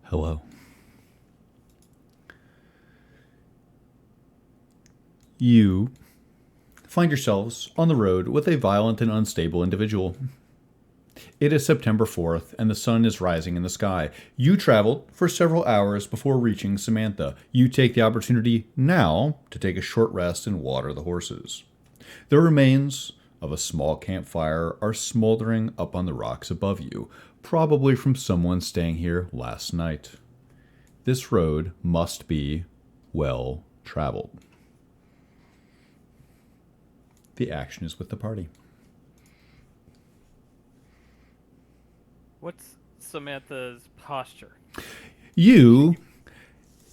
Hello. You find yourselves on the road with a violent and unstable individual. It is September 4th, and the sun is rising in the sky. You traveled for several hours before reaching Samantha. You take the opportunity now to take a short rest and water the horses. The remains of a small campfire are smoldering up on the rocks above you, probably from someone staying here last night. This road must be well traveled. The action is with the party. What's Samantha's posture? You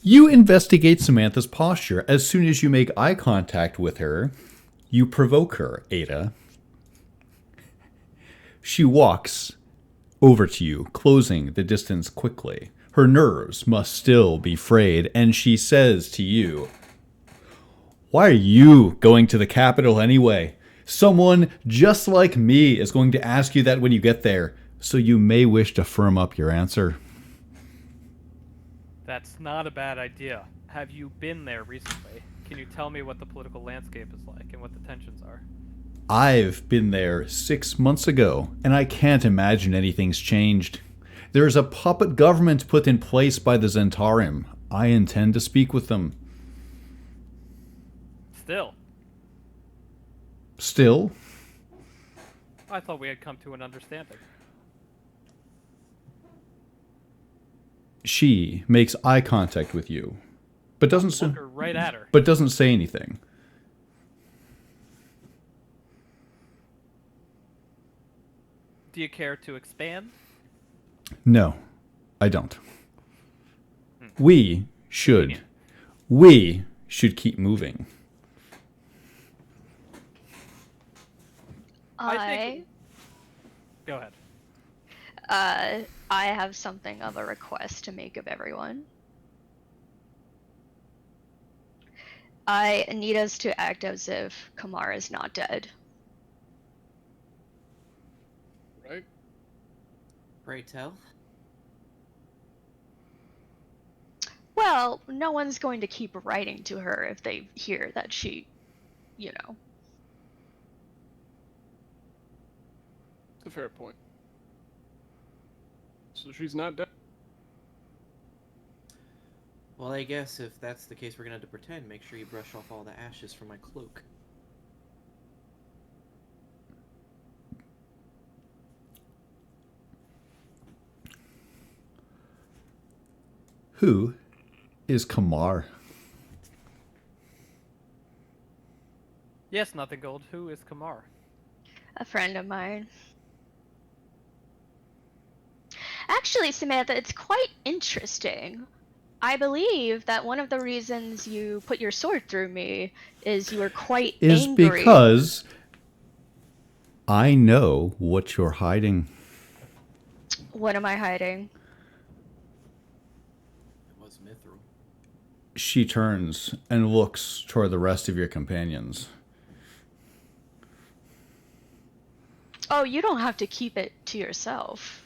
investigate Samantha's posture. As soon as you make eye contact with her, you provoke her, Ada. She walks over to you, closing the distance quickly. Her nerves must still be frayed, and she says to you, "Why are you going to the capital anyway? Someone just like me is going to ask you that when you get there, so you may wish to firm up your answer." That's not a bad idea. Have you been there recently? Can you tell me what the political landscape is like and what the tensions are? I've been there 6 months ago, and I can't imagine anything's changed. There is a puppet government put in place by the Zentarim. I intend to speak with them. Still, Still, I thought we had come to an understanding. she makes eye contact with you, but doesn't Look her right at her. say anything. Do you care to expand? No, I don't. Hmm. We should. Convenient. We should keep moving. Go ahead. I have something of a request to make of everyone. I need us to act as if Kamar is not dead. Right? Pray tell. Well, no one's going to keep writing to her if they hear that she, you know. It's a fair point. So she's not dead. Well, I guess if that's the case, we're gonna have to pretend. Make sure you brush off all the ashes from my cloak. Who is Kamar? Yes, Nothing Gold. Who is Kamar? A friend of mine. Actually, Samantha, it's quite interesting. I believe that one of the reasons you put your sword through me is you were quite Is angry. because I know what you're hiding. What am I hiding? It was Mithril. She turns and looks toward the rest of your companions. Oh, you don't have to keep it to yourself.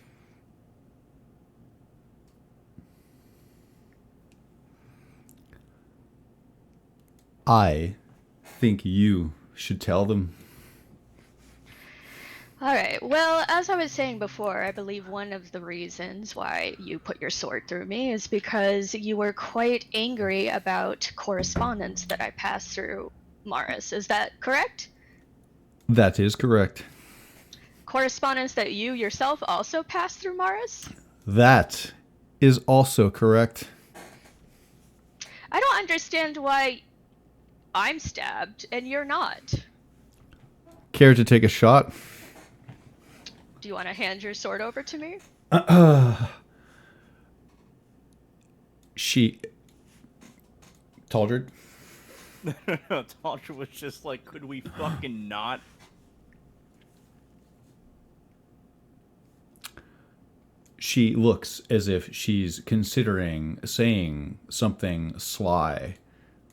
I think you should tell them. Alright, well, as I was saying before, I believe one of the reasons why you put your sword through me is because you were quite angry about correspondence that I passed through Morris. Is that correct? That is correct. Correspondence that you yourself also passed through Morris? That is also correct. I don't understand why I'm stabbed and you're not. Care to take a shot? Do you want to hand your sword over to me? She... Taldred? Tasha was just like, could we fucking not? She looks as if she's considering saying something sly.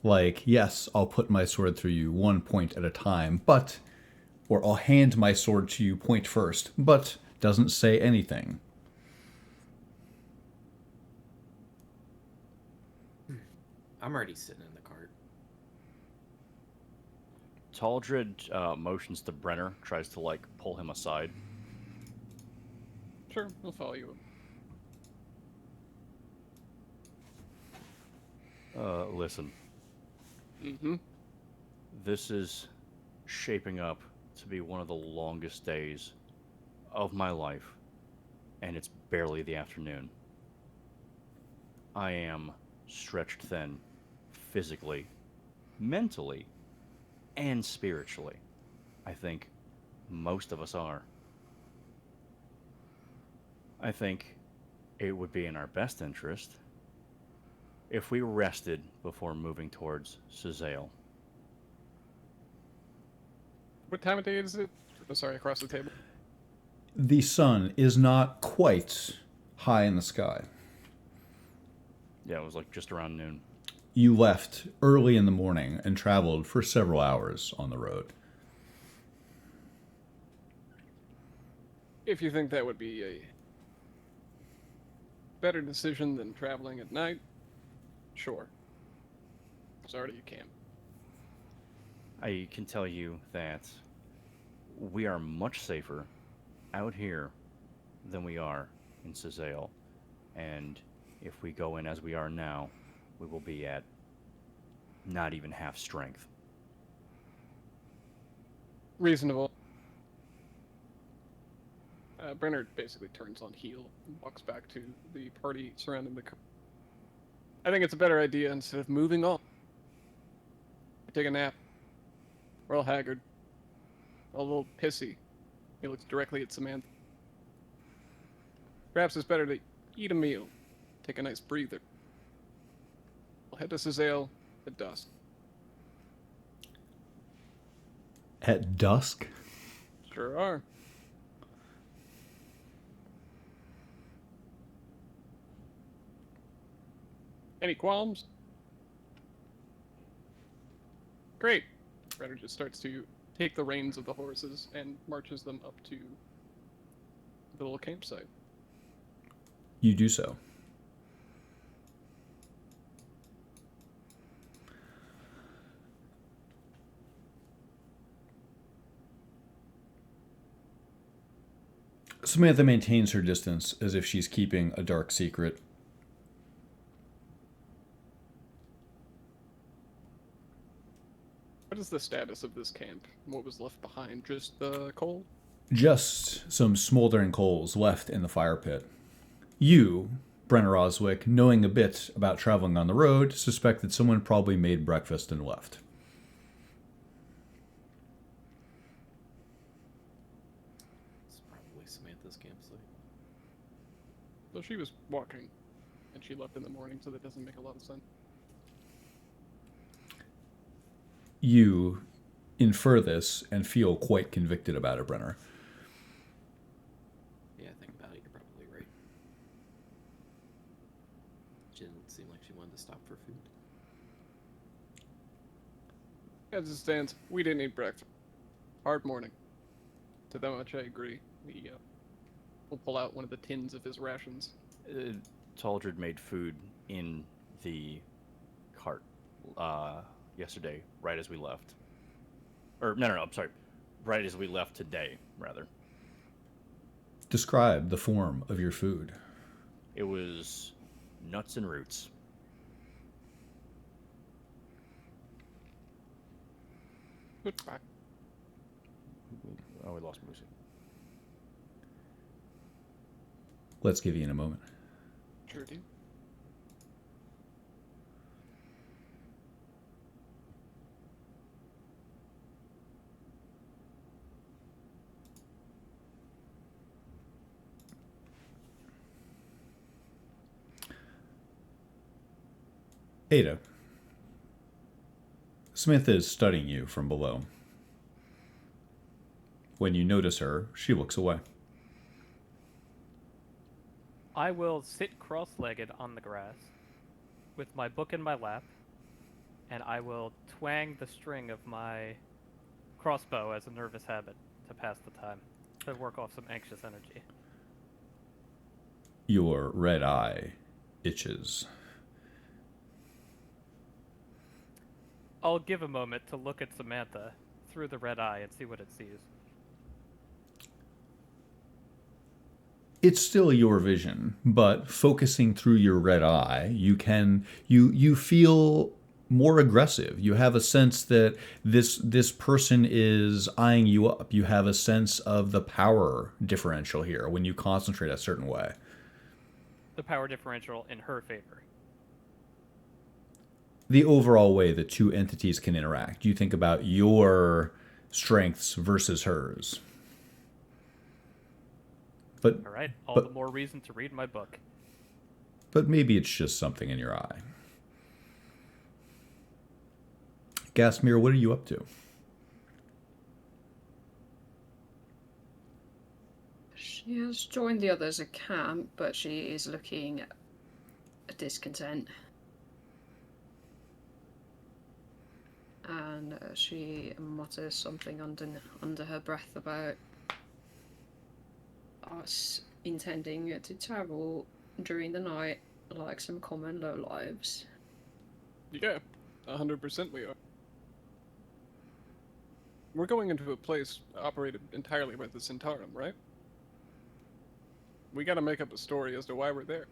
Like, yes, I'll put my sword through you 1 point at a time, but... Or I'll hand my sword to you point first, but doesn't say anything. I'm already sitting in the cart. Taldred motions to Brenner, tries to like pull him aside. Sure, we'll follow you. Listen, Mm-hmm. this is shaping up to be one of the longest days of my life, and it's barely the afternoon. I am stretched thin, physically, mentally, and spiritually. I think most of us are. I think it would be in our best interest if we rested before moving towards Cizale. What time of day is it? Oh, sorry, across the table. The sun is not quite high in the sky. Yeah, it was like just around noon. You left early in the morning and traveled for several hours on the road. If you think that would be a better decision than traveling at night, sure. Sorry, you can't. I can tell you that we are much safer out here than we are in Cizale. And if we go in as we are now, we will be at not even half strength. Reasonable. Brenner basically turns on heel and walks back to the party surrounding the car. I think it's a better idea instead of moving on. Take a nap. We're all haggard. A little pissy. He looks directly at Samantha. Perhaps it's better to eat a meal. Take a nice breather. We'll head to Cizale at dusk. At dusk? Sure are. Any qualms? Great. Brenner just starts to take the reins of the horses and marches them up to the little campsite. You do so. Samantha maintains her distance as if she's keeping a dark secret. What is the status of this camp? What was left behind? Just the coal? Just some smoldering coals left in the fire pit. You, Brenner Oswick, knowing a bit about traveling on the road, suspect that someone probably made breakfast and left. It's probably Samantha's campsite. So she was walking, and she left in the morning, so that doesn't make a lot of sense. You infer this and feel quite convicted about it, Brenner. Yeah, think about it, you're probably right. She didn't seem like she wanted to stop for food. As it stands, we didn't eat breakfast. Hard morning. To that much I agree. We'll pull out one of the tins of his rations. Taldred made food in the cart yesterday, right as we left. Or, no, I'm sorry. Right as we left today, rather. Describe the form of your food. It was nuts and roots. Goodbye. Oh, we lost Moosey. Let's give you in a moment. Sure do. Ada. Samantha is studying you from below. When you notice her, she looks away. I will sit cross-legged on the grass with my book in my lap, and I will twang the string of my crossbow as a nervous habit to pass the time, to work off some anxious energy. Your red eye itches. I'll give a moment to look at Samantha through the red eye and see what it sees. It's still your vision, but focusing through your red eye, you feel more aggressive. You have a sense that this person is eyeing you up. You have a sense of the power differential here when you concentrate a certain way. The power differential in her favor. The overall way the two entities can interact. You think about your strengths versus hers. But All right, all but- the more reason to read my book. but maybe it's just something in your eye. Gasmir, what are you up to? She has joined the others at camp, but she is looking discontent. And she mutters something under her breath about us intending to travel during the night like some common lowlives. Yeah, 100% we are. We're going into a place operated entirely by the Centaurum, right? We gotta make up a story as to why we're there.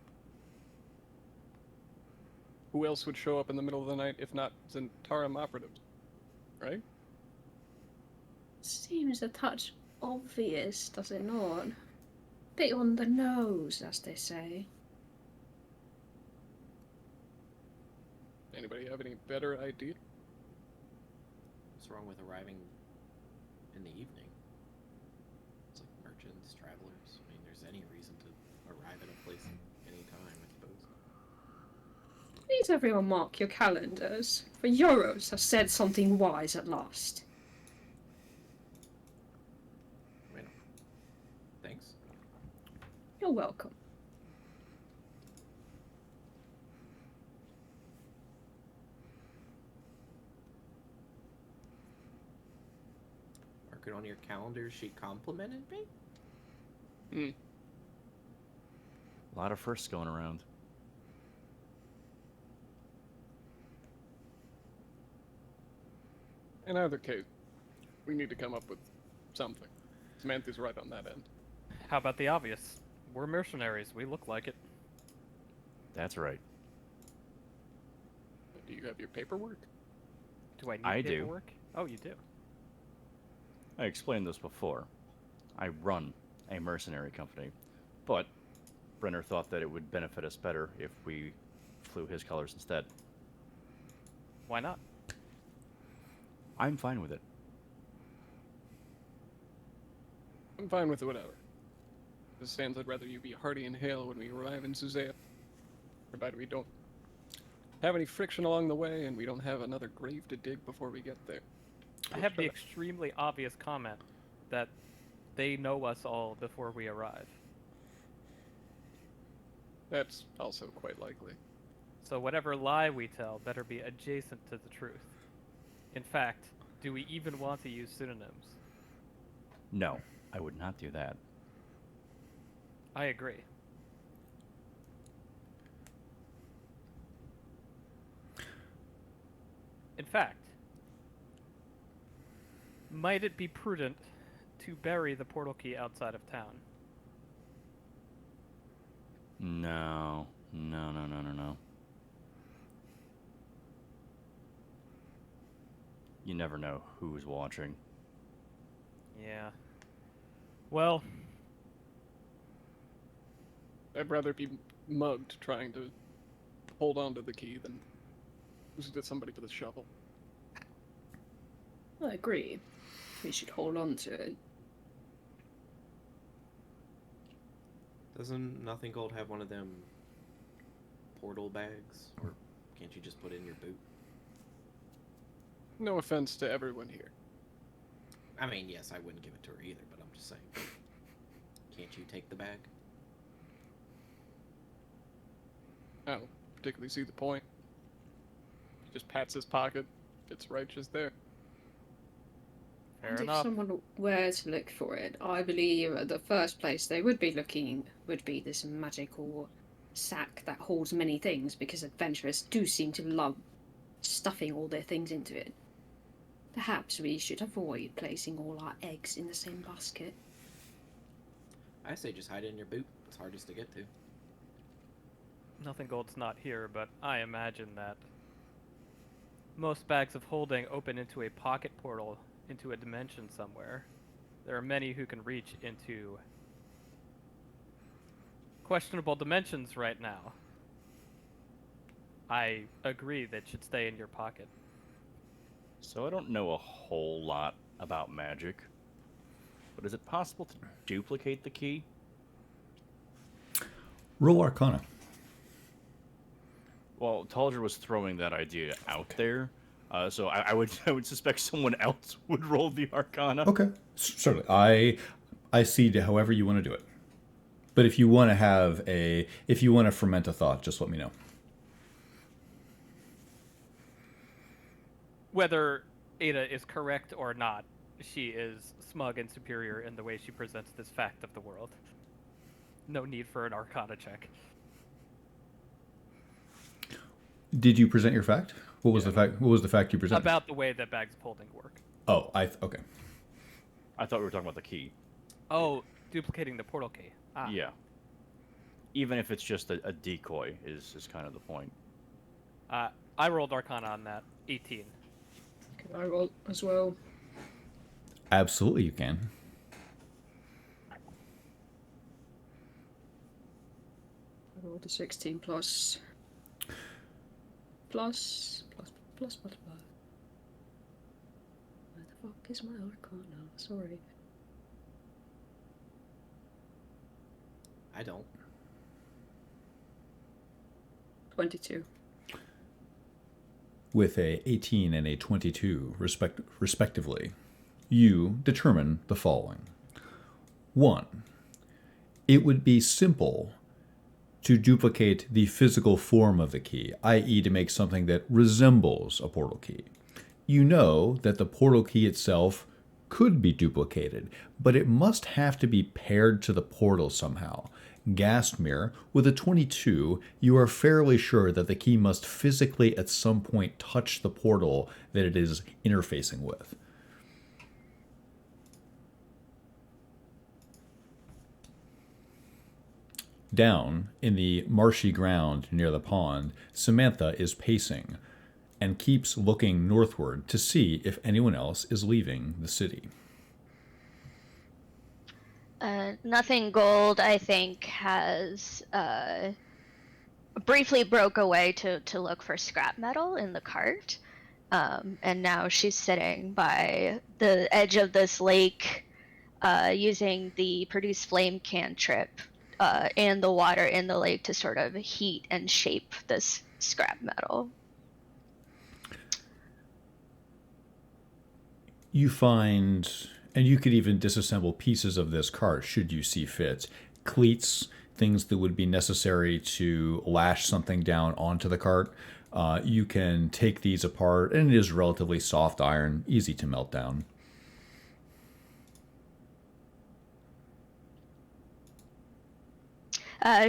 Who else would show up in the middle of the night if not Centaurum operatives? Right? Seems a touch obvious, does it not? Bit on the nose, as they say. Anybody have any better idea? What's wrong with arriving in the evening? It's like merchants, travelers. I mean, there's any reason to arrive at a place any time, I suppose. Please everyone mark your calendars, for Euros has said something wise at last. Well, thanks. You're welcome. Mark it on your calendar. She complimented me? A lot of firsts going around. In either case, we need to come up with something. Samantha's right on that end. How about the obvious? We're mercenaries. We look like it. That's right. Do you have your paperwork? Do I need I do. paperwork? Oh, you do. I explained this before. I run a mercenary company, but Brenner thought that it would benefit us better if we flew his colors instead. Why not? I'm fine with it. I'm fine with whatever. Just stands I'd rather you be hearty and hale when we arrive in Suzette. Provided we don't have any friction along the way and we don't have another grave to dig before we get there. I have the extremely obvious comment that they know us all before we arrive. That's also quite likely. So whatever lie we tell better be adjacent to the truth. In fact, do we even want to use pseudonyms? No, I would not do that. I agree. In fact, might it be prudent to bury the portal key outside of town? No. No. You never know who's watching. Yeah. Well, I'd rather be mugged trying to hold on to the key than lose it to somebody with a shovel. I agree. We should hold on to it. Doesn't Nothing Gold have one of them portal bags? Or can't you just put it in your boot? No offense to everyone here. I mean, yes, I wouldn't give it to her either, but I'm just saying. Can't you take the bag? I don't particularly see the point. He just pats his pocket. It's right just there. fair And enough. if someone were to look for it, I believe the first place they would be looking would be this magical sack that holds many things, because adventurers do seem to love stuffing all their things into it. Perhaps we should avoid placing all our eggs in the same basket. I say just hide it in your boot. It's hardest to get to. Nothing Gold's not here, but I imagine that most bags of holding open into a pocket portal into a dimension somewhere. There are many who can reach into questionable dimensions right now. I agree that should stay in your pocket. So I don't know a whole lot about magic, but is it possible to duplicate the key? Roll Arcana. Well, Talger was throwing that idea out there, so I would suspect someone else would roll the Arcana. Okay, certainly. I cede to however you want to do it. But if you want to ferment a thought, just let me know. Whether Ada is correct or not, she is smug and superior in the way she presents this fact of the world. No need for an Arcana check. Did you present your fact? What was the fact? What was the fact you presented? About the way that bags of holding work. Oh, okay. I thought we were talking about the key. Oh, duplicating the portal key. Ah. Yeah. Even if it's just a decoy is kind of the point. I rolled Arcana on that. 18. Can I roll as well? Absolutely, you can. I rolled a 16 plus. Where the fuck is my Arcana? Sorry. I don't. 22. With a 18 and a 22, respectively, you determine the following. 1. It would be simple to duplicate the physical form of the key, i.e. to make something that resembles a portal key. You know that the portal key itself could be duplicated, but it must have to be paired to the portal somehow. Gastmere, with a 22, you are fairly sure that the key must physically at some point touch the portal that it is interfacing with. Down in the marshy ground near the pond, Samantha is pacing and keeps looking northward to see if anyone else is leaving the city. Nothing Gold, I think, has briefly broke away to look for scrap metal in the cart. And now she's sitting by the edge of this lake using the produce flame cantrip and the water in the lake to sort of heat and shape this scrap metal. You find, and you could even disassemble pieces of this cart should you see fit. Cleats, things that would be necessary to lash something down onto the cart. You can take these apart, and it is relatively soft iron, easy to melt down.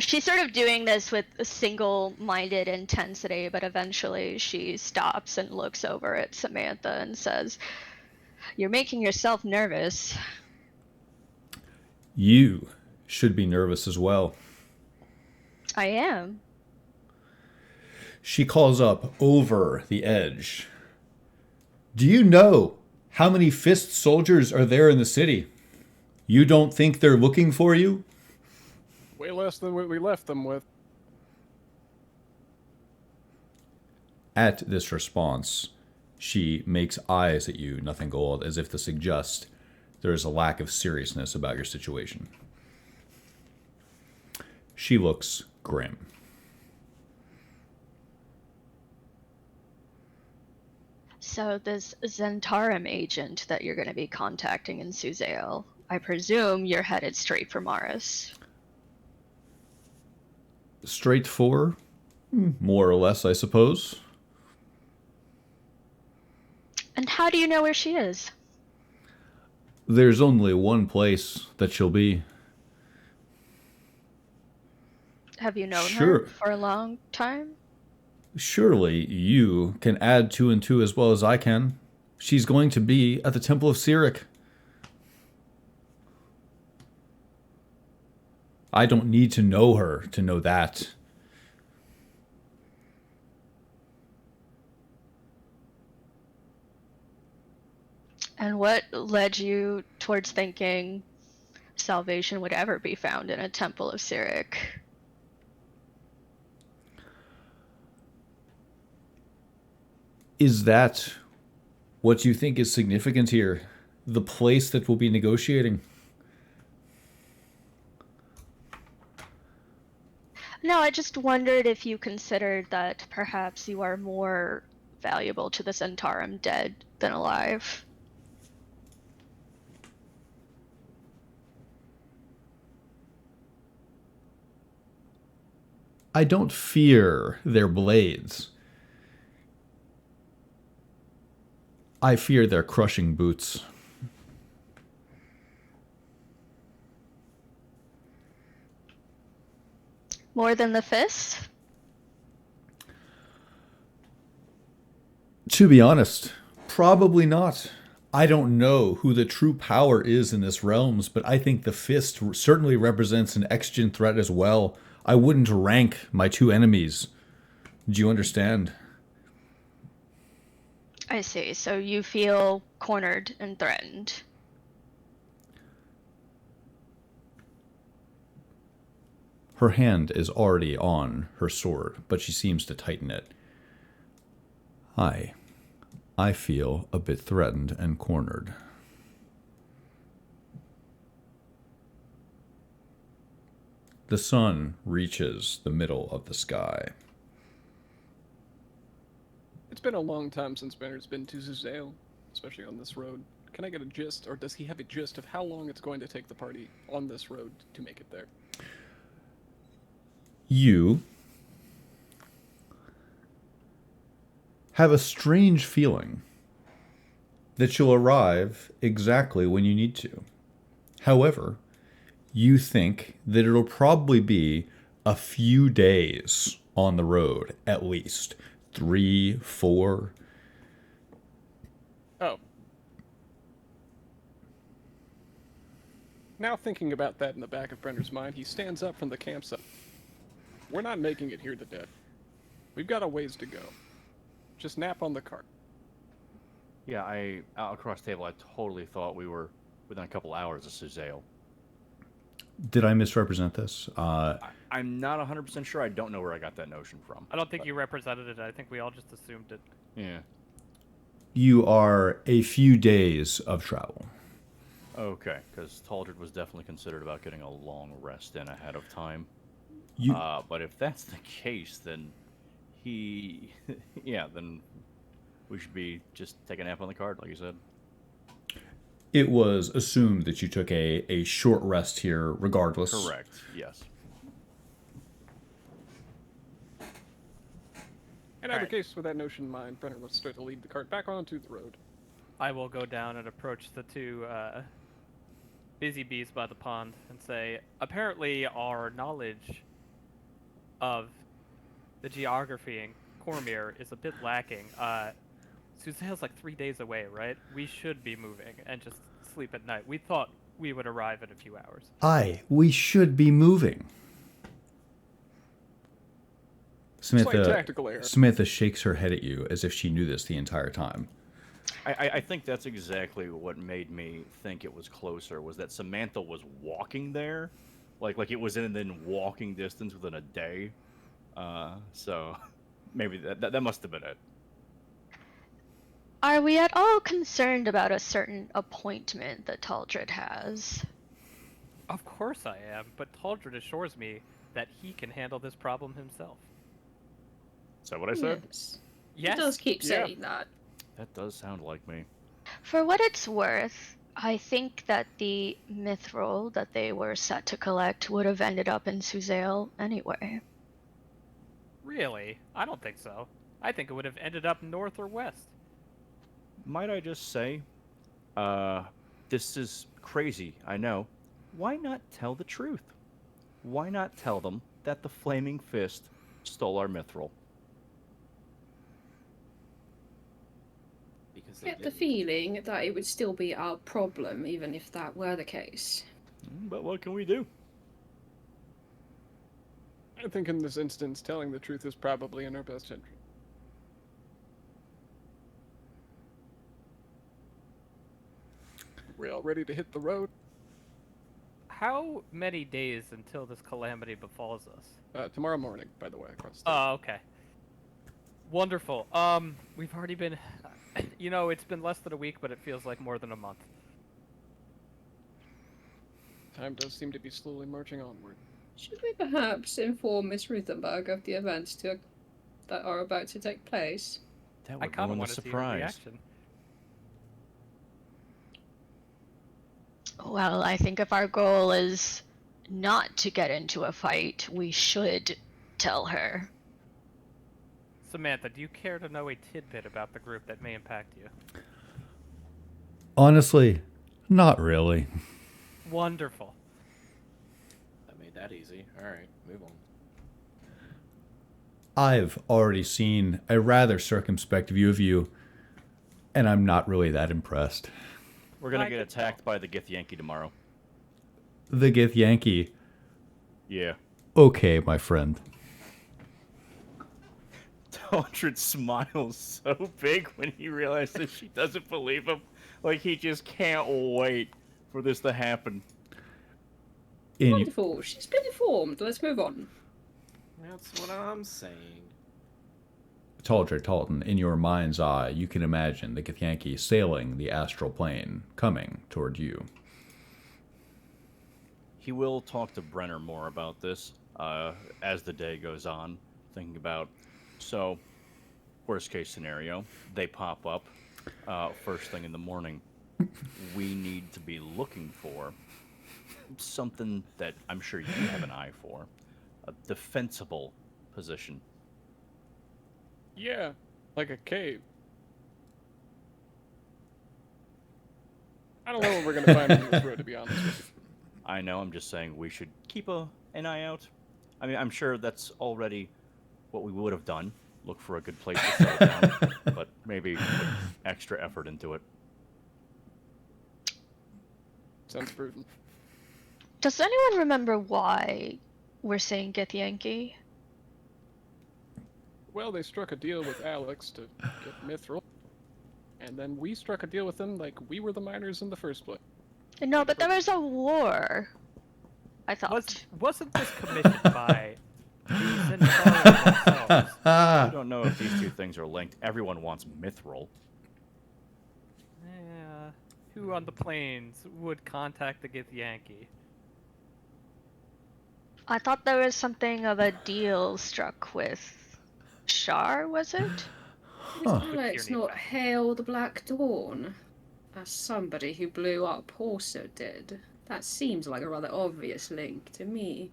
She's sort of doing this with a single-minded intensity, but eventually she stops and looks over at Samantha and says, "You're making yourself nervous." You should be nervous as well. I am. She calls up over the edge. "Do you know how many fist soldiers are there in the city? You don't think they're looking for you?" Way less than what we left them with. At this response, she makes eyes at you, Nothing Gold, as if to suggest there is a lack of seriousness about your situation. She looks grim. So this Zentarum agent that you're going to be contacting in Suzale, I presume you're headed straight for Maris. Straight for? More or less, I suppose. And how do you know where she is? There's only one place that she'll be. Have you known Sure. her for a long time? Surely you can add 2 and 2 as well as I can. She's going to be at the Temple of Sirik. I don't need to know her to know that. And what led you towards thinking salvation would ever be found in a temple of Sirik? Is that what you think is significant here? The place that we'll be negotiating? No, I just wondered if you considered that perhaps you are more valuable to the Centarum dead than alive. I don't fear their blades. I fear their crushing boots. More than the fist? To be honest, probably not. I don't know who the true power is in this realms, but I think the fist certainly represents an exigent threat as well. I wouldn't rank my 2 enemies. Do you understand? I see. So you feel cornered and threatened. Her hand is already on her sword, but she seems to tighten it. I feel a bit threatened and cornered. The sun reaches the middle of the sky. It's been a long time since Benner's been to Zuzail, especially on this road. Can I get a gist, or does he have a gist of how long it's going to take the party on this road to make it there? You have a strange feeling that you'll arrive exactly when you need to. However, you think that it'll probably be a few days on the road, at least 3, 4. Oh. Now thinking about that in the back of Brenner's mind, he stands up from the campsite. We're not making it here to death. We've got a ways to go. Just nap on the cart. Yeah, out across the table, I totally thought we were within a couple hours of Suzale. Did I misrepresent this? I'm not 100% sure. I don't know where I got that notion from. I don't think you represented it. I think we all just assumed it. Yeah. You are a few days of travel. Okay, because Taldred was definitely considered about getting a long rest in ahead of time. You, But if that's the case, then yeah, then we should be just taking a nap on the cart, like you said. it was assumed that you took a short rest here regardless. Correct, yes. In either case, with that notion in mind, Brenner will start to lead the cart back onto the road. I will go down and approach the 2 busy bees by the pond and say, apparently our knowledge of the geography in Cormyr is a bit lacking. Suzale's like 3 days away, right? We should be moving and just sleep at night. We thought we would arrive in a few hours. We should be moving. Slight tactical error. Samantha shakes her head at you as if she knew this the entire time. I think that's exactly what made me think it was closer, was that Samantha was walking there. Like it was in walking distance within a day. So maybe that must have been it. Are we at all concerned about a certain appointment that Taldred has? Of course I am, but Taldred assures me that he can handle this problem himself. Is that what I said? Yes. Yes. He does keep saying that. That does sound like me. For what it's worth, I think that the mithril that they were set to collect would have ended up in Suzale anyway. Really? I don't think so. I think it would have ended up north or west. Might I just say, this is crazy, I know. Why not tell the truth? Why not tell them that the Flaming Fist stole our mithril? say get the didn't. feeling that it would still be our problem, even if that were the case. But what can we do? I think in this instance, telling the truth is probably in our best interest. We all ready to hit the road? How many days until this calamity befalls us? Tomorrow morning, by the way, across the Oh, okay. Wonderful. We've already been, it's been less than a week, but it feels like more than a month. time does seem to be slowly marching onward. Should we perhaps inform Miss Ruthenberg of the events that are about to take place? That I would kind of ruin the want to see her surprise. reaction. Well, I think if our goal is not to get into a fight, we should tell her. Samantha, do you care to know a tidbit about the group that may impact you? Honestly, not really. Wonderful. That made that easy. Alright, move on. I've already seen a rather circumspect view of you, and I'm not really that impressed. We're gonna I get could tell. attacked by the Githyanki tomorrow. The Githyanki. Yeah. Okay, my friend. Taldred smiles so big when he realizes she doesn't believe him. Like, he just can't wait for this to happen. In Wonderful. She's been informed. Let's move on. That's what I'm saying. Taldred Talton, in your mind's eye, you can imagine the Githyanki sailing the astral plane, coming toward you. He will talk to Brenner more about this as the day goes on, thinking about, so, worst case scenario, they pop up first thing in the morning. We need to be looking for something that I'm sure you have an eye for, a defensible position. Yeah, like a cave. I don't know what we're gonna find on this road, to be honest with you. I know, I'm just saying we should keep an eye out. I mean, I'm sure that's already what we would have done. Look for a good place to settle down, but maybe put extra effort into it. Sounds prudent. Does anyone remember why we're saying Githyanki? Well, they struck a deal with Alex to get Mithril, and then we struck a deal with them like we were the miners in the first place. No, but there was a war. I thought. Wasn't this commissioned by the Centauri themselves? I don't know if these two things are linked. Everyone wants Mithril. Yeah. Who on the plains would contact the Githyanki? I thought there was something of a deal struck with Shar, was it? Huh. Alex not hail the Black Dawn, as somebody who blew up also did. That seems like a rather obvious link to me.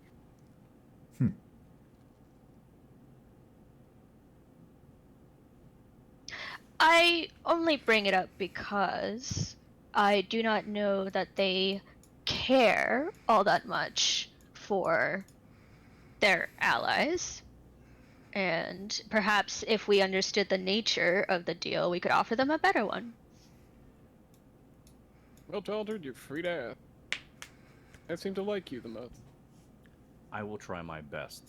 I only bring it up because I do not know that they care all that much for their allies. And perhaps if we understood the nature of the deal, we could offer them a better one. Well, Taldred, you're free to ask. I seem to like you the most. I will try my best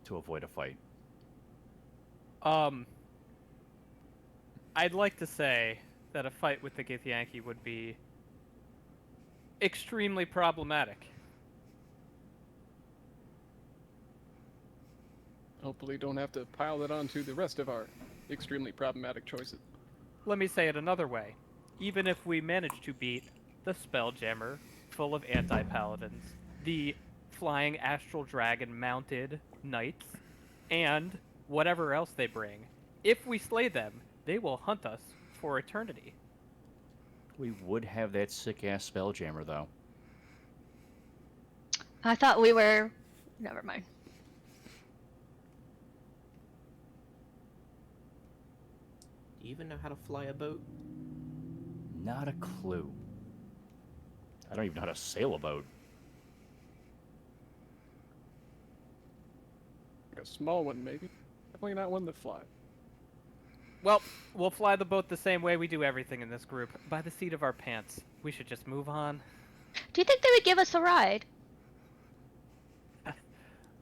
to avoid a fight. I'd like to say that a fight with the Githyanki would be extremely problematic. Hopefully don't have to pile that onto the rest of our extremely problematic choices. Let me say it another way. Even if we manage to beat the Spelljammer, full of anti-paladins, the flying astral dragon mounted knights, and whatever else they bring, if we slay them, they will hunt us for eternity. We would have that sick-ass Spelljammer, though. I thought we were. Never mind. Do you even know how to fly a boat? Not a clue. I don't even know how to sail a boat. Like a small one, maybe. Definitely not one that flies. Well, we'll fly the boat the same way we do everything in this group, by the seat of our pants. We should just move on. Do you think they would give us a ride? For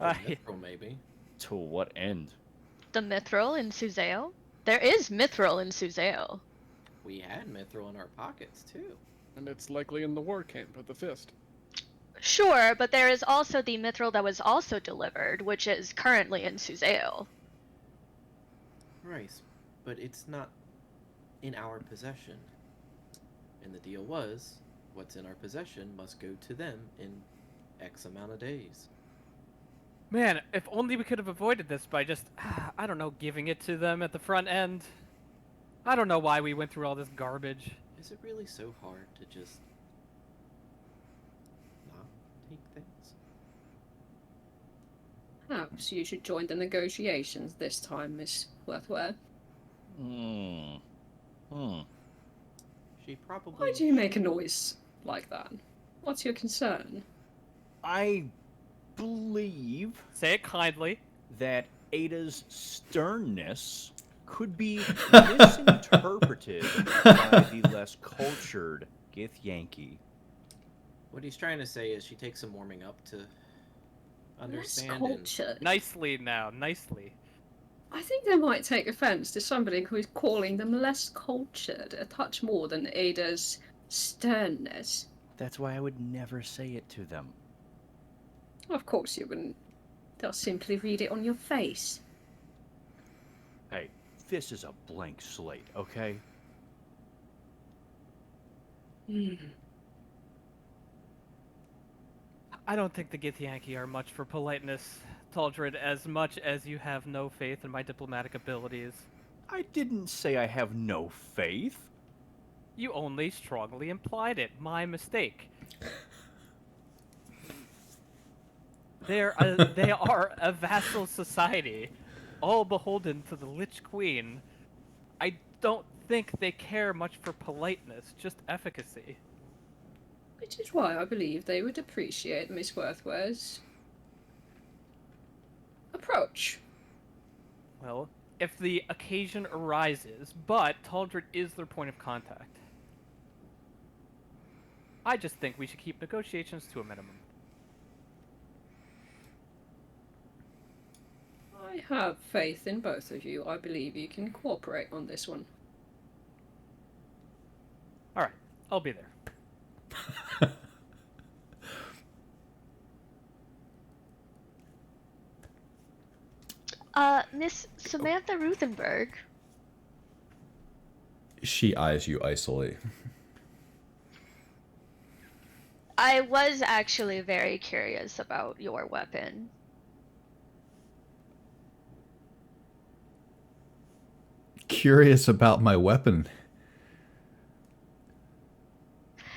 Mithril, maybe. To what end? The Mithril in Suzeo? There is Mithril in Suzeo. We had Mithril in our pockets, too. And it's likely in the war camp of the Fist. Sure, but there is also the Mithril that was also delivered, which is currently in Suzeo. Right, but it's not in our possession. And the deal was, what's in our possession must go to them in X amount of days. Man, if only we could have avoided this by just, I don't know, giving it to them at the front end. I don't know why we went through all this garbage. Is it really so hard to just not take things? Perhaps you should join the negotiations this time, Miss Worthware. She probably... Why do you make a noise like that? What's your concern? I believe Say it kindly. that Ada's sternness could be misinterpreted by the less cultured Githyanki. What he's trying to say is she takes some warming up to understand. Less cultured. Nicely now, nicely. I think they might take offense to somebody who is calling them less cultured, a touch more than Ada's sternness. That's why I would never say it to them. Of course you wouldn't. They'll simply read it on your face. Hey, this is a blank slate, okay? I don't think the Githyanki are much for politeness, Taldred, as much as you have no faith in my diplomatic abilities. I didn't say I have no faith. You only strongly implied it. My mistake. They are a vassal society, all beholden to the Lich Queen. I don't think they care much for politeness, just efficacy. Which is why I believe they would appreciate Miss Worthware's approach. Well, if the occasion arises, but Taldred is their point of contact. I just think we should keep negotiations to a minimum. I have faith in both of you. I believe you can cooperate on this one. Alright, I'll be there. Miss Samantha Ruthenberg. She eyes you icily. I was actually very curious about your weapon. Curious about my weapon.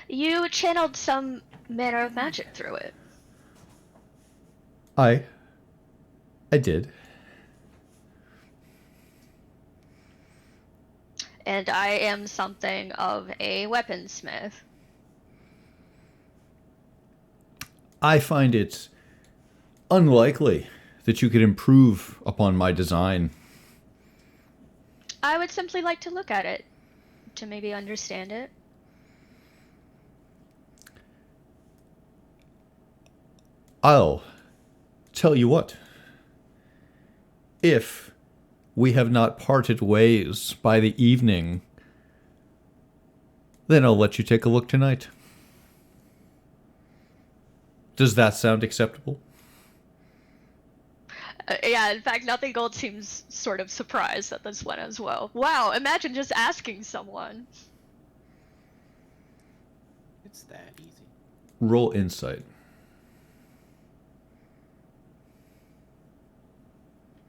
You channeled some manner of magic through it. I did. And I am something of a weaponsmith. I find it unlikely that you could improve upon my design. I would simply like to look at it, to maybe understand it. I'll tell you what. If we have not parted ways by the evening, then I'll let you take a look tonight. Does that sound acceptable? Yeah, in fact, Nothing Gold seems sort of surprised at this one as well. Wow, imagine just asking someone. It's that easy. Roll insight.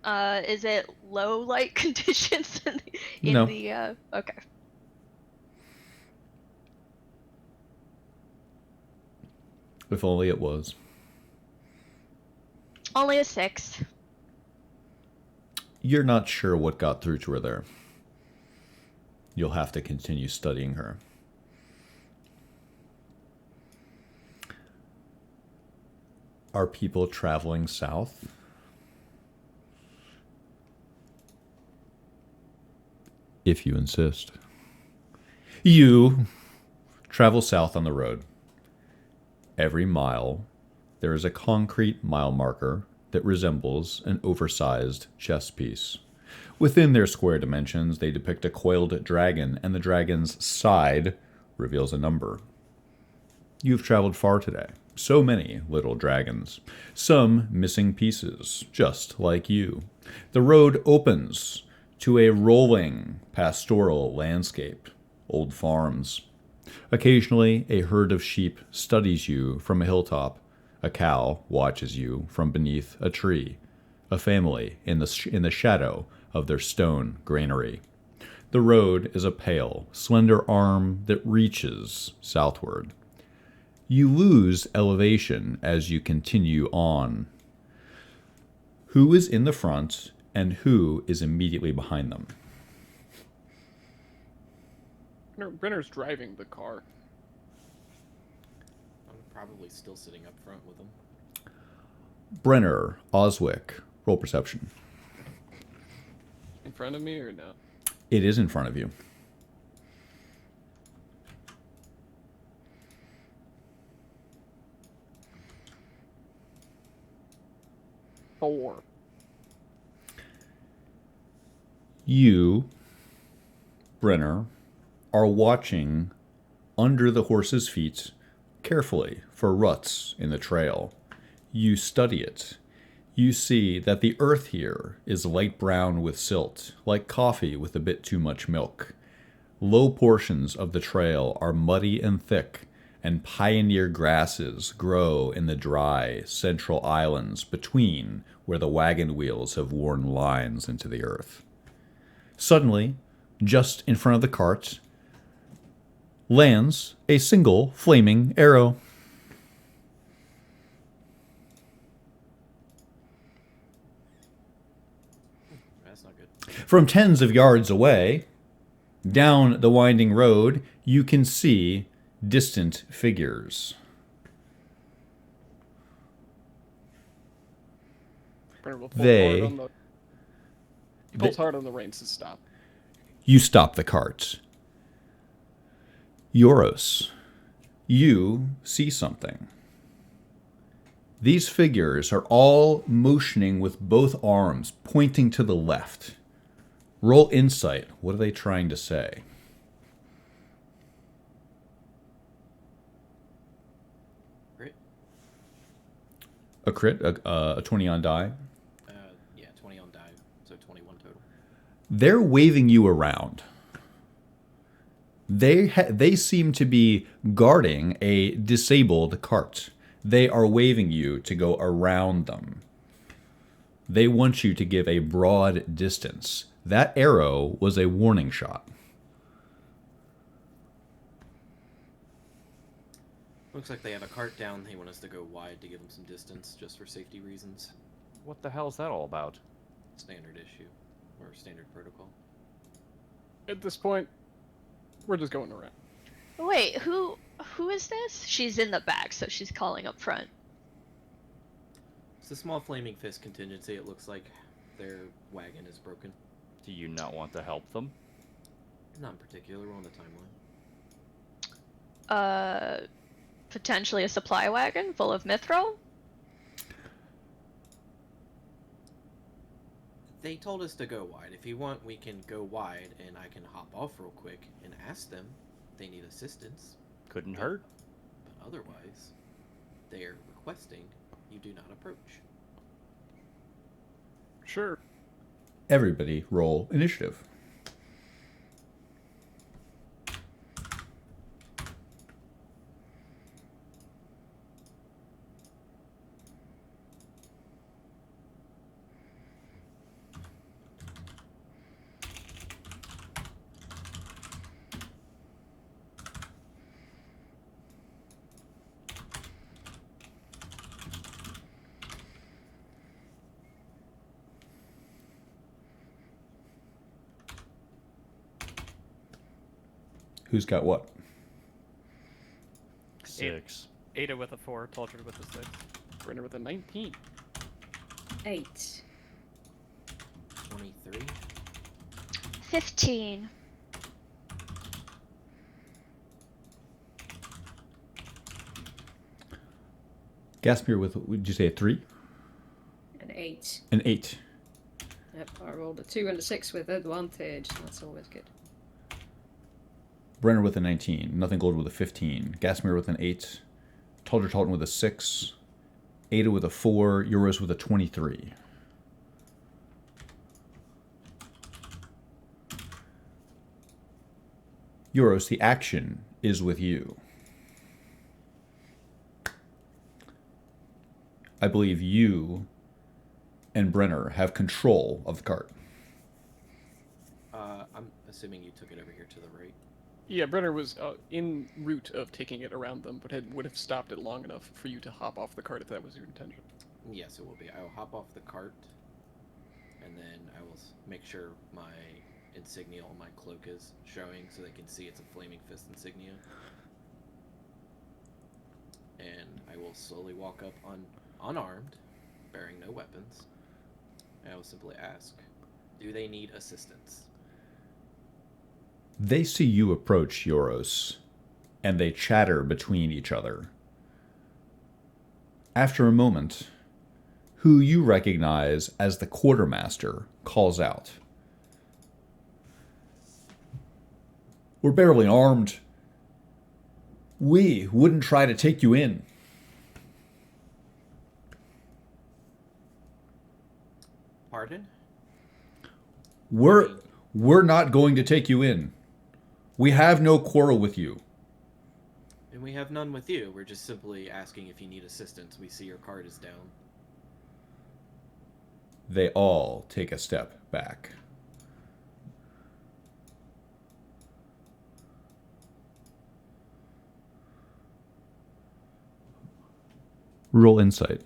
Is it low light conditions No. Okay. If only it was. Only a 6. You're not sure what got through to her there. You'll have to continue studying her. Are people traveling south? if you insist. You travel south on the road. Every mile, there is a concrete mile marker that resembles an oversized chess piece. Within their square dimensions, they depict a coiled dragon, and the dragon's side reveals a number. You've traveled far today. So many little dragons. Some missing pieces, just like you. The road opens to a rolling pastoral landscape. Old farms. Occasionally, a herd of sheep studies you from a hilltop. A cow watches you from beneath a tree. A family in the shadow of their stone granary. The road is a pale, slender arm that reaches southward. You lose elevation as you continue on. Who is in the front and who is immediately behind them? Brenner's driving the car. I'm probably still sitting up front with him. Brenner, Oswick, roll perception. In front of me or no? It is in front of you. Four. You, Brenner, are watching under the horse's feet carefully for ruts in the trail. You study it. You see that the earth here is light brown with silt, like coffee with a bit too much milk. Low portions of the trail are muddy and thick, and pioneer grasses grow in the dry central islands between where the wagon wheels have worn lines into the earth. Suddenly, just in front of the cart, lands a single flaming arrow. That's not good. From tens of yards away, down the winding road, you can see distant figures. Brenner will pull They- hard on the... He pulls hard on the reins to stop. You stop the cart. Yoros, you see something. These figures are all motioning with both arms, pointing to the left. Roll insight. What are they trying to say? Crit? A crit? A 20 on die? Yeah, 20 on die, so 21 total. They're waving you around. They seem to be guarding a disabled cart. They are waving you to go around them. They want you to give a broad distance. That arrow was a warning shot. Looks like they have a cart down. They want us to go wide to give them some distance, just for safety reasons. What the hell's that all about? Standard issue, or standard protocol. At this point, we're just going around. Wait, who is this? She's in the back, so she's calling up front. It's a small flaming fist contingency. It looks like their wagon is broken. Do you not want to help them? Not in particular. We're on the timeline. Potentially a supply wagon full of mithril? They told us to go wide. If you want, we can go wide, and I can hop off real quick and ask them if they need assistance. Couldn't hurt. But otherwise, they are requesting you do not approach. Sure. Everybody roll initiative. Who's got what? 6. Ada with a 4, Taldred with a 6. Brenner with a 19. 8. 23. 15. Gaspir with, would you say a 3? An 8. An 8. Yep, I rolled a 2 and a 6 with advantage. That's always good. Brenner with a 19. Nothing Gold with a 15. Gaspir with an 8. Talder Talton with a 6. Ada with a 4. Euros with a 23. Euros, the action is with you. I believe you and Brenner have control of the cart. I'm assuming you took it over here to the right. Yeah, Brenner was in route of taking it around them, but would have stopped it long enough for you to hop off the cart if that was your intention. Yes, it will be. I will hop off the cart, and then I will make sure my insignia on my cloak is showing so they can see it's a Flaming Fist insignia. And I will slowly walk up unarmed, bearing no weapons. And I will simply ask, do they need assistance? They see you approach, Euros, and they chatter between each other. After a moment, who you recognize as the quartermaster calls out. We're barely armed. We wouldn't try to take you in. Pardon? We're not going to take you in. We have no quarrel with you. And we have none with you. We're just simply asking if you need assistance. We see your cart is down. They all take a step back. Roll insight.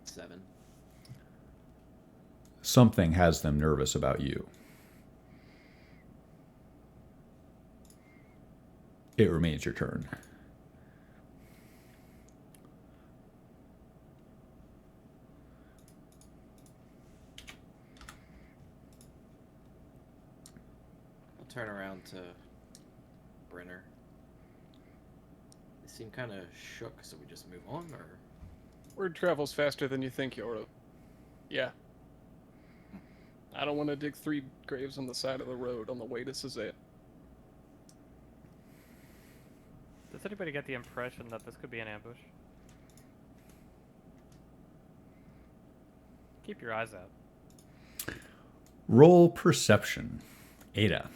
Seven. Something has them nervous about you. It remains your turn. I'll turn around to Brenner. They seem kind of shook, so we just move on, or? Word travels faster than you think, Yoro. Yeah. I don't want to dig 3 graves on the side of the road on the way to Sazea. Does anybody get the impression that this could be an ambush? Keep your eyes out. Roll perception. Ada.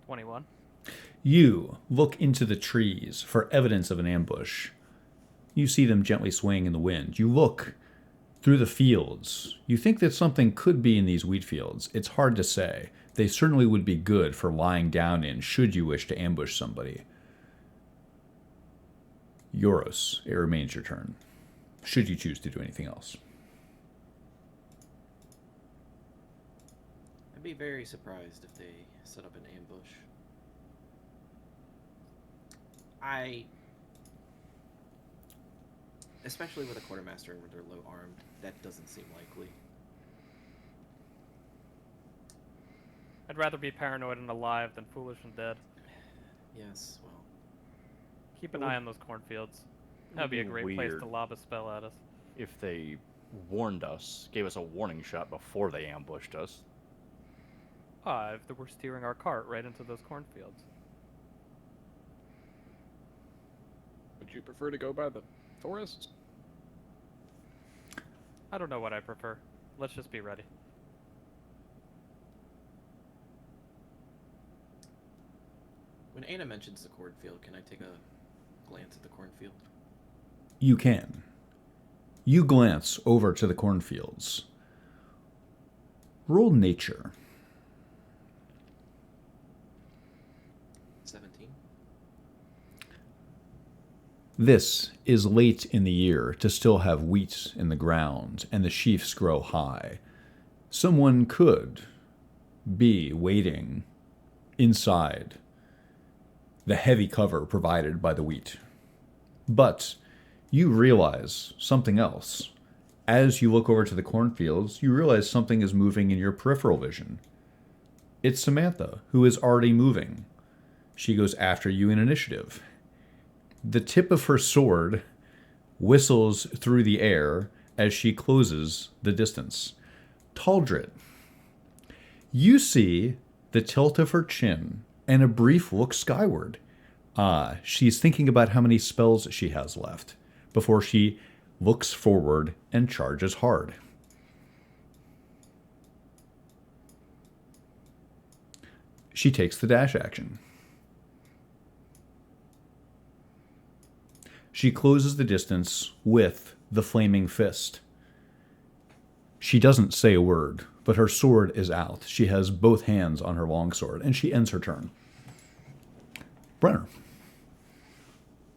21. You look into the trees for evidence of an ambush. You see them gently swaying in the wind. You look through the fields. You think that something could be in these wheat fields. It's hard to say. They certainly would be good for lying down in should you wish to ambush somebody. Euros, it remains your turn. Should you choose to do anything else. I'd be very surprised if they set up an ambush. Especially with a quartermaster where they're low armed, that doesn't seem likely. I'd rather be paranoid and alive than foolish and dead. Yes, well, Keep an eye on those cornfields. That'd be a great place to lob a spell at us. If they warned us, gave us a warning shot before they ambushed us. If they were steering our cart right into those cornfields. Would you prefer to go by the forests? I don't know what I prefer. Let's just be ready. when Anna mentions the cornfield, can I take a glance at the cornfield? You can. You glance over to the cornfields. Roll nature. 17. This is late in the year to still have wheat in the ground and the sheaves grow high. Someone could be waiting inside the heavy cover provided by the wheat. But you realize something else As you look over to the cornfields, you realize something is moving in your peripheral vision. It's Samantha, who is already moving. She goes after you in initiative. The tip of her sword whistles through the air as she closes the distance. Taldrit, you see the tilt of her chin and a brief look skyward. She's thinking about how many spells she has left before she looks forward and charges hard. She takes the dash action. She closes the distance with the flaming fist. She doesn't say a word, but her sword is out. She has both hands on her longsword, and she ends her turn. Brenner.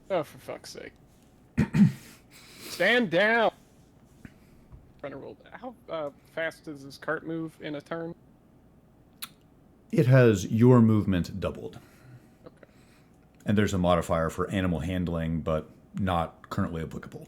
Oh, for fuck's sake. Stand down! Brenner will... How fast does this cart move in a turn? It has your movement doubled. Okay. And there's a modifier for animal handling, but not currently applicable.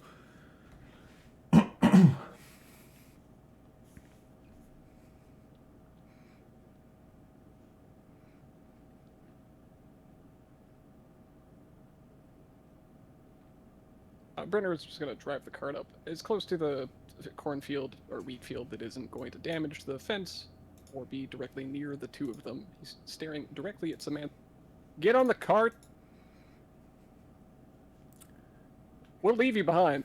Brenner is just going to drive the cart up as close to the cornfield or wheat field that isn't going to damage the fence or be directly near the two of them. He's staring directly at Samantha. Get on the cart! We'll leave you behind.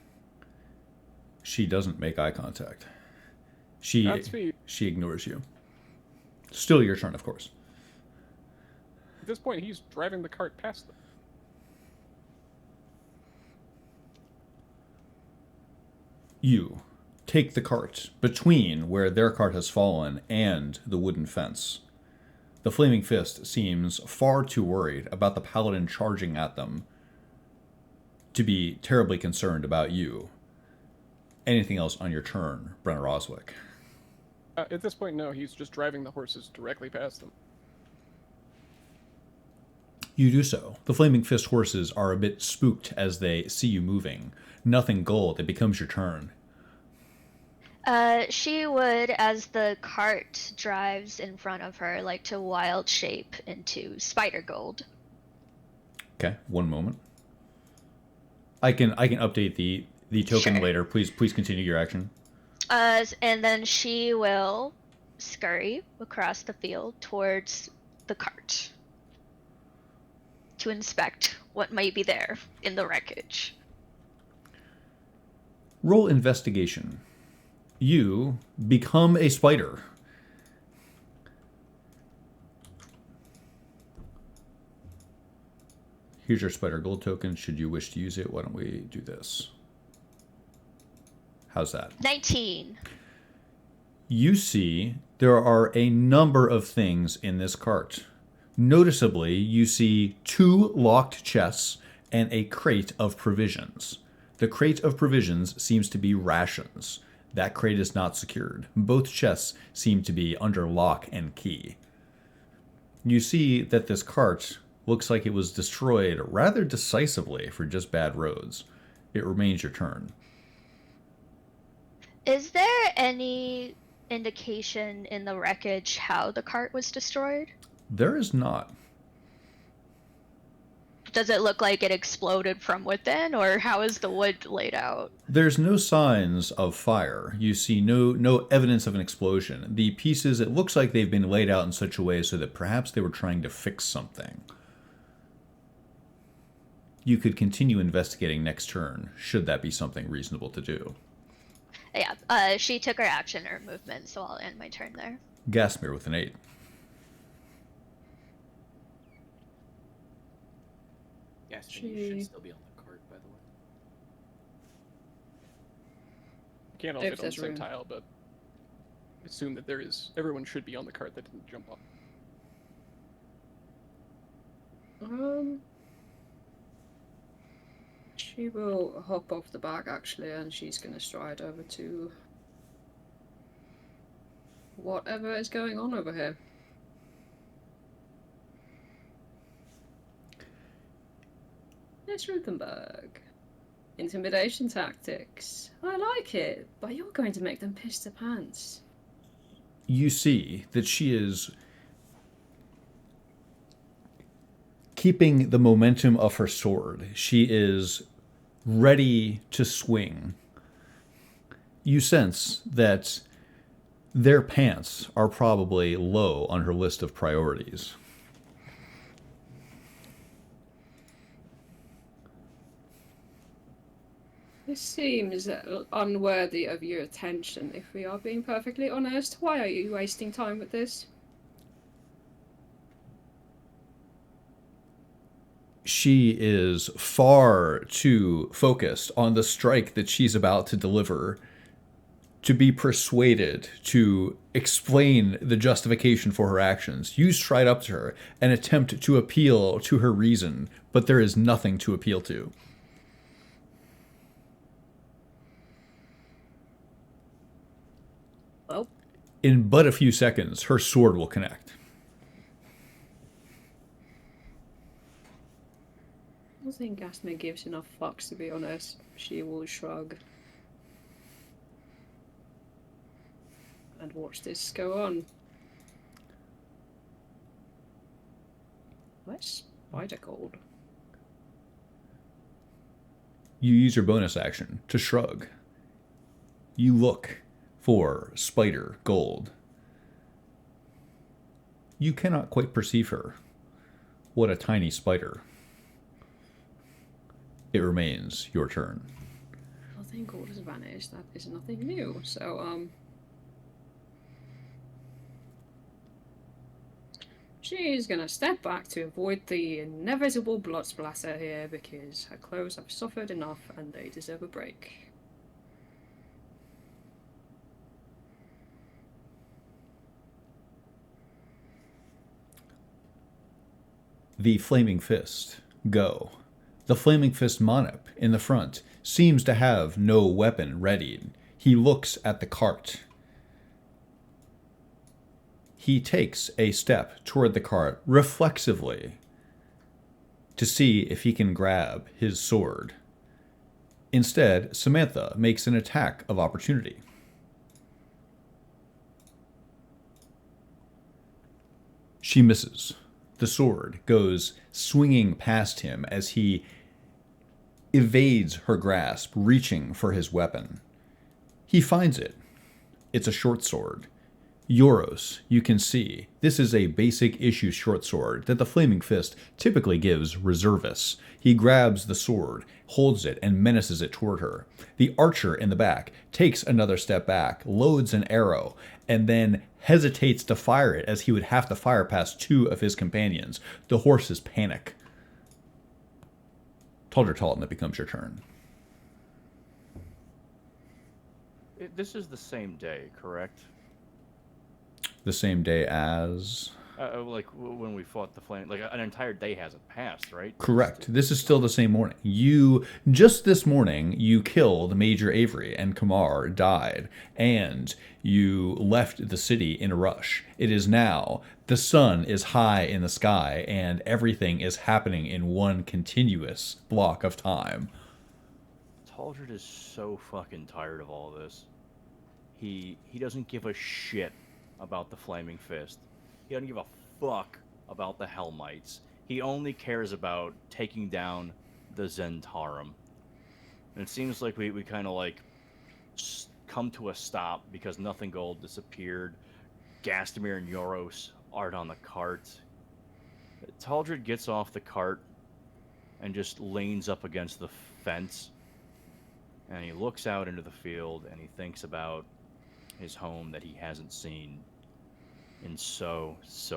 She doesn't make eye contact. She Godspeed. She ignores you. Still your turn, of course. At this point, he's driving the cart past them. You take the cart between where their cart has fallen and the wooden fence. The Flaming Fist seems far too worried about the paladin charging at them to be terribly concerned about you. Anything else on your turn, Brenner Oswick? At this point, no, he's just driving the horses directly past them. You do so. The Flaming Fist horses are a bit spooked as they see you moving. Nothing gold, it becomes your turn. She would, as the cart drives in front of her, like to wild shape into spider gold. Okay, one moment. I can update the token Sure. later. Please continue your action. And then she will scurry across the field towards the cart to inspect what might be there in the wreckage. Roll investigation. You become a spider. Here's your spider gold token. Should you wish to use it, why don't we do this? How's that? 19. You see there are a number of things in this cart. Noticeably, you see 2 locked chests and a crate of provisions. The crate of provisions seems to be rations. That crate is not secured. Both chests seem to be under lock and key. You see that this cart looks like it was destroyed rather decisively for just bad roads. It remains your turn. Is there any indication in the wreckage how the cart was destroyed? There is not. Does it look like it exploded from within, or how is the wood laid out? There's no signs of fire. You see no evidence of an explosion. The pieces, it looks like they've been laid out in such a way so that perhaps they were trying to fix something. You could continue investigating next turn, should that be something reasonable to do. Yeah, she took her action or movement, so I'll end my turn there. Gasmir with an 8. Yes, you should still be on the cart, by the way. Can't all If fit on the there's same room. tile, but assume that everyone should be on the cart that didn't jump off. She will hop off the back actually, and she's gonna stride over to whatever is going on over here. Miss Ruthenberg, Intimidation tactics. I like it, but you're going to make them piss their pants. You see that she is keeping the momentum of her sword. She is ready to swing. You sense that their pants are probably low on her list of priorities. This seems unworthy of your attention, if we are being perfectly honest. Why are you wasting time with this? She is far too focused on the strike that she's about to deliver to be persuaded to explain the justification for her actions. You stride up to her and attempt to appeal to her reason, but there is nothing to appeal to. Well, In but a few seconds, her sword will connect. I don't think Gasme gives enough fucks, to be honest. She will shrug. And watch this go on. Where's Spider Gold? You use your bonus action to shrug. You look for Spider Gold. You cannot quite perceive her. What a tiny spider. It remains your turn. Nothing gold has vanished. That is nothing new. So, she's gonna step back to avoid the inevitable blood splatter here because her clothes have suffered enough and they deserve a break. The Flaming Fist go. The Flaming Fist Monop in the front seems to have no weapon readied. He looks at the cart. He takes a step toward the cart reflexively to see if he can grab his sword. Instead, Samantha makes an attack of opportunity. She misses. The sword goes swinging past him as he evades her grasp, reaching for his weapon. He finds it. It's a short sword. Euros, you can see, this is a basic issue short sword that the Flaming Fist typically gives reservists. He grabs the sword, holds it, and menaces it toward her. The archer in the back takes another step back, loads an arrow, and then hesitates to fire it as he would have to fire past two of his companions. The horses panic. Taldra Talton, it becomes your turn. This is the same day, correct? The same day as... Like when we fought the flame, like an entire day hasn't passed, right? Correct. This is still the same morning. You, just this morning, you killed Major Avery and Kamar died, and you left the city in a rush. It is now, the sun is high in the sky, and everything is happening in one continuous block of time. Taldred is so fucking tired of all this. He doesn't give a shit about the Flaming Fist. He doesn't give a fuck about the Hellmites. He only cares about taking down the Zentarum. And it seems like we kind of like come to a stop because Nothing Gold disappeared. Gastamir and Euros aren't on the cart. Taldred gets off the cart and just leans up against the fence. And he looks out into the field and he thinks about his home that he hasn't seen in so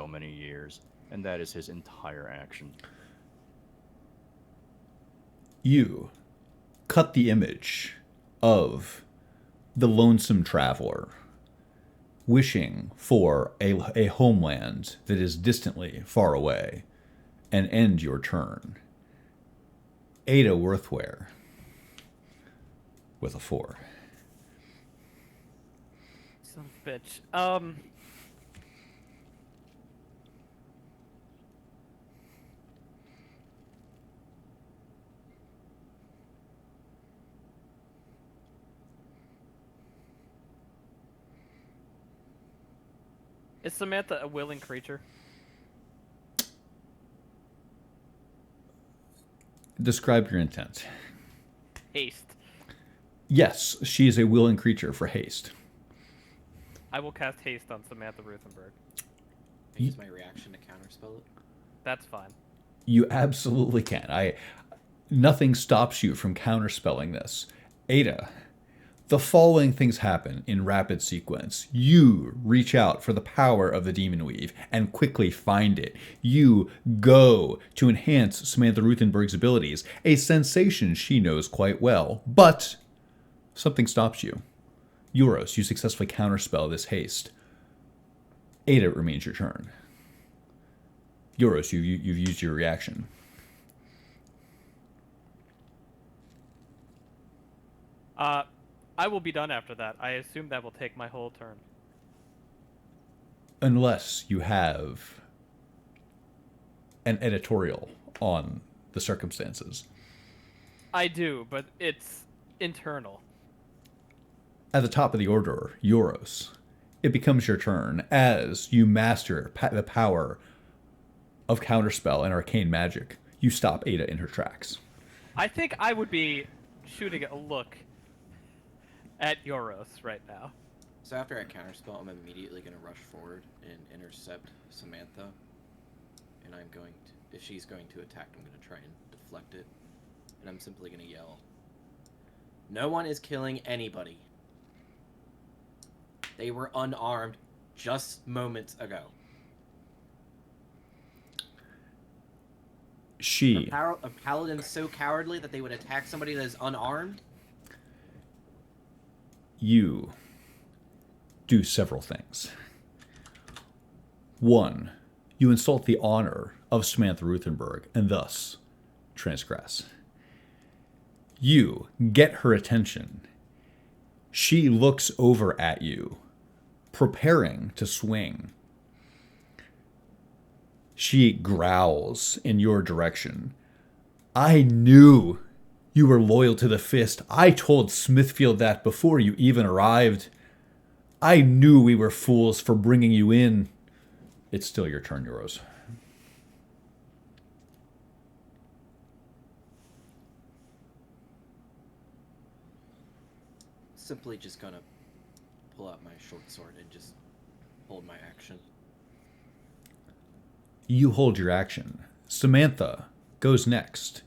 many years, and that is his entire action. You cut the image of the lonesome traveler wishing for a homeland that is distantly far away and end your turn. Ada Worthware with a 4. Son of a bitch. Is Samantha a willing creature? Describe your intent. Haste. Yes, she is a willing creature for haste. I will cast haste on Samantha Ruthenberg. I use my reaction to counterspell it. That's fine. You absolutely can. Nothing stops you from counterspelling this. Ada, the following things happen in rapid sequence. You reach out for the power of the Demon Weave and quickly find it. You go to enhance Samantha Ruthenberg's abilities, a sensation she knows quite well. But something stops you. Euros, you successfully counterspell this haste. Ada, it remains your turn. Euros, you've used your reaction. I will be done after that. I assume that will take my whole turn. Unless you have an editorial on the circumstances. I do, but it's internal. At the top of the order, Euros, it becomes your turn as you master the power of counterspell and arcane magic. You stop Ada in her tracks. I think I would be shooting a look at Euros right now. So after I counterspell, I'm immediately going to rush forward and intercept Samantha. And I'm going to, if she's going to attack, I'm going to try and deflect it. And I'm simply going to yell, "No one is killing anybody. They were unarmed just moments ago." A paladin so cowardly that they would attack somebody that is unarmed? You do several things. One, you insult the honor of Samantha Ruthenberg and thus transgress. You get her attention. She looks over at you, preparing to swing. She growls in your direction. "I knew you were loyal to the Fist. I told Smithfield that before you even arrived. I knew we were fools for bringing you in." It's still your turn, Euros. Simply just gonna pull out my short sword and just hold my action. You hold your action. Samantha goes next.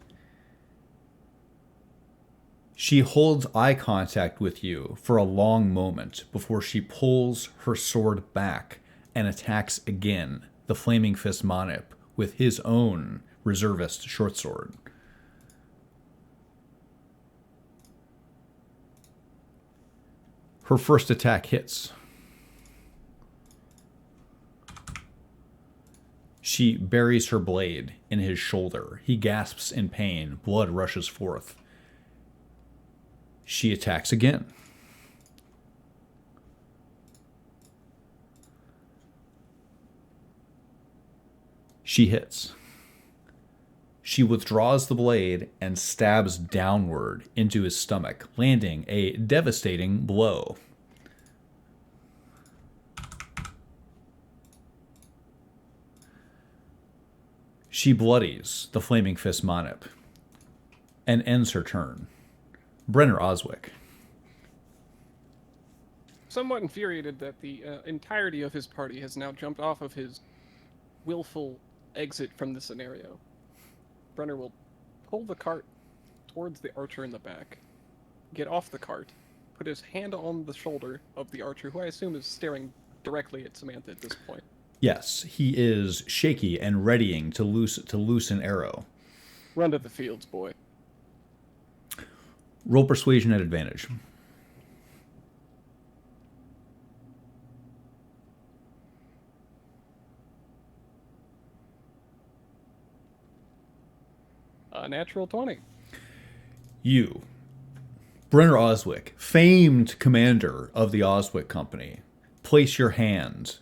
She holds eye contact with you for a long moment before she pulls her sword back and attacks again the Flaming Fist Monip with his own reservist short sword. Her first attack hits. She buries her blade in his shoulder. He gasps in pain. Blood rushes forth. She attacks again. She hits. She withdraws the blade and stabs downward into his stomach, landing a devastating blow. She bloodies the Flaming Fist Monip and ends her turn. Brenner Oswick. Somewhat infuriated that the entirety of his party has now jumped off of his willful exit from the scenario, Brenner will pull the cart towards the archer in the back, get off the cart, put his hand on the shoulder of the archer, who I assume is staring directly at Samantha at this point. Yes, he is shaky and readying to loose an arrow. Run to the fields, boy. Roll persuasion at advantage. Natural 20. You, Brenner Oswick, famed commander of the Oswick Company, place your hand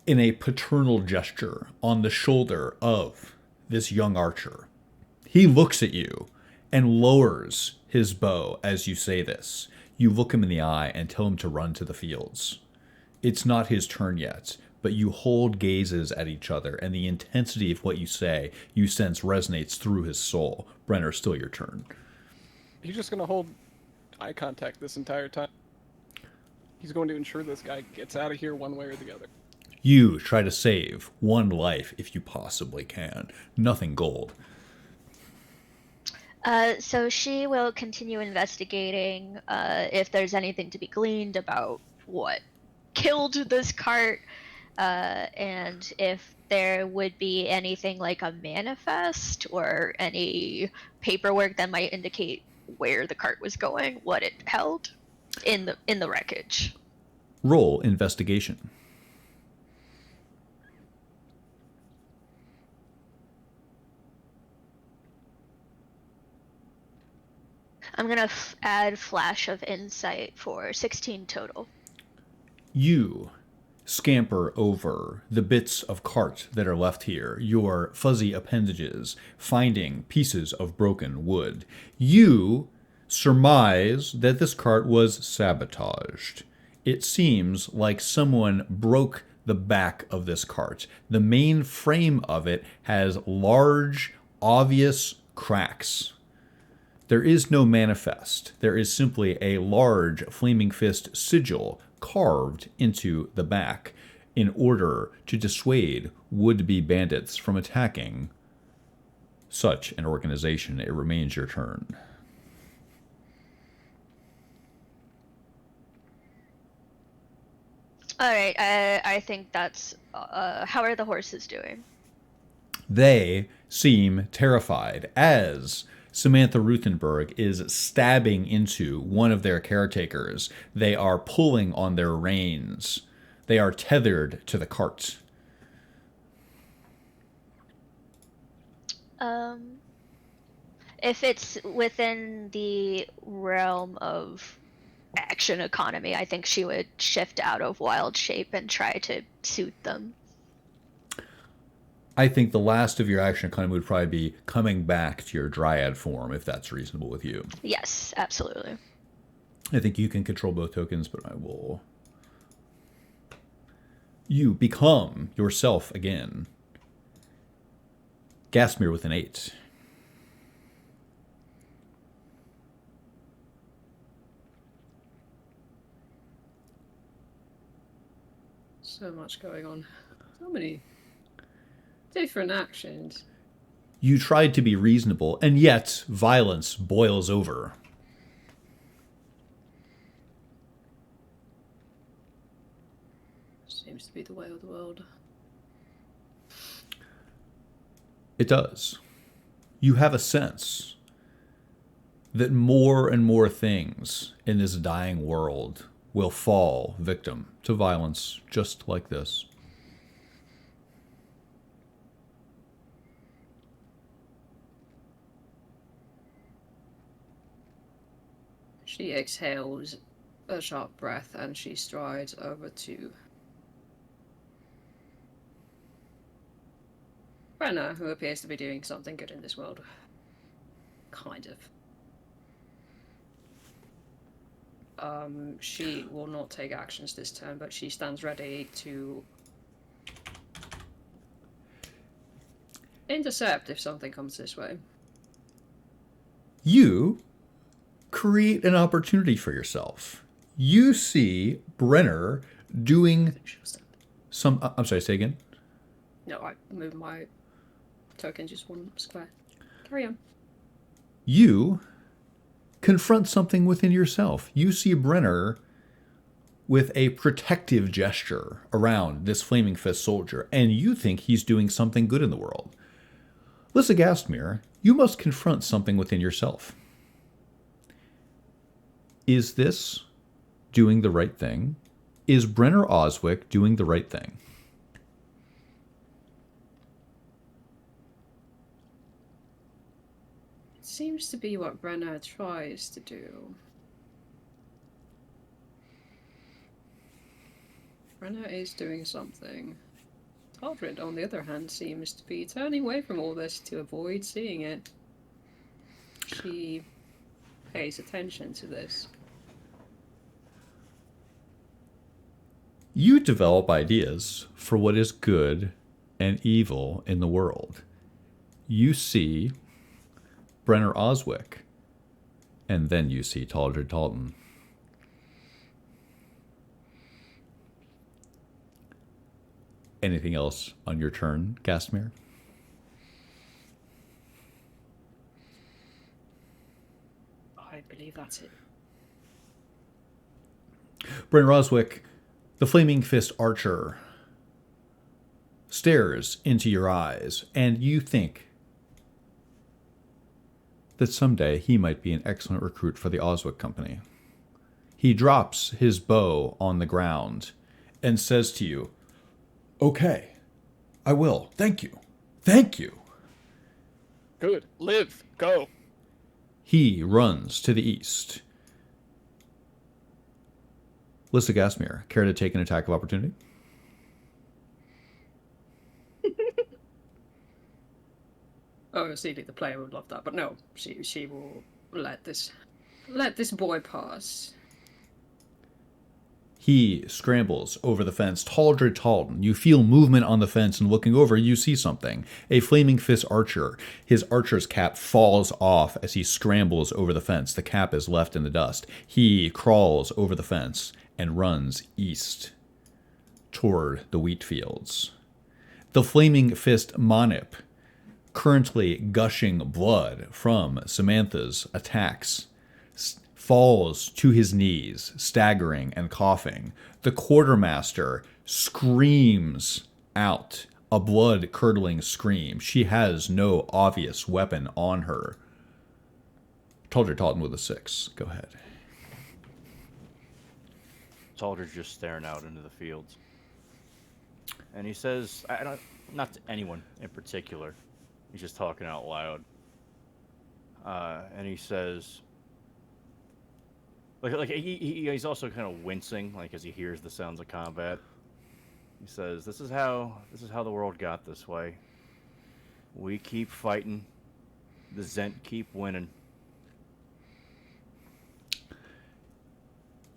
in a paternal gesture on the shoulder of this young archer. He looks at you and lowers his bow as you say this. You look him in the eye and tell him to run to the fields. It's not his turn yet, but you hold gazes at each other, and the intensity of what you say, you sense resonates through his soul. Brenner, still your turn. He's just going to hold eye contact this entire time. He's going to ensure this guy gets out of here one way or the other. You try to save one life if you possibly can. Nothing gold. So she will continue investigating if there's anything to be gleaned about what killed this cart, and if there would be anything like a manifest or any paperwork that might indicate where the cart was going, what it held in the wreckage. Roll investigation. I'm gonna add Flash of Insight for 16 total. You scamper over the bits of cart that are left here, your fuzzy appendages, finding pieces of broken wood. You surmise that this cart was sabotaged. It seems like someone broke the back of this cart. The main frame of it has large, obvious cracks. There is no manifest. There is simply a large flaming fist sigil carved into the back in order to dissuade would-be bandits from attacking such an organization. It remains your turn. All right, I think that's. How are the horses doing? They seem terrified as Samantha Ruthenberg is stabbing into one of their caretakers. They are pulling on their reins. They are tethered to the cart. If it's within the realm of action economy, I think she would shift out of wild shape and try to suit them. I think the last of your action economy would probably be coming back to your dryad form, if that's reasonable with you. Yes, absolutely. I think you can control both tokens, but I will. You become yourself again. Gasmir with an 8. So much going on. So many different actions. You tried to be reasonable, and yet violence boils over. Seems to be the way of the world. It does. You have a sense that more and more things in this dying world will fall victim to violence just like this. She exhales a sharp breath and she strides over to Brenna, who appears to be doing something good in this world. Kind of. She will not take actions this turn, but she stands ready to intercept if something comes this way. You create an opportunity for yourself. You see Brenner doing some... I'm sorry, say again? No, I moved my token just one square. Carry on. You confront something within yourself. You see Brenner with a protective gesture around this Flaming Fist soldier, and you think he's doing something good in the world. Lissa Gastmere, you must confront something within yourself. Is this doing the right thing? Is Brenner Oswick doing the right thing? It seems to be what Brenna tries to do. Brenna is doing something. Taldred, on the other hand, seems to be turning away from all this to avoid seeing it. She pays attention to this. You develop ideas for what is good and evil in the world. You see Brenner Oswick, and then you see Taldred Talton. Anything else on your turn, Gastmere? I believe that's it. Brenner Oswick, the Flaming Fist Archer, stares into your eyes, and you think that someday he might be an excellent recruit for the Oswick Company. He drops his bow on the ground and says to you, "Okay, I will. Thank you. Thank you." Good. Live. Go. He runs to the east. Lissa Gasmere, care to take an attack of opportunity? Oh, Celie, the player would love that, but no, she will let this boy pass. He scrambles over the fence. Taldred Talton, you feel movement on the fence, and looking over, you see something. A Flaming Fist archer. His archer's cap falls off as he scrambles over the fence. The cap is left in the dust. He crawls over the fence and runs east toward the wheat fields. The Flaming Fist Monip, currently gushing blood from Samantha's attacks, falls to his knees, staggering and coughing. The quartermaster screams out a blood-curdling scream. She has no obvious weapon on her. Taldred Talton with a 6. Go ahead. Taldred's just staring out into the fields. And he says, not to anyone in particular, he's just talking out loud. And he says, he's also kind of wincing, like as he hears the sounds of combat. He says, "This is how the world got this way. We keep fighting. The Zent keep winning."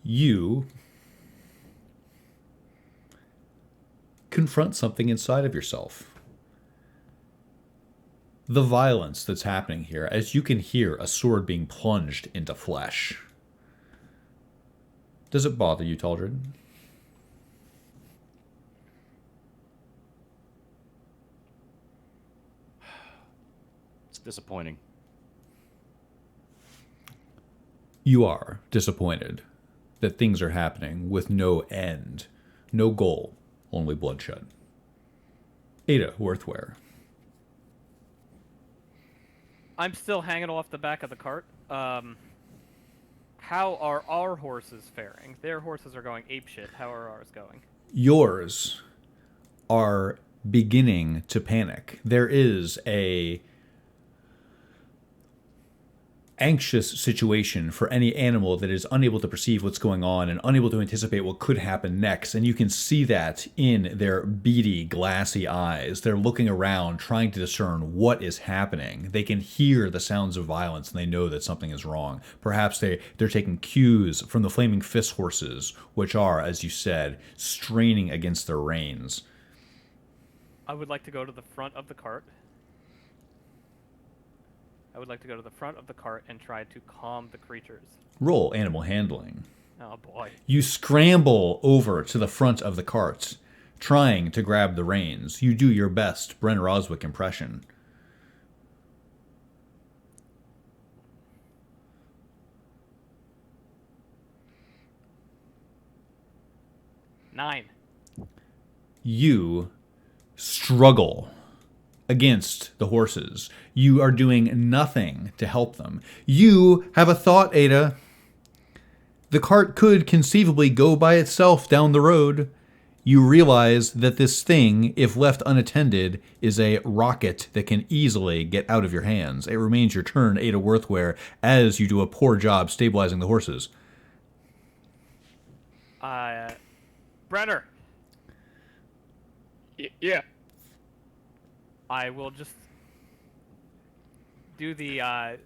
You confront something inside of yourself. The violence that's happening here, as you can hear a sword being plunged into flesh. Does it bother you, Taldred? It's disappointing. You are disappointed that things are happening with no end, no goal, only bloodshed. Ada Worthware. I'm still hanging off the back of the cart. How are our horses faring? Their horses are going apeshit. How are ours going? Yours are beginning to panic. There is a anxious situation for any animal that is unable to perceive what's going on and unable to anticipate what could happen next. And you can see that in their beady, glassy eyes. They're looking around, trying to discern what is happening. They can hear the sounds of violence, and they know that something is wrong. Perhaps they're taking cues from the Flaming Fist horses, which are, as you said, straining against their reins. I would like to go to the front of the cart. And try to calm the creatures. Roll animal handling. Oh boy. You scramble over to the front of the cart, trying to grab the reins. You do your best Brenner Oswick impression. Nine. You struggle against the horses. You are doing nothing to help them. You have a thought, Ada. The cart could conceivably go by itself down the road. You realize that this thing, if left unattended, is a rocket that can easily get out of your hands. It remains your turn, Ada Worthware, as you do a poor job stabilizing the horses. Brenner. Yeah. I will just do the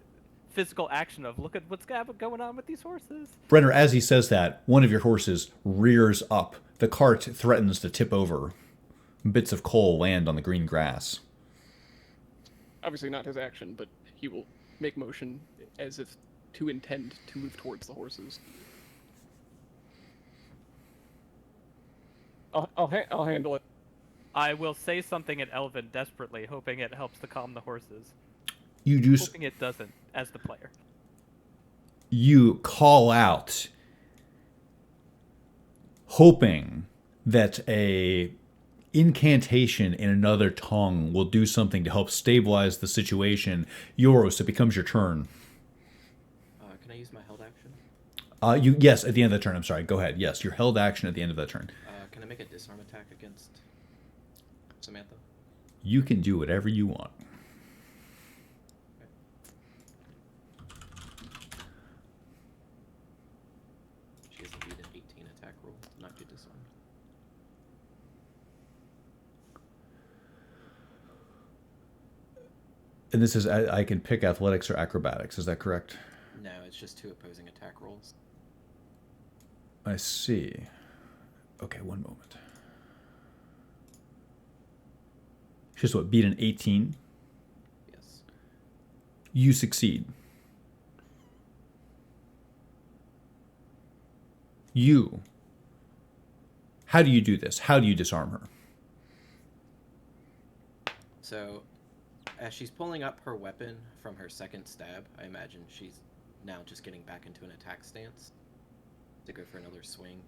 physical action of look at what's going on with these horses. Brenner, as he says that, one of your horses rears up. The cart threatens to tip over. Bits of coal land on the green grass. Obviously not his action, but he will make motion as if to intend to move towards the horses. I'll handle it. I will say something in Elven desperately, hoping it helps to calm the horses. You do. Hoping it doesn't, as the player. You call out, hoping that a incantation in another tongue will do something to help stabilize the situation. Yoros, it becomes your turn. Can I use my held action? Yes, at the end of the turn. I'm sorry. Go ahead. Yes, your held action at the end of that turn. Can I make a disarm attack against Samantha? You can do whatever you want. She has to beat an 18 attack roll, not get disarmed. And this is, I can pick athletics or acrobatics. Is that correct? No, it's just 2 opposing attack rolls. I see. Okay, one moment. Just what, beat an 18? Yes. You succeed. You. How do you do this? How do you disarm her? So, as she's pulling up her weapon from her second stab, I imagine she's now just getting back into an attack stance. To go for another swing,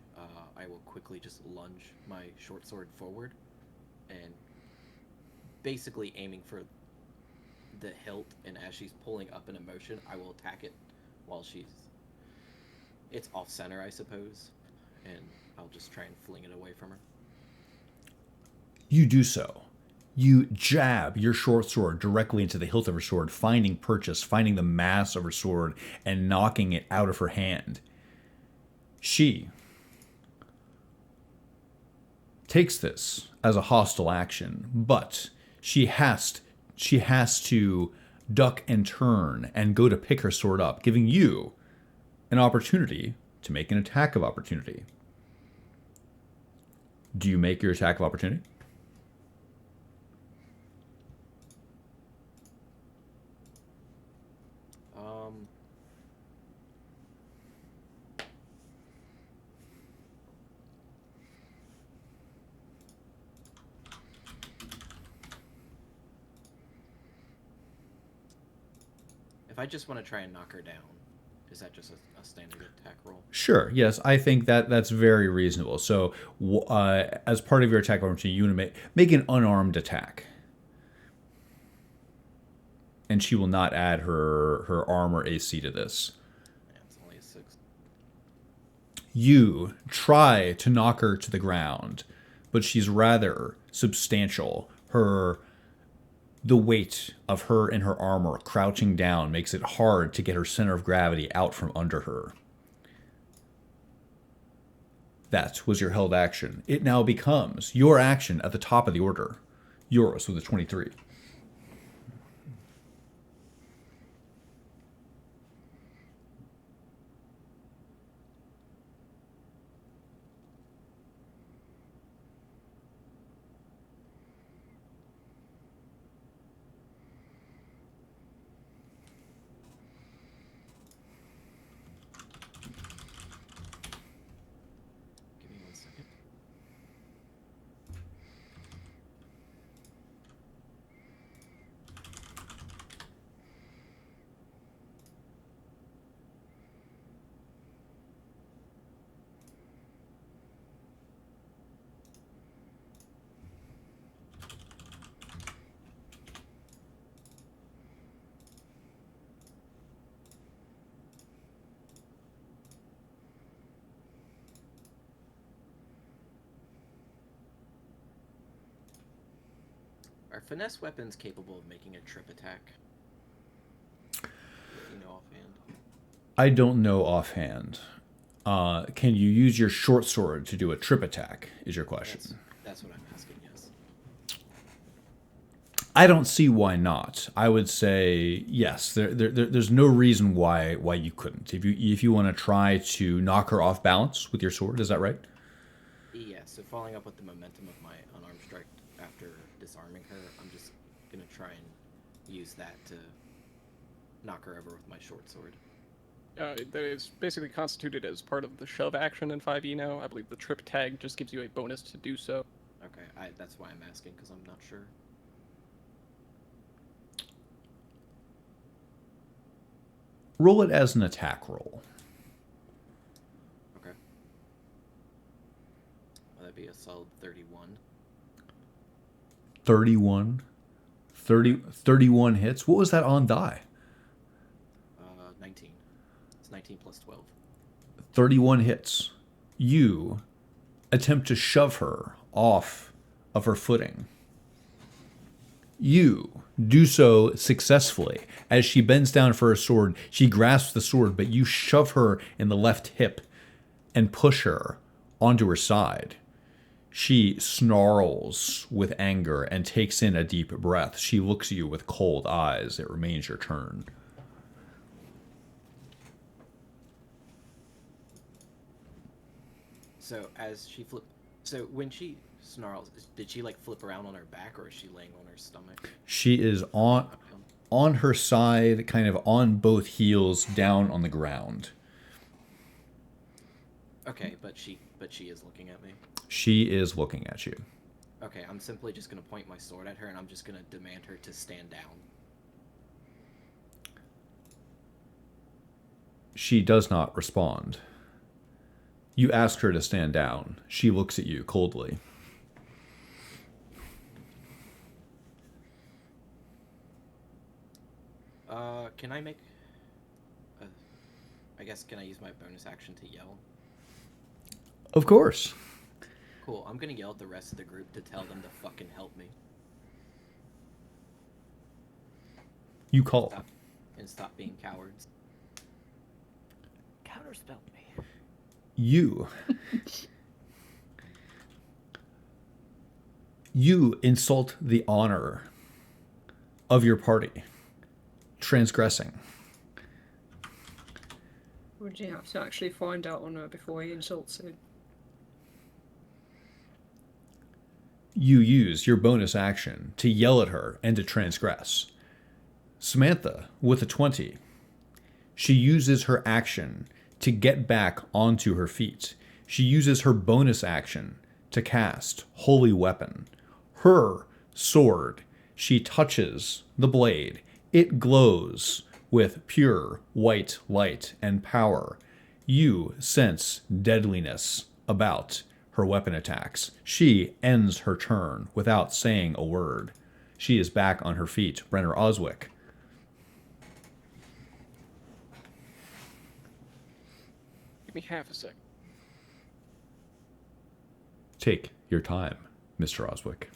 I will quickly just lunge my short sword forward and basically aiming for the hilt, and as she's pulling up in a motion, I will attack it while it's off center, I suppose, and I'll just try and fling it away from her. You do so. You jab your short sword directly into the hilt of her sword, finding purchase, finding the mass of her sword, and knocking it out of her hand. She takes this as a hostile action, but she has to duck and turn and go to pick her sword up, giving you an opportunity to make an attack of opportunity. Do you make your attack of opportunity? If I just want to try and knock her down, is that just a standard attack roll? Sure. Yes, I think that's very reasonable. So, as part of your attack opportunity, you want to make an unarmed attack, and she will not add her armor AC to this. Yeah, it's only a 6. You try to knock her to the ground, but she's rather substantial. The weight of her and her armor crouching down makes it hard to get her center of gravity out from under her. That was your held action. It now becomes your action at the top of the order. Yours with a 23. Give me 1 second. Are finesse weapons capable of making a trip attack? You know offhand. I don't know offhand. Can you use your short sword to do a trip attack? Is your question? That's what I'm asking. Yes. I don't see why not. I would say yes. There's no reason why you couldn't. If you want to try to knock her off balance with your sword, is that right? Yeah, so following up with the momentum of my unarmed strike after disarming her, I'm just gonna try and use that to knock her over with my short sword. That is basically constituted as part of the shove action in 5e now. I believe the trip tag just gives you a bonus to do so. Okay, that's why I'm asking, because I'm not sure. Roll it as an attack roll. Okay. Well, that'd be a solid 31. 31 hits. What was that on die? 19. It's 19 plus 12. 31 hits. You attempt to shove her off of her footing. You do so successfully. As she bends down for her sword, she grasps the sword, but you shove her in the left hip and push her onto her side. She snarls with anger and takes in a deep breath. She looks at you with cold eyes. It remains your turn. So when she snarls, did she like flip around on her back, or is she laying on her stomach? She is on her side, kind of on both heels, down on the ground. Okay, but she is looking at me. She is looking at you. Okay, I'm simply just gonna point my sword at her, and I'm just gonna demand her to stand down. She does not respond. You ask her to stand down. She looks at you coldly. Can I make... I guess, can I use my bonus action to yell? Of course. Cool, I'm gonna yell at the rest of the group to tell them to fucking help me. You call. Stop being cowards. Counterspell me. You. You insult the honor of your party. Transgressing. Would you have to actually find out on her before he insults her? You use your bonus action to yell at her and to transgress. Samantha, with a 20, she uses her action to get back onto her feet. She uses her bonus action to cast Holy Weapon. Her sword, she touches the blade. It glows with pure white light and power. You sense deadliness about her weapon attacks. She ends her turn without saying a word. She is back on her feet. Brenner Oswick. Give me half a sec. Take your time, Mr. Oswick.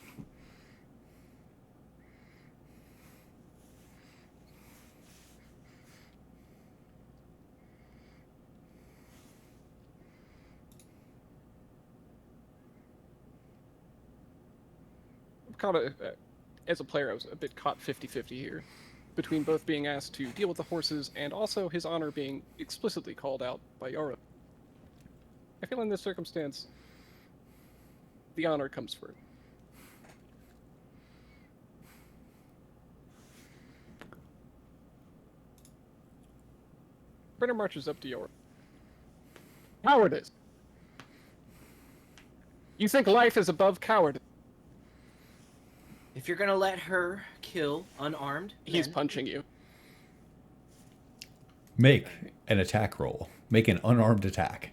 Caught as a player, I was a bit caught 50-50 here, between both being asked to deal with the horses and also his honor being explicitly called out by Yara. I feel in this circumstance, the honor comes first. Brenner marches up to Yara. Cowardice! You think life is above cowardice? If you're gonna let her kill unarmed, He's men, punching you. Make an attack roll. Make an unarmed attack.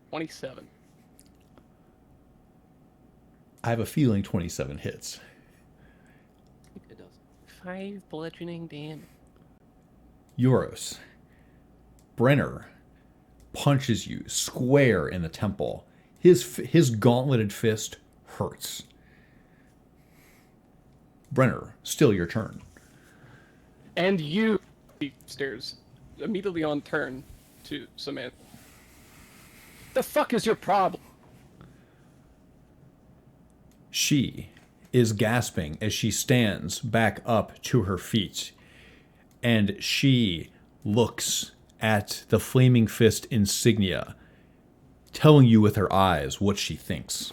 27. I have a feeling 27 hits. it does. 5 bludgeoning damage. Euros. Brenner punches you square in the temple. His gauntleted fist hurts. Brenner, still your turn. And you, he stares immediately on turn to Samantha. The fuck is your problem? She is gasping as she stands back up to her feet, and she looks at the Flaming Fist insignia, telling you with her eyes what she thinks.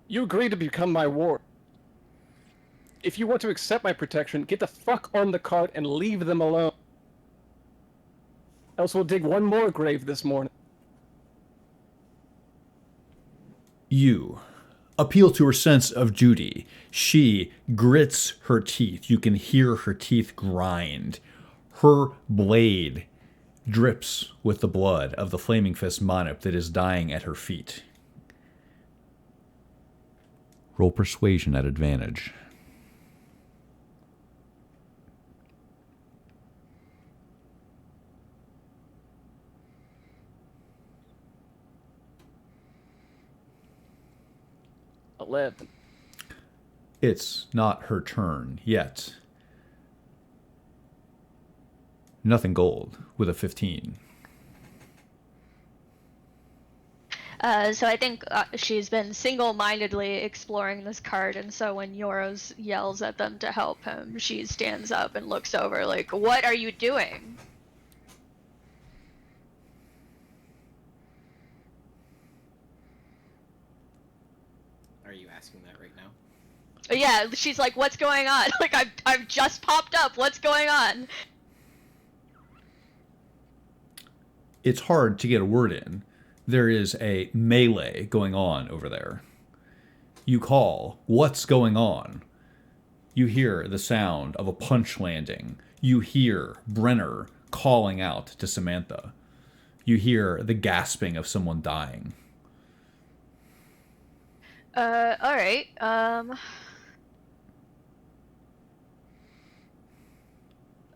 You agreed to become my ward. If you want to accept my protection, get the fuck on the cart and leave them alone. Else we'll dig one more grave this morning. You appeal to her sense of duty. She grits her teeth. You can hear her teeth grind. Her blade drips with the blood of the Flaming Fist Monip that is dying at her feet. Roll persuasion at advantage. It's not her turn yet. Nothing gold with a 15. So I think she's been single-mindedly exploring this card, and so when Yoros yells at them to help him, she stands up and looks over like, "What are you doing?" Are you asking that right now? Yeah, she's like, "What's going on?" Like, I've just popped up. What's going on? It's hard to get a word in. There is a melee going on over there. You call, "What's going on?" You hear the sound of a punch landing. You hear Brenner calling out to Samantha. You hear the gasping of someone dying. Alright,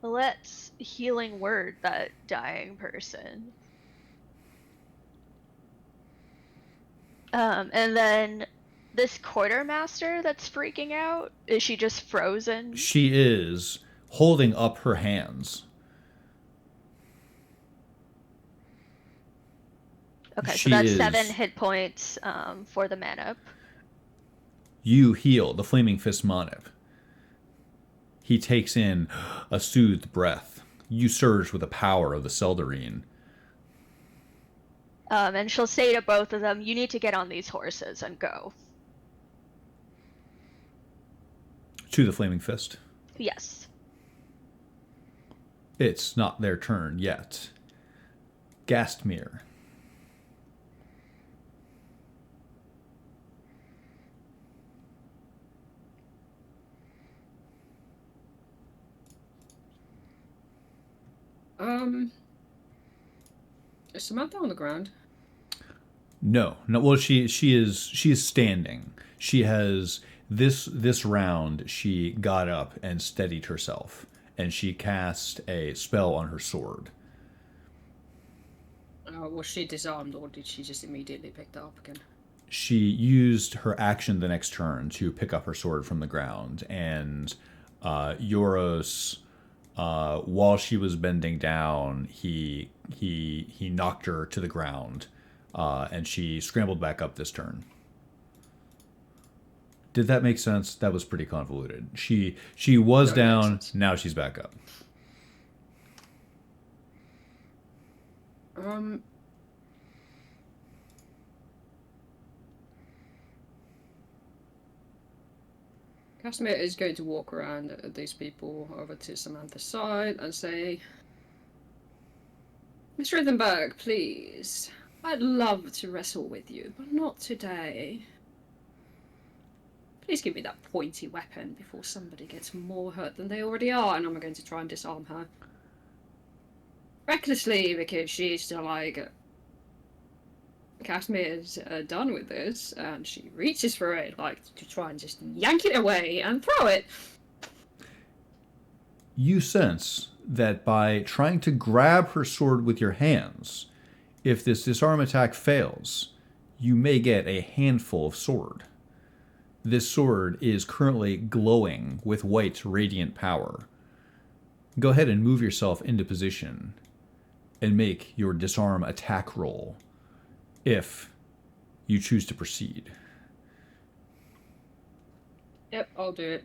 let's healing word that dying person. And then this quartermaster that's freaking out, is she just frozen? She is holding up her hands. Okay, so She that's is- 7 hit points for the Manip. You heal the Flaming Fist Monip. He takes in a soothed breath. You surge with the power of the Seldarine. And she'll say to both of them, "You need to get on these horses and go." To the Flaming Fist. Yes. It's not their turn yet. Gastmere. Is Samantha on the ground? No. Well, she is standing. She has this round. She got up and steadied herself, and she cast a spell on her sword. Was she disarmed, or did she just immediately pick that up again? She used her action the next turn to pick up her sword from the ground, and Euros, while she was bending down, he knocked her to the ground, and she scrambled back up this turn. Did that make sense? That was pretty convoluted. She was No, it makes down, sense. now she's back up. Casimir is going to walk around these people over to Samantha's side and say, "Miss Rithenberg, please. I'd love to wrestle with you, but not today. Please give me that pointy weapon before somebody gets more hurt than they already are," and I'm going to try and disarm her. Recklessly, because she's still like, Casimir's done with this, and she reaches for it, like, to try and just yank it away and throw it. You sense that by trying to grab her sword with your hands, if this disarm attack fails, you may get a handful of sword. This sword is currently glowing with white radiant power. Go ahead and move yourself into position and make your disarm attack roll if you choose to proceed. Yep, I'll do it.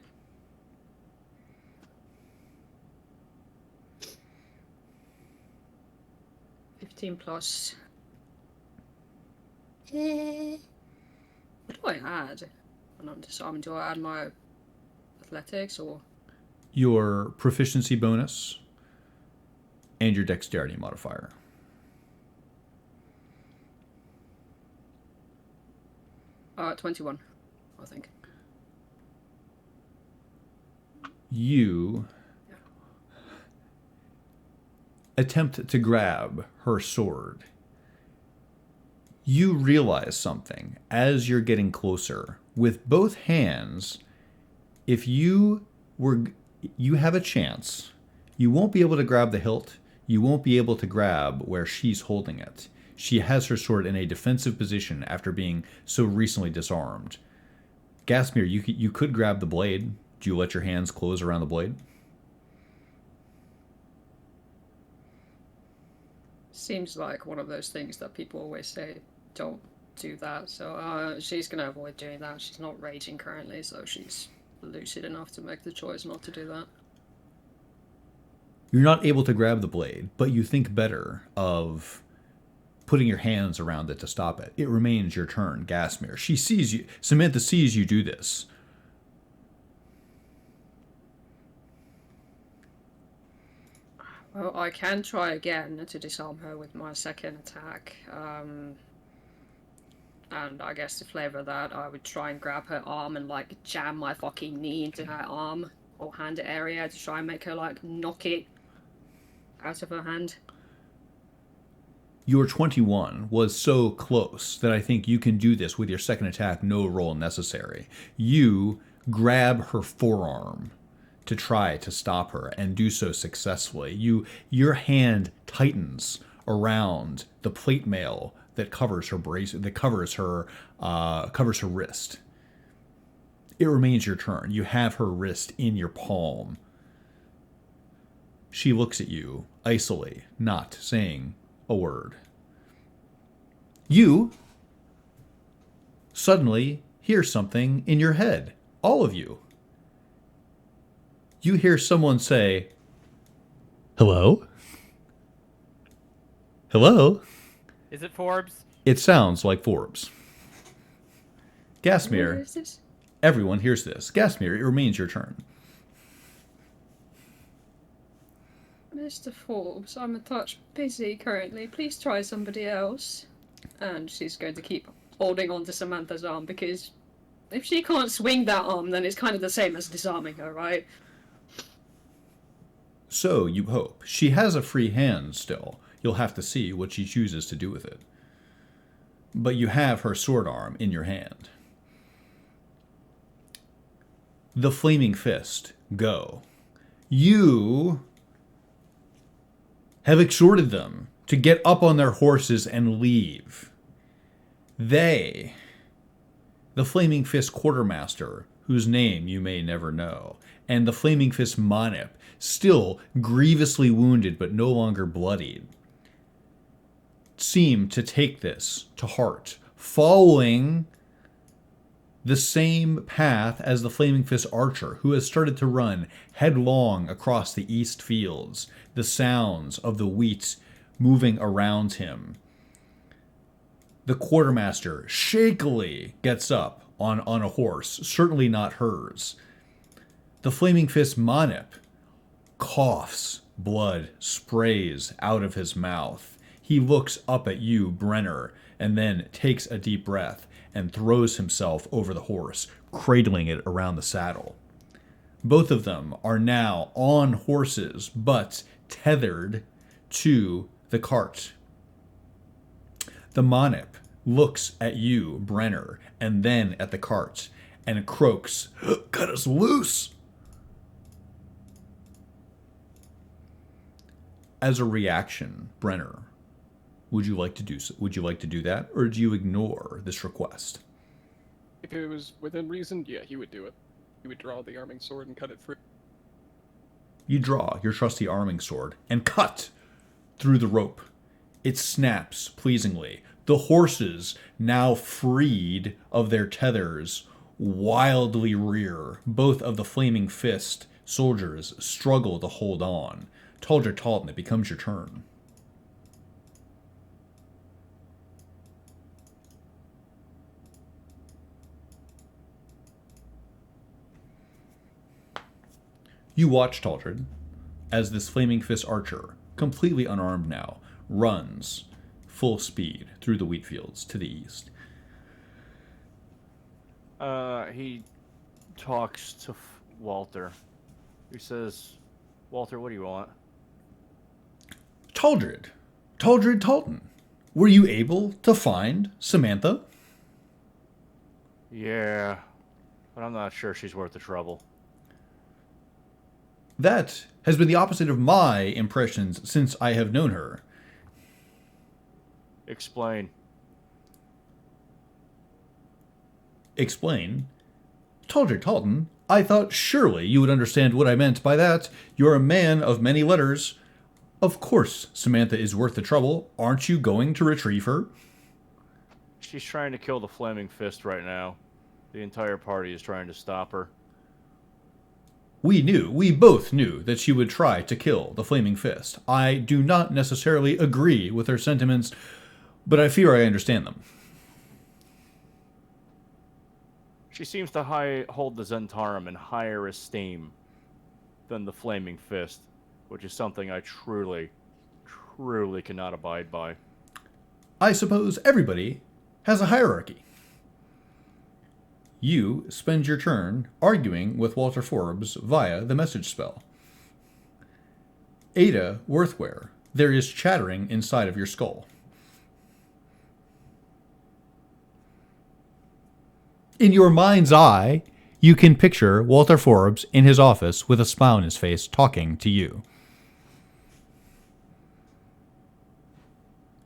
$15 plus. What do I add when I'm disarming? Do I add my athletics or? Your proficiency bonus and your dexterity modifier. 21, I think. You attempt to grab her sword. You realize something as you're getting closer. With both hands, if you have a chance, you won't be able to grab the hilt. You won't be able to grab where she's holding it. She has her sword in a defensive position after being so recently disarmed. Gasmir, you could grab the blade. Do you let your hands close around the blade? Seems like one of those things that people always say, don't do that. So she's going to avoid doing that. She's not raging currently, so she's lucid enough to make the choice not to do that. You're not able to grab the blade, but you think better of putting your hands around it to stop it. It remains your turn, Gasmir. She sees you. Samantha sees you do this. Well, I can try again to disarm her with my second attack. And I guess to flavour that, I would try and grab her arm and, like, jam my fucking knee into her arm or hand area to try and make her, like, knock it out of her hand. Your 21 was so close that I think you can do this with your second attack, no roll necessary. You grab her forearm to try to stop her and do so successfully. Your hand tightens around the plate mail that covers her covers her wrist. It remains your turn. You have her wrist in your palm. She looks at you icily, not saying a word. You suddenly hear something in your head. All of you. You hear someone say, "Hello? Hello?" Is it Forbes? It sounds like Forbes. Where Gasmir, is this? everyone hears this. Gasmir, it remains your turn. Mr. Forbes, I'm a touch busy currently. Please try somebody else. And she's going to keep holding on to Samantha's arm because if she can't swing that arm, then it's kind of the same as disarming her, right? So you hope. She has a free hand still. You'll have to see what she chooses to do with it. But you have her sword arm in your hand. The Flaming Fist go. You have exhorted them to get up on their horses and leave. They, the Flaming Fist quartermaster, whose name you may never know, and the Flaming Fist Monip, still grievously wounded but no longer bloodied, seem to take this to heart, following the same path as the Flaming Fist archer, who has started to run headlong across the east fields, the sounds of the wheat moving around him. The quartermaster shakily gets up on a horse, certainly not hers. The Flaming Fist Monip coughs, blood sprays out of his mouth. He looks up at you, Brenner, and then takes a deep breath and throws himself over the horse, cradling it around the saddle. Both of them are now on horses, but tethered to the cart. The Monip looks at you, Brenner, and then at the cart, and croaks, "Cut us loose!" As a reaction, Brenner, would you like to do that, or do you ignore this request? If it was within reason, yeah, he would do it. He would draw the arming sword and cut it through. You draw your trusty arming sword and cut through the rope. It snaps pleasingly. The horses, now freed of their tethers, wildly rear. Both of the Flaming Fist soldiers struggle to hold on. Taldred Talton, it becomes your turn. You watch Taldred as this Flaming Fist archer, completely unarmed now, runs full speed through the wheat fields to the east. He talks to Walter. He says, Walter, what do you want? Taldred Talton, were you able to find Samantha? Yeah, but I'm not sure she's worth the trouble. That has been the opposite of my impressions since I have known her. Explain. Explain. Taldred Talton, I thought surely you would understand what I meant by that. You're a man of many letters. Of course Samantha is worth the trouble. Aren't you going to retrieve her? She's trying to kill the Flaming Fist right now. The entire party is trying to stop her. We both knew that she would try to kill the Flaming Fist. I do not necessarily agree with her sentiments, but I fear I understand them. She seems to hold the Zentarum in higher esteem than the Flaming Fist, which is something I truly cannot abide by. I suppose everybody has a hierarchy. You spend your turn arguing with Walter Forbes via the message spell. Ada Worthware, there is chattering inside of your skull. In your mind's eye, you can picture Walter Forbes in his office with a smile on his face talking to you.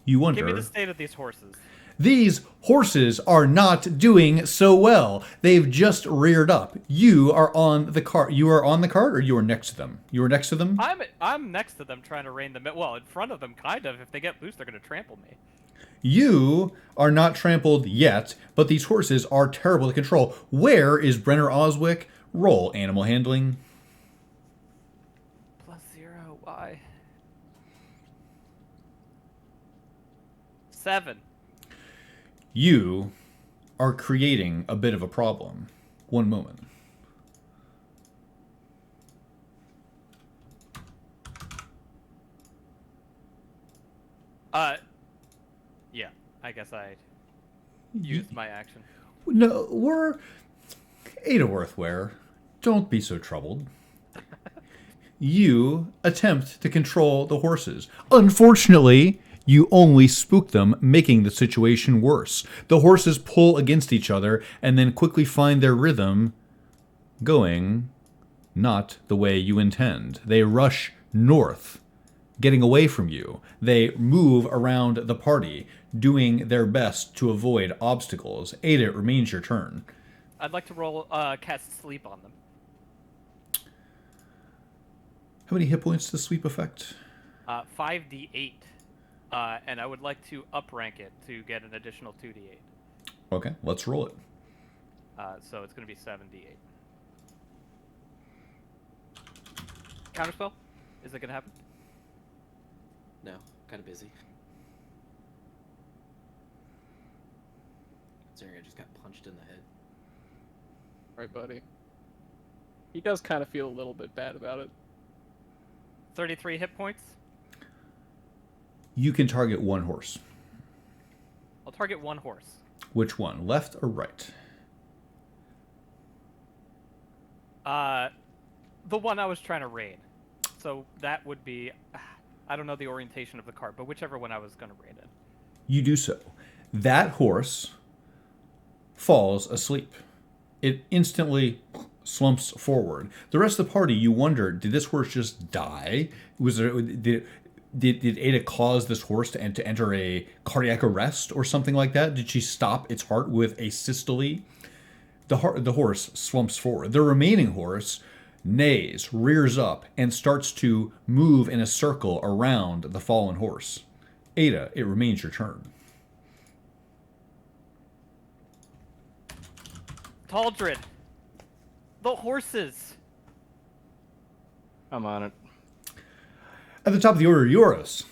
You wonder... Give me the state of these horses. These horses are not doing so well. They've just reared up. You are on the cart. You are on the cart, or you are next to them? You are next to them? I'm next to them trying to rein them in. Well, in front of them, kind of. If they get loose, they're going to trample me. You are not trampled yet, but these horses are terrible to control. Where is Brenner Oswick? Roll animal handling. +0, why? 7. You are creating a bit of a problem. One moment. Yeah, I guess I used my action. No, we're... Ada Worthware, don't be so troubled. You attempt to control the horses. Unfortunately, you only spook them, making the situation worse. The horses pull against each other and then quickly find their rhythm, going not the way you intend. They rush north, getting away from you. They move around the party, doing their best to avoid obstacles. Ada, it remains your turn. I'd like to roll cast sleep on them. How many hit points does sleep affect? 5d8. And I would like to uprank it to get an additional 2d8. Okay, let's roll it. So it's going to be 7d8. Counterspell? Is it going to happen? No, kind of busy. Considering I just got punched in the head. Right, buddy. He does kind of feel a little bit bad about it. 33 hit points. You can target one horse. I'll target one horse. Which one, left or right? The one I was trying to raid. So that would be... I don't know the orientation of the cart, but whichever one I was going to raid in. You do so. That horse falls asleep. It instantly slumps forward. The rest of the party, you wonder, did this horse just die? Did Ada cause this horse to enter a cardiac arrest or something like that? Did she stop its heart with a systole? The horse slumps forward. The remaining horse neighs, rears up, and starts to move in a circle around the fallen horse. Ada, it remains your turn. Taldrin! The horses! I'm on it. At the top of the order, Euros.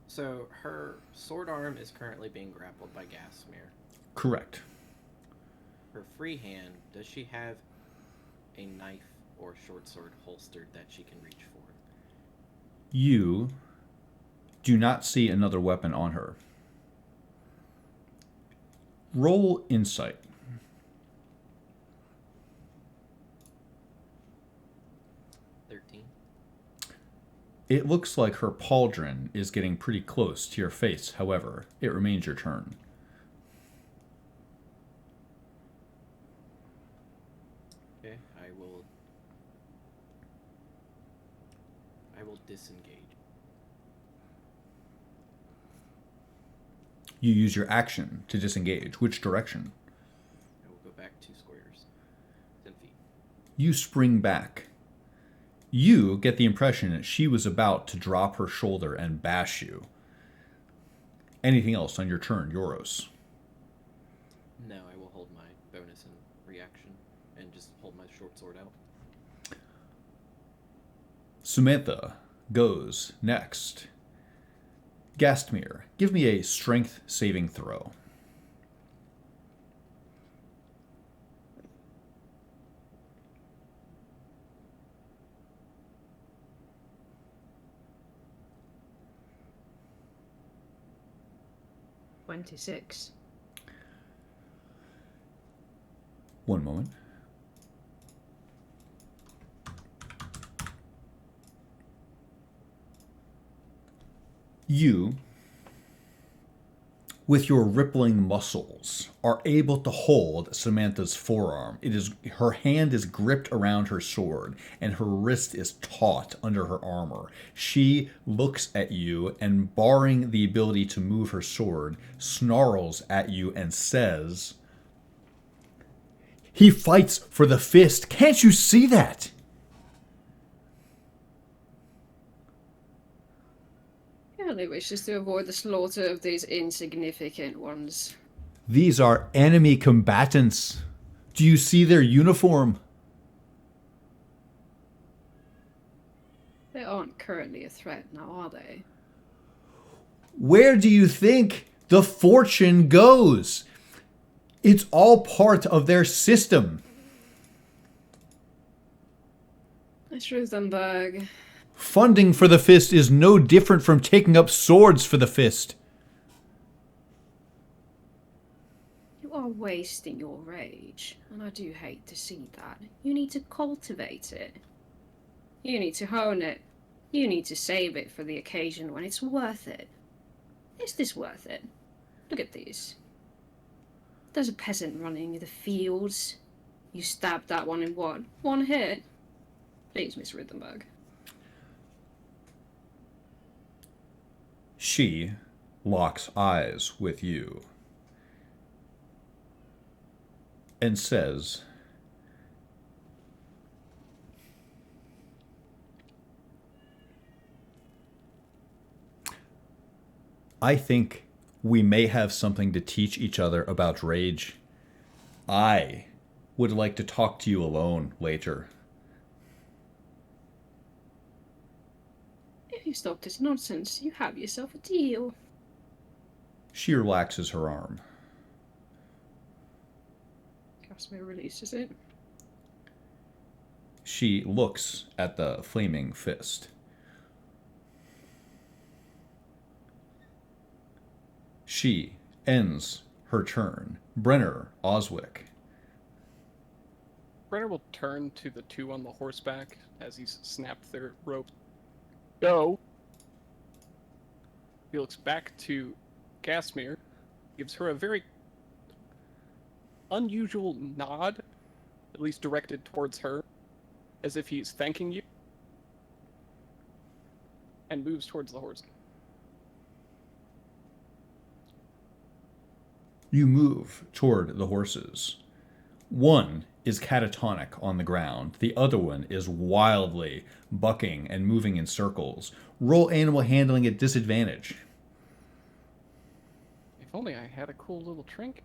So her sword arm is currently being grappled by Gasmere. Correct. Her free hand, does she have a knife or short sword holstered that she can reach for? You do not see another weapon on her. Roll insight. It looks like her pauldron is getting pretty close to your face. However, it remains your turn. Okay, I will disengage. You use your action to disengage. Which direction? I will go back 2 squares. 10 feet. You spring back. You get the impression that she was about to drop her shoulder and bash you. Anything else on your turn, Euros? No, I will hold my bonus and reaction and just hold my short sword out. Samantha goes next. Gastmere, give me a strength saving throw. $26. One moment. You, with your rippling muscles, are able to hold Samantha's forearm. Her hand is gripped around her sword, and her wrist is taut under her armor. She looks at you and, barring the ability to move her sword, snarls at you and says, "He fights for the fist. Can't you see that?" He only wishes to avoid the slaughter of these insignificant ones. These are enemy combatants. Do you see their uniform? They aren't currently a threat now, are they? Where do you think the fortune goes? It's all part of their system. Schrutenberg. Funding for the fist is no different from taking up swords for the fist. You are wasting your rage, and I do hate to see that. You need to cultivate it. You need to hone it. You need to save it for the occasion when it's worth it. Is this worth it? Look at these. There's a peasant running in the fields. You stabbed that one in what? 1 hit? Please, Miss Rittenberg. She locks eyes with you and says, "I think we may have something to teach each other about rage. I would like to talk to you alone later." If you stop this nonsense, you have yourself a deal. She relaxes her arm. Casimir releases it. She looks at the flaming fist. She ends her turn. Brenner, Oswick. Brenner will turn to the 2 on the horseback as he's snapped their rope. Go! He looks back to Gasmere, gives her a very unusual nod, at least directed towards her, as if he's thanking you, and moves towards the horse. You move toward the horses. One is catatonic on the ground. The other one is wildly bucking and moving in circles. Roll animal handling at disadvantage. If only I had a cool little trinket.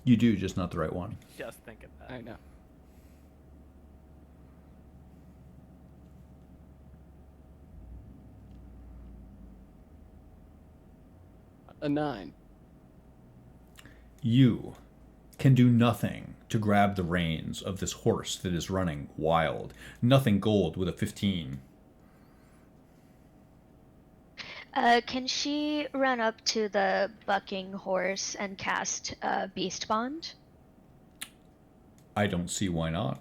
You do, just not the right one. Just thinking that. I know. A 9. You can do nothing to grab the reins of this horse that is running wild. Nothing gold with a 15. Can she run up to the bucking horse and cast Beast Bond? I don't see why not.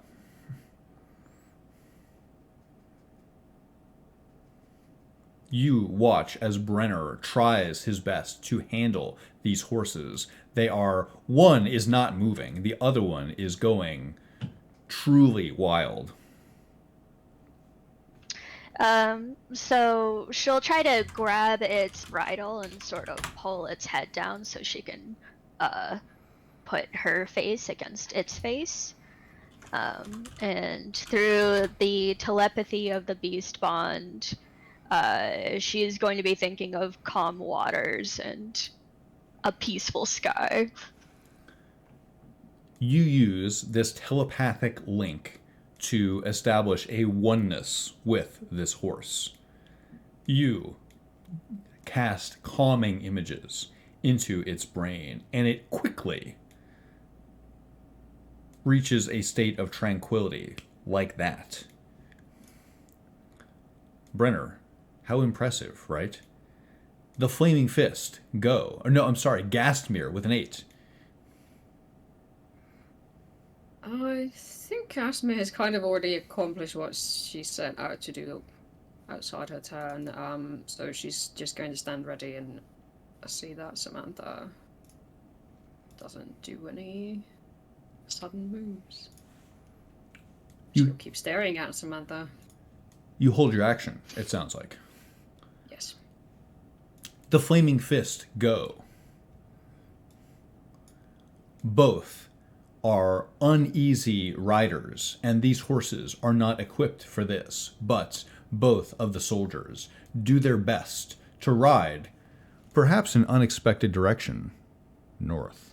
You watch as Brenner tries his best to handle these horses. They are, one is not moving, the other one is going truly wild. So she'll try to grab its bridle and sort of pull its head down so she can put her face against its face. And through the telepathy of the Beast Bond, she is going to be thinking of calm waters and a peaceful sky. You use this telepathic link to establish a oneness with this horse. You cast calming images into its brain, and it quickly reaches a state of tranquility like that. Brenner, how impressive, right? The Flaming Fist, go. Or no, I'm sorry, Gastmere with an 8. I think Casmir has kind of already accomplished what she set out to do outside her turn. So she's just going to stand ready and see that Samantha doesn't do any sudden moves. You- She'll keep staring at Samantha. You hold your action, it sounds like. Yes. The Flaming Fist, go. Both are uneasy riders, and these horses are not equipped for this, but both of the soldiers do their best to ride, perhaps in unexpected direction, north.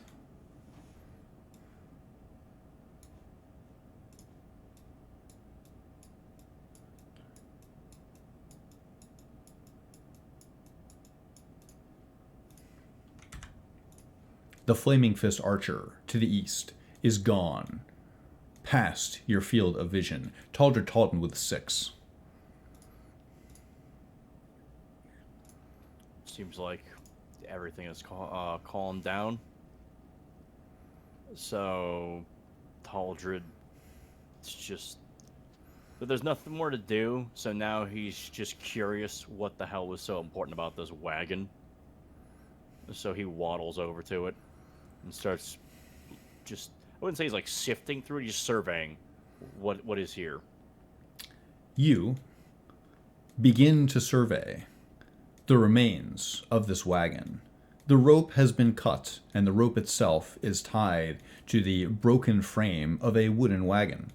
The Flaming Fist Archer to the east is gone, past your field of vision. Taldred Talton with 6. Seems like everything is calmed down. So, Taldred, it's just... But there's nothing more to do, so now he's just curious what the hell was so important about this wagon. So he waddles over to it and starts just... I wouldn't say he's like sifting through it, he's just surveying what is here. You begin to survey the remains of this wagon. The rope has been cut, and the rope itself is tied to the broken frame of a wooden wagon.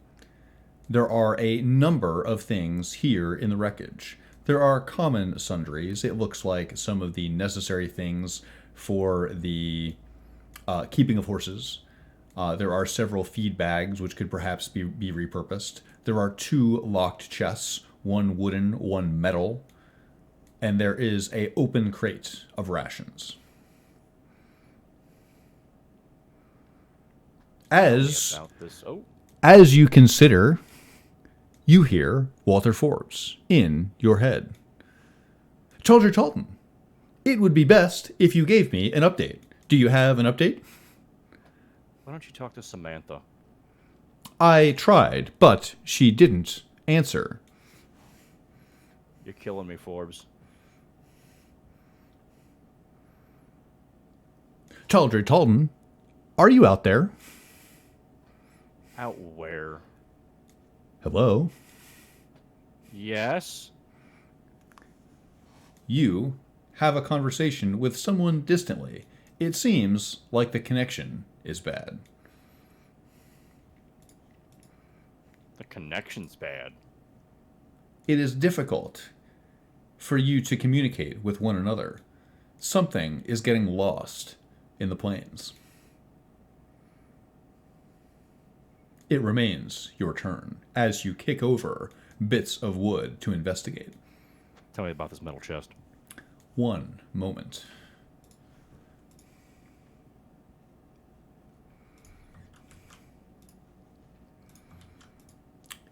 There are a number of things here in the wreckage. There are common sundries. It looks like some of the necessary things for the keeping of horses. There are several feed bags which could perhaps be repurposed. There are 2 locked chests, one wooden, one metal, and there is a open crate of rations. About this. Oh, As you consider, you hear Walter Forbes in your head. Taldred Talton, it would be best if you gave me an update. Do you have an update? why don't you talk to Samantha? I tried, but she didn't answer. You're killing me, Forbes. Taldred Talton, are you out there? Out where? Hello? Yes? You have a conversation with someone distantly. It seems like the connection is bad. The connection's bad. It is difficult for you to communicate with one another. Something is getting lost in the plains. It remains your turn as you kick over bits of wood to investigate. Tell me about this metal chest. One moment.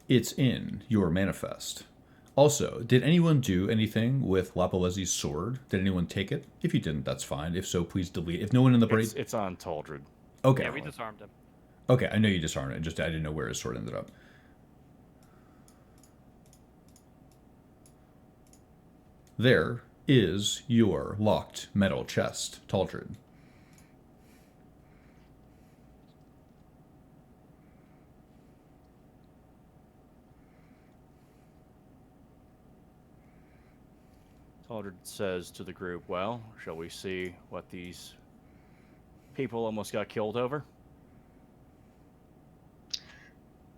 It's in your manifest. Also, did anyone do anything with Lapalesi's sword? Did anyone take it? If you didn't, that's fine. If so, please delete. If no one in the party... It's on Taldred. Okay. Yeah, we disarmed him. Okay, I know you disarmed it. Just I didn't know where his sword ended up. There is your locked metal chest, Taldred. Taldred says to the group, well, shall we see what these people almost got killed over?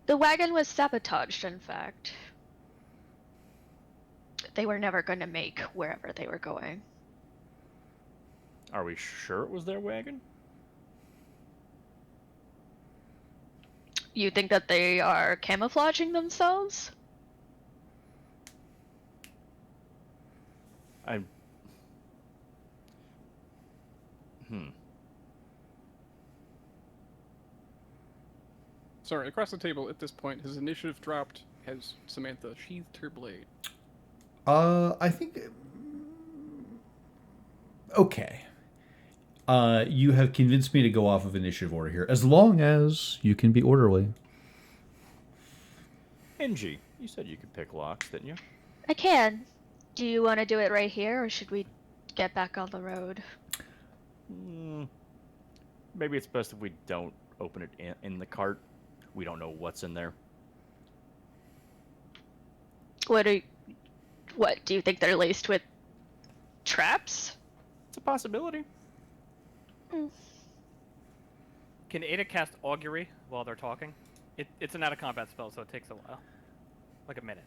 The wagon was sabotaged, in fact. They were never going to make wherever they were going. Are we sure it was their wagon? You think that they are camouflaging themselves? Sorry, across the table at this point, his initiative dropped. Has Samantha sheathed her blade? I think... Okay. You have convinced me to go off of initiative order here, as long as you can be orderly. Angie, you said you could pick locks, didn't you? I can. Do you want to do it right here, or should we get back on the road? Maybe it's best if we don't open it in the cart. We don't know what's in there. What do you think they're laced with traps? It's a possibility. Can Ada cast augury while they're talking? It's an out-of-combat spell, so it takes a while. Like a minute.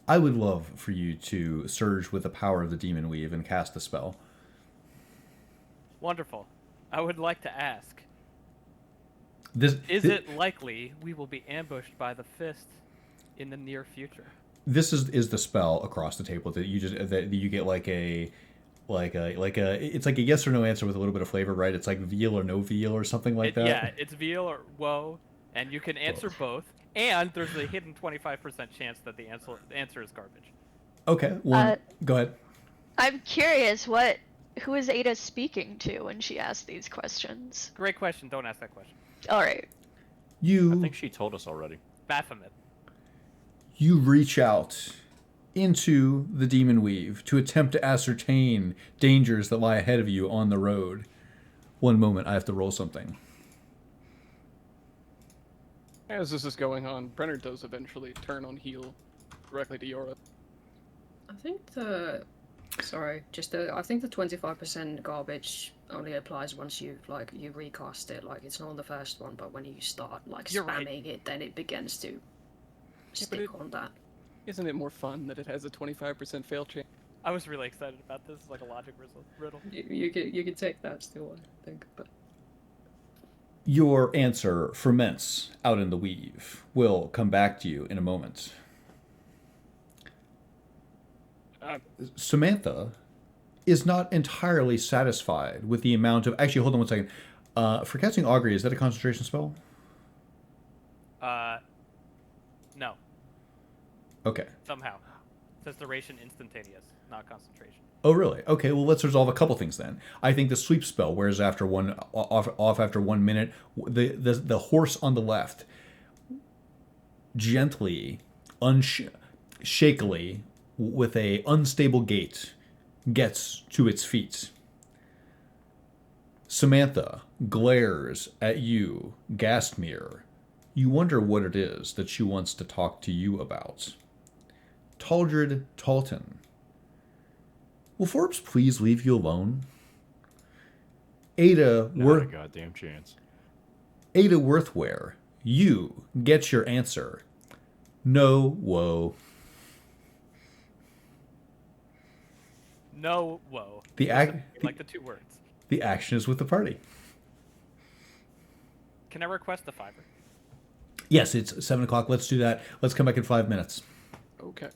I would love for you to surge with the power of the Demon Weave and cast the spell. Wonderful. I would like to ask, Is it likely we will be ambushed by the fist in the near future? This is the spell across the table that you you get like a it's like a yes or no answer with a little bit of flavor, right? It's like veal or no veal or something like that. Yeah, it's veal or woe, and you can answer both. And there's a hidden 25% chance that the answer is garbage. Okay, go ahead. I'm curious, who is Ada speaking to when she asks these questions? Great question. Don't ask that question. All right. I think she told us already. Baphomet. You reach out into the Demon Weave to attempt to ascertain dangers that lie ahead of you on the road. One moment, I have to roll something. As this is going on, Brenner does eventually turn on heel directly to Yora. I think I think the 25% garbage only applies once you recast it. Like, it's not on the first one, but when you start You're spamming right. it, then it begins to stick on that. Isn't it more fun that it has a 25% fail chance? I was really excited about this. It's like a logic riddle. You can take that still, I think, but Your answer ferments out in the weave. We'll come back to you in a moment. Samantha is not entirely satisfied with the amount of... Actually, hold on one second. For casting Augury, is that a concentration spell? No. Okay. Somehow. It says duration instantaneous, not concentration. Oh, really? Okay, well, let's resolve a couple things then. I think the sweep spell wears after off after 1 minute. The horse on the left gently, shakily, with a unstable gait, gets to its feet. Samantha glares at you, Gastmere. You wonder what it is that she wants to talk to you about. Taldred Talton. Will Forbes please leave you alone? Ada, Not a goddamn chance. Ada Worthware, you get your answer. No, whoa. No, whoa. The act, Like the two words. the action is with the party. Can I request a fiver? Yes, it's 7 o'clock. Let's do that. Let's come back in 5 minutes. Okay.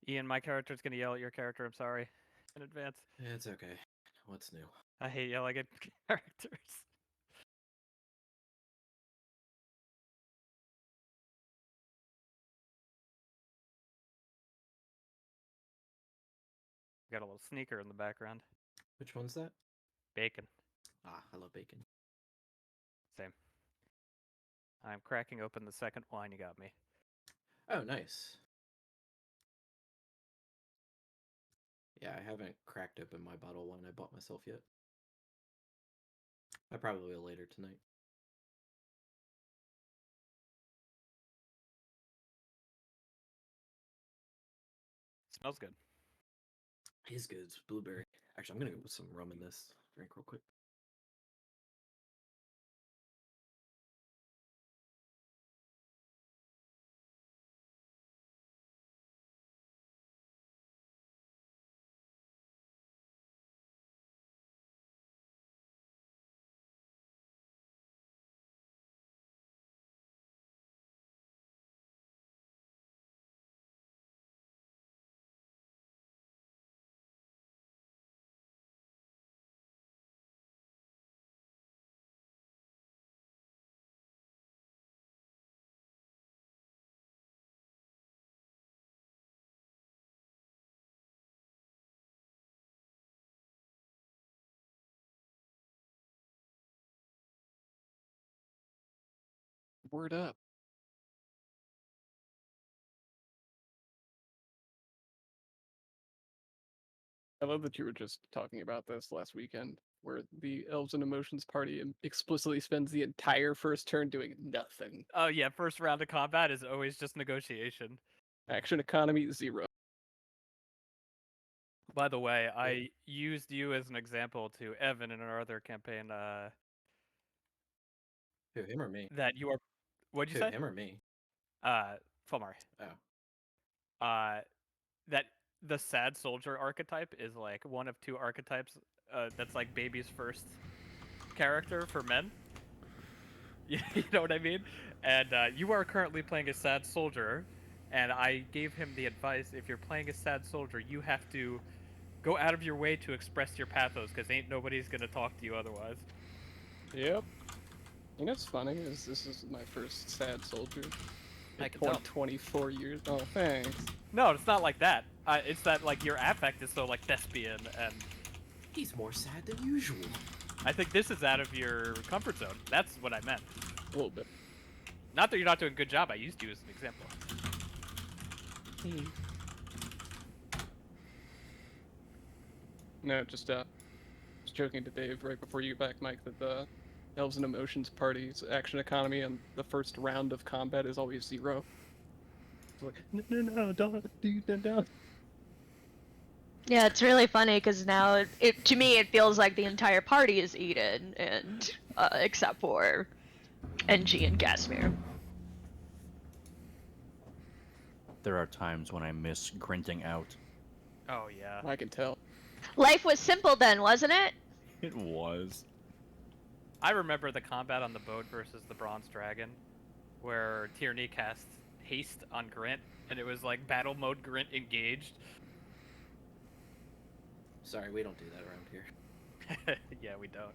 Ian, my character's gonna yell at your character. I'm sorry in advance. It's okay. What's new? I hate yelling at characters. Got a little sneaker in the background. Which one's that? Bacon. Ah, I love bacon. Same. I'm cracking open the second wine you got me. Oh, nice. Yeah, I haven't cracked open my bottle of wine I bought myself yet. I probably will later tonight. Smells good. It is good. It's blueberry. Actually, I'm gonna go put some rum in this drink real quick. Word up. I love that you were just talking about this last weekend, where the Elves and Emotions party explicitly spends the entire first turn doing nothing. Oh yeah, first round of combat is always just negotiation. Action economy 0. By the way, I used you as an example to Evan in our other campaign. Who, him or me? That you are. What'd you Who, say? him or me? Fulmar. Oh. That the sad soldier archetype is like one of two archetypes. That's like baby's first character for men. You know what I mean? And you are currently playing a sad soldier, and I gave him the advice: if you're playing a sad soldier, you have to go out of your way to express your pathos, because ain't nobody's gonna talk to you otherwise. Yep. You know what's funny is this is my first sad soldier. I In can tell. 24 years. Oh, thanks. No, it's not like that. It's that like your affect is so like thespian, and He's more sad than usual. I think this is out of your comfort zone. That's what I meant. A little bit. Not that you're not doing a good job. I used you as an example. No, just was joking to Dave right before you get back, Mike, that the Elves and Emotions party's action economy on the first round of combat is always 0. It's like, no, don't do that, don't. Yeah, it's really funny because now to me it feels like the entire party is Eden, and except for NG and Gasmir. There are times when I miss grinting out. Oh yeah. I can tell. Life was simple then, wasn't it? It was. I remember the combat on the boat versus the Bronze Dragon, where Tierney cast haste on Grint, and it was like battle mode Grint engaged. Sorry, we don't do that around here. Yeah, we don't.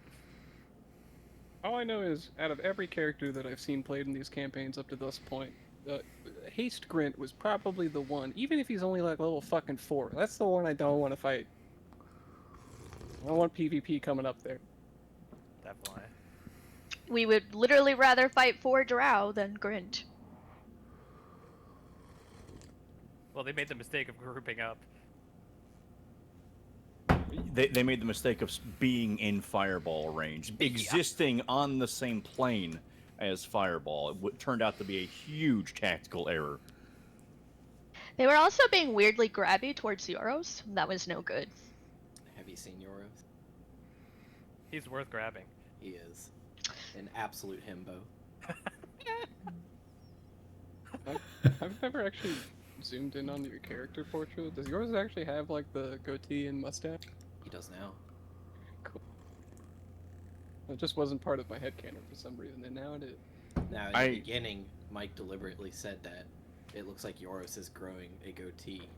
All I know is, out of every character that I've seen played in these campaigns up to this point, Haste Grint was probably the one, even if he's only like level fucking 4. That's the one I don't want to fight. I don't want PvP coming up there. Definitely. We would literally rather fight 4 Drow than Grint. Well, they made the mistake of grouping up. They made the mistake of being in Fireball range, existing on the same plane as Fireball. It turned out to be a huge tactical error. They were also being weirdly grabby towards Euros. That was no good. Have you seen Euros? He's worth grabbing. He is an absolute himbo. I've never actually zoomed in on your character portrait. Does yours actually have like the goatee and mustache? He does now. Cool. It just wasn't part of my headcanon for some reason, and now it is. Now, in the beginning, Mike deliberately said that it looks like Yoros is growing a goatee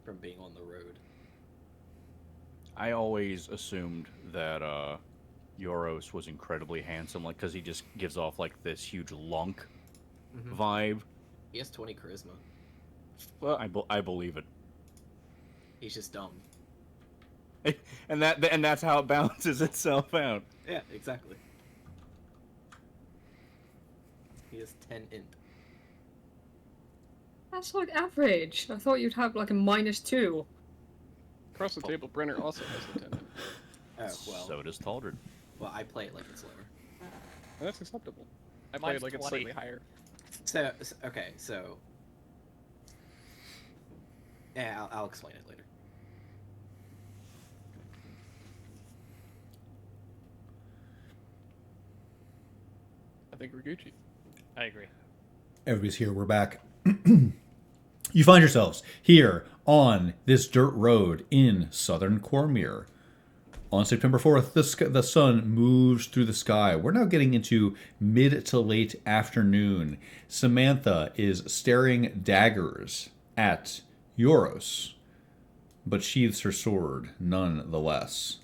from being on the road. I always assumed that Euros was incredibly handsome, like because he just gives off like this huge lunk vibe. He has 20 charisma. Well, I believe it. He's just dumb. And that's how it balances itself out. Yeah, exactly. He is 10 int. That's like average. I thought you'd have like a -2. Across the table, Brenner also has a 10. Oh, well. So does Taldred. Well, I play it like it's lower. That's acceptable. I play it Mine's like it's 20. slightly higher. So okay, so... Yeah, I'll explain it later. I think we're Gucci. I agree. Everybody's here. We're back. You find yourselves here on this dirt road in southern Cormyr. On September 4th, the sun moves through the sky. We're now getting into mid to late afternoon. Samantha is staring daggers at Euros, but sheathes her sword nonetheless.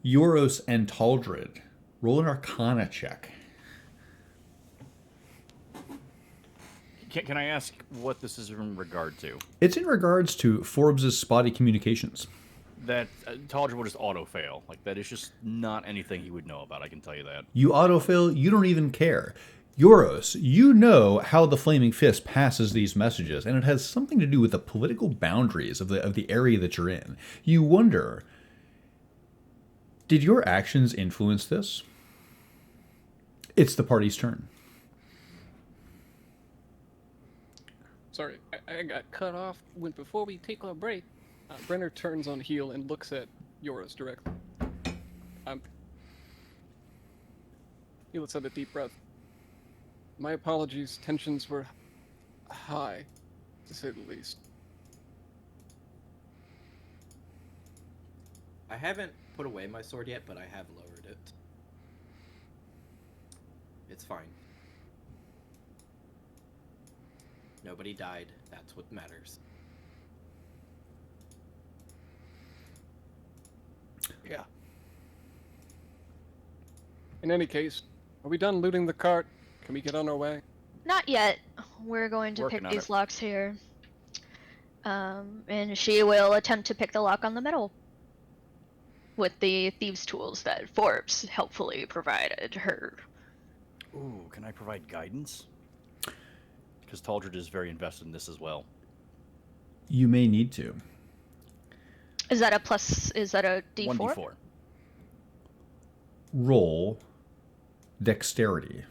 Euros and Taldred, roll an Arcana check. Can I ask what this is in regard to? It's in regards to Forbes' spotty communications. That Taldred will just auto-fail. Like, that is just not anything he would know about, I can tell you that. You autofill, you don't even care. Euros, you know how the Flaming Fist passes these messages, and it has something to do with the political boundaries of the area that you're in. You wonder, did your actions influence this? It's the party's turn. Sorry, I got cut off before we take our break. Brenner turns on heel and looks at Yoros directly. He lets out a deep breath. My apologies, tensions were high, to say the least. I haven't put away my sword yet, but I have lowered it. It's fine. Nobody died. That's what matters. Yeah. In any case, are we done looting the cart? Can we get on our way? Not yet. We're going to Working pick on these it. locks here. And she will attempt to pick the lock on the metal with the thieves' tools that Forbes helpfully provided her. Ooh, can I provide guidance? Because Taldred is very invested in this as well. You may need to. Is that a plus? Is that a D4? 1d4. Roll dexterity.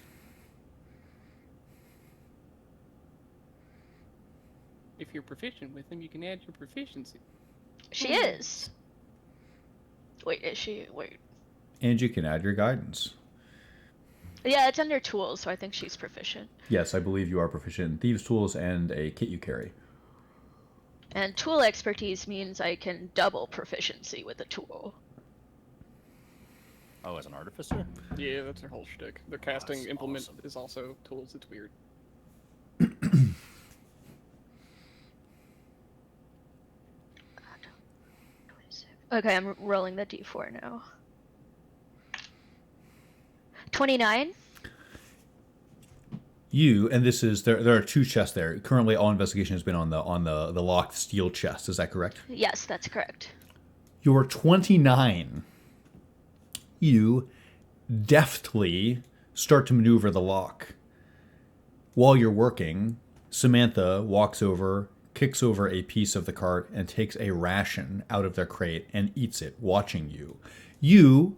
If you're proficient with them, you can add your proficiency. She is. Wait, is she? Wait. And you can add your guidance. Yeah, it's under tools, so I think she's proficient. Yes, I believe you are proficient in thieves' tools and a kit you carry. And tool expertise means I can double proficiency with a tool. Oh, as an artificer? Yeah, that's her whole shtick. The casting That's implement awesome. is also tools. It's weird. Okay, I'm rolling the D4 now. 29. You, and this is there are two chests there. Currently all investigation has been on the locked steel chest, is that correct? Yes, that's correct. You're 29. You deftly start to maneuver the lock. While you're working, Samantha walks over, kicks over a piece of the cart, and takes a ration out of their crate and eats it, watching you. You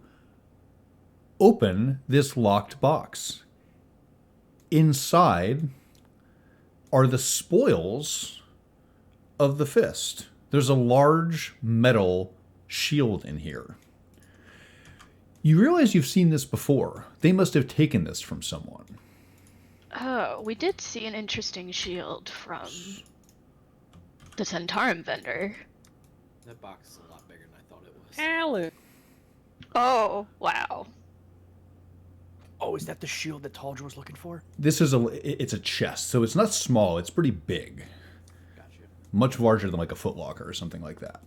open this locked box. Inside are the spoils of the fist. There's a large metal shield in here. You realize you've seen this before. They must have taken this from someone. Oh, we did see an interesting shield from the Centarum vendor. That box is a lot bigger than I thought it was. Alan! Oh, wow. Oh, is that the shield that Taldred was looking for? This is it's a chest, so it's not small, it's pretty big. Gotcha. Much larger than like a footlocker or something like that.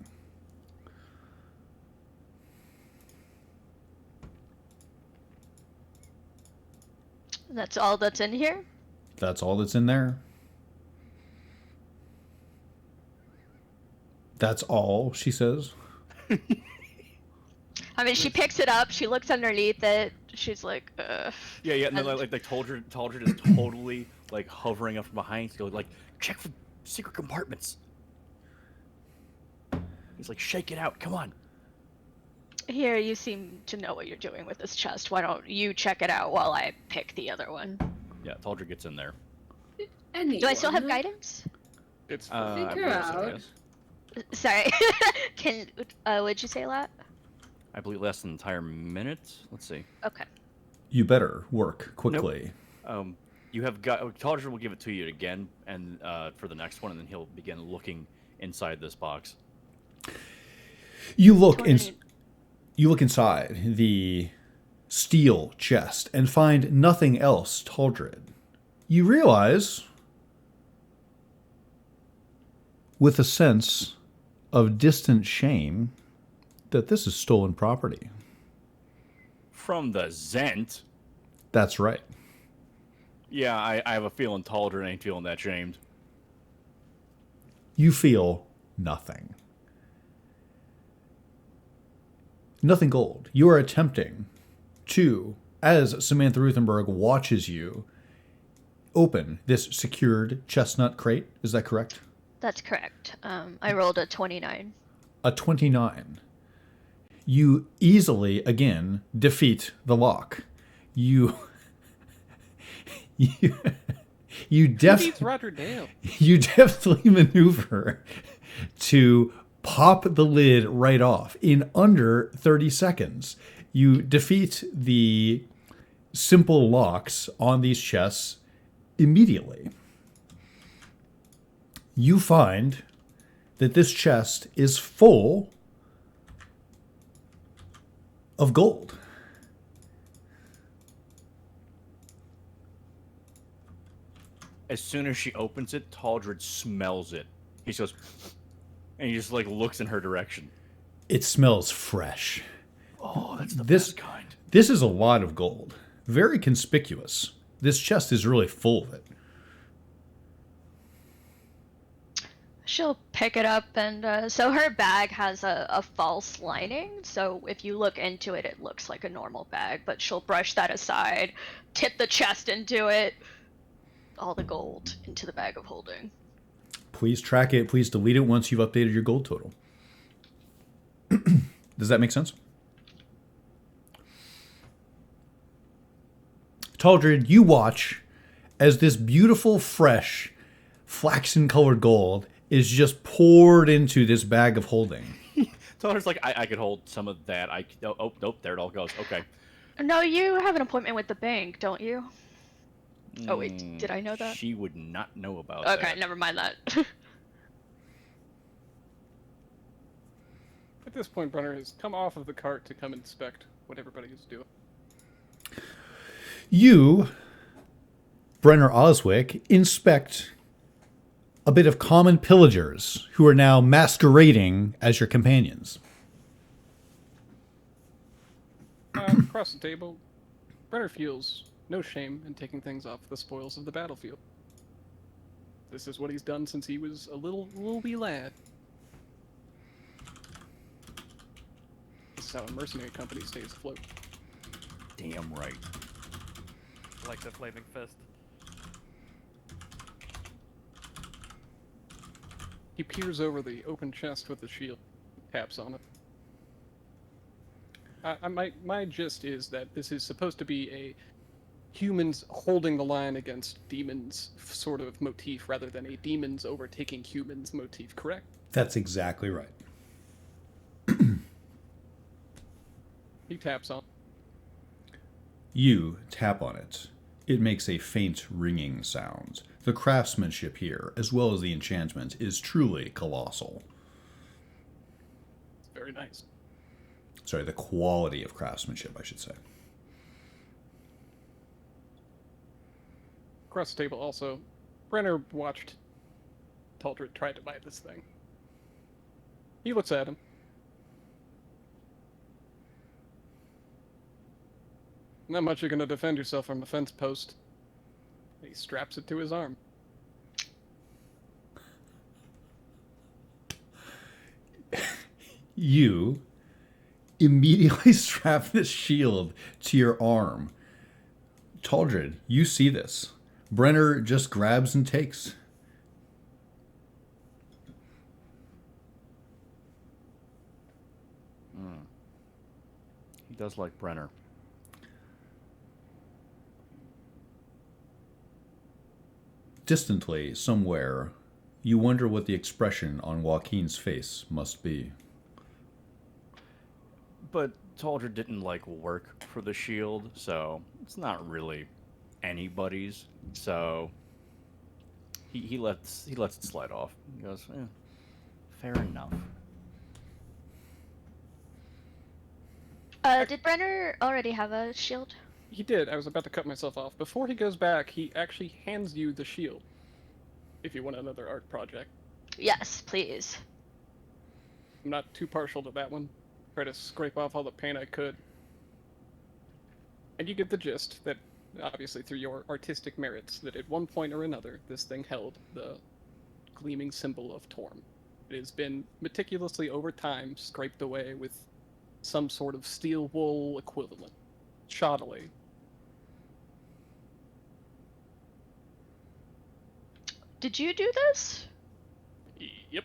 That's all that's in here? That's all that's in there. That's all, she says. I mean, she picks it up. She looks underneath it. She's like, ugh. Yeah, no, And- like Taldred is totally like hovering up from behind to go like check for secret compartments. He's like, shake it out, come on. Here, you seem to know what you're doing with this chest. Why don't you check it out while I pick the other one? Yeah, Taldred gets in there. Do I still have Anyone? guidance? It's I Figure believe so, out. yes. Sorry. What'd you say, Lat? I believe less than an entire minute. Let's see. Okay. You better work quickly. You have got Taldred will give it to you again, and for the next one, and then he'll begin looking inside this box. You look in, 20. you look inside the steel chest and find nothing else, Taldred. You realize, with a sense of distant shame, that this is stolen property. From the Zent. That's right. Yeah, I have a feeling Taldred ain't feeling that shamed. You feel nothing. Nothing gold. You are attempting to, as Samantha Ruthenberg watches you, open this secured chestnut crate. Is that correct? That's correct. I rolled a 29. A 29. You easily, again, defeat the lock. You Who definitely beats Roger Dale? you definitely maneuver to pop the lid right off in under 30 seconds. You defeat the simple locks on these chests immediately. You find that this chest is full of gold. As soon as she opens it, Taldred smells it. He goes, and he just like looks in her direction. It smells fresh. Oh, that's the This- best kind. This is a lot of gold. Very conspicuous. This chest is really full of it. She'll pick it up, and so her bag has a false lining. So if you look into it, it looks like a normal bag, but she'll brush that aside, tip the chest into it, all the gold into the bag of holding. Please track it. Please delete it once you've updated your gold total. Does that make sense? Taldred, you watch as this beautiful, fresh, flaxen-colored gold is just poured into this bag of holding. Taldred's like, I could hold some of that. Oh, nope, there it all goes. Okay. No, you have an appointment with the bank, don't you? Oh, wait, did I know that? She would not know about that. Okay, never mind that. At this point, Brunner has come off of the cart to come inspect what everybody is doing. You, Brenner Oswick, inspect a bit of common pillagers who are now masquerading as your companions. Across the table, Brenner feels no shame in taking things off the spoils of the battlefield. This is what he's done since he was a little wee lad. This is how a mercenary company stays afloat. Damn right. Like the flaming fist. He peers over the open chest with the shield, taps on it. My gist is that this is supposed to be a humans holding the line against demons sort of motif rather than a demons overtaking humans motif, correct? That's exactly right. He taps on. You tap on it. It makes a faint ringing sound. The craftsmanship here, as well as the enchantment, is truly colossal. It's very nice. Sorry, the quality of craftsmanship, I should say. Across the table also, Brenner watched Taldred try to buy this thing. He looks at him. Not much you're gonna defend yourself from a fence post. He straps it to his arm. You immediately strap this shield to your arm. Taldred, you see this. Brenner just grabs and takes. He does like Brenner. Distantly, somewhere, you wonder what the expression on Joaquin's face must be. But Taldred didn't like work for the shield, so it's not really anybody's. So he lets it slide off. He goes, fair enough. Did Brenner already have a shield? He did. I was about to cut myself off. Before he goes back, he actually hands you the shield. If you want another art project. Yes, please. I'm not too partial to that one. Try to scrape off all the paint I could. And you get the gist that, obviously through your artistic merits, that at one point or another, this thing held the gleaming symbol of Torm. It has been meticulously over time scraped away with some sort of steel wool equivalent. Shoddily. Did you do this? Yep.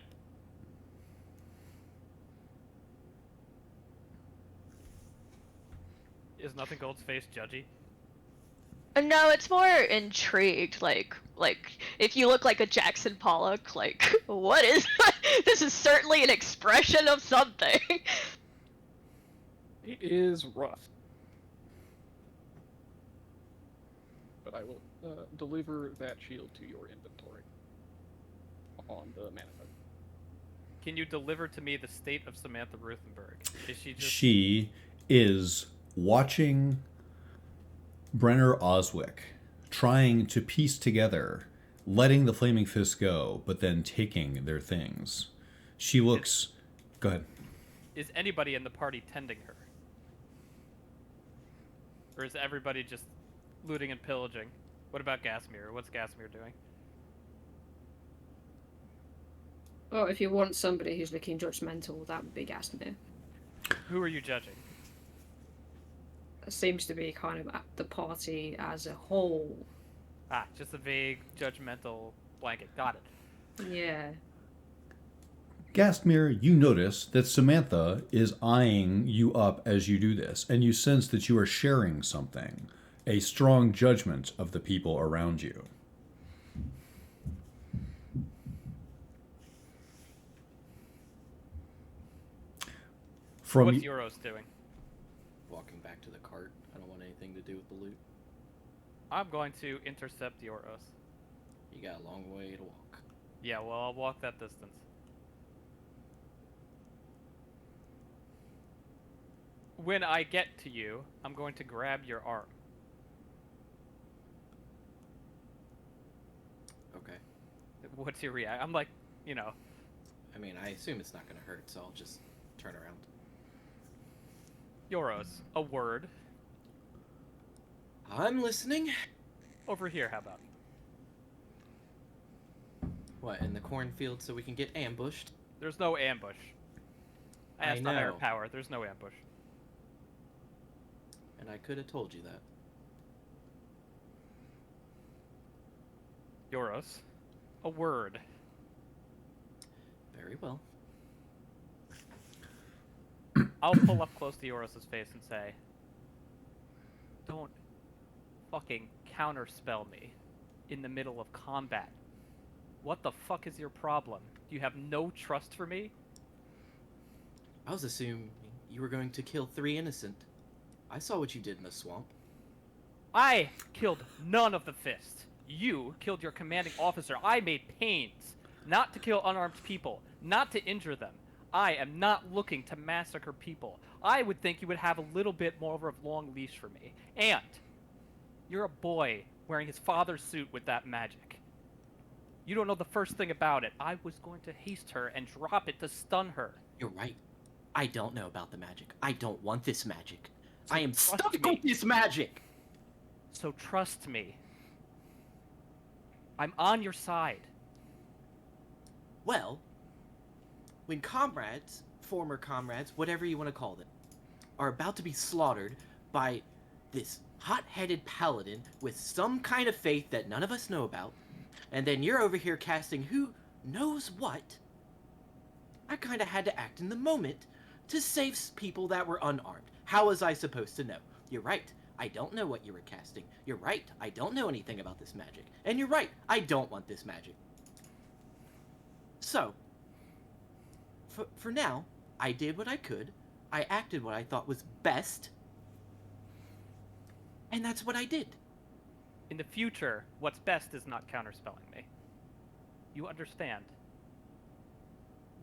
Is Nothing Gold's face judgy? No, it's more intrigued. Like if you look like a Jackson Pollock, like what is? This is certainly an expression of something. It is rough. But I will deliver that shield to your inventory on the manifest. Can you deliver to me the state of Samantha Ruthenberg? Is she just... She is watching Brenner Oswick trying to piece together, letting the Flaming Fist go, but then taking their things. She looks... Go ahead. Is anybody in the party tending her? Or is everybody just looting and pillaging? What about Gasmir? What's Gasmir doing? Well, if you want somebody who's looking judgmental, that would be Gasmir. Who are you judging? It seems to be kind of at the party as a whole. Ah, just a vague, judgmental blanket. Got it. Yeah. Gastmir, you notice that Samantha is eyeing you up as you do this, and you sense that you are sharing something, a strong judgment of the people around you. What's Euros doing? Walking back to the cart. I don't want anything to do with the loot. I'm going to intercept Euros. You got a long way to walk. Yeah, well, I'll walk that distance. When I get to you, I'm going to grab your arm. Okay. What's your reaction? I'm like, you know. I mean, I assume it's not going to hurt, so I'll just turn around. Euros, a word. I'm listening. Over here, how about? What, in the cornfield so we can get ambushed? There's no ambush. I asked the higher power. There's no ambush. And I could have told you that. Euros, a word. Very well. I'll pull up close to Euros' face and say, don't fucking counterspell me in the middle of combat. What the fuck is your problem? Do you have no trust for me? I was assuming you were going to kill 3 innocent. I saw what you did in the swamp. I killed none of the Fist. You killed your commanding officer. I made pains not to kill unarmed people, not to injure them. I am not looking to massacre people. I would think you would have a little bit more of a long leash for me. And you're a boy wearing his father's suit with that magic. You don't know the first thing about it. I was going to haste her and drop it to stun her. You're right. I don't know about the magic. I don't want this magic. So I am trust stuck me. with this magic! So trust me. I'm on your side. Well, when comrades former comrades, whatever you want to call them, are about to be slaughtered by this hot-headed paladin with some kind of faith that none of us know about, and then you're over here casting who knows what, I kind of had to act in the moment to save people that were unarmed. How was I supposed to know? You're right, I don't know what you were casting. You're right, I don't know anything about this magic. And you're right, I don't want this magic. So, for now, I did what I could. I acted what I thought was best. And that's what I did. In the future, what's best is not counterspelling me. You understand.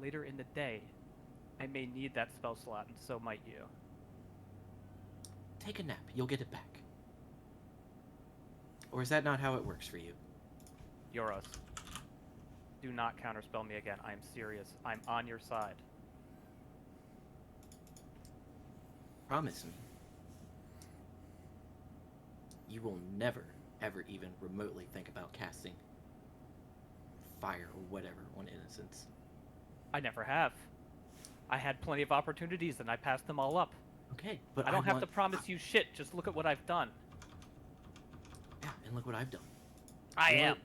Later in the day, I may need that spell slot, and so might you. Take a nap, you'll get it back. Or is that not how it works for you? Yoros, do not counterspell me again. I'm serious. I'm on your side. Promise me. You will never, ever even remotely think about casting fire or whatever on innocents. I never have. I had plenty of opportunities, and I passed them all up. Okay, but I don't have to promise you shit. Just look at what I've done. Yeah, and look what I've done. I Well, am.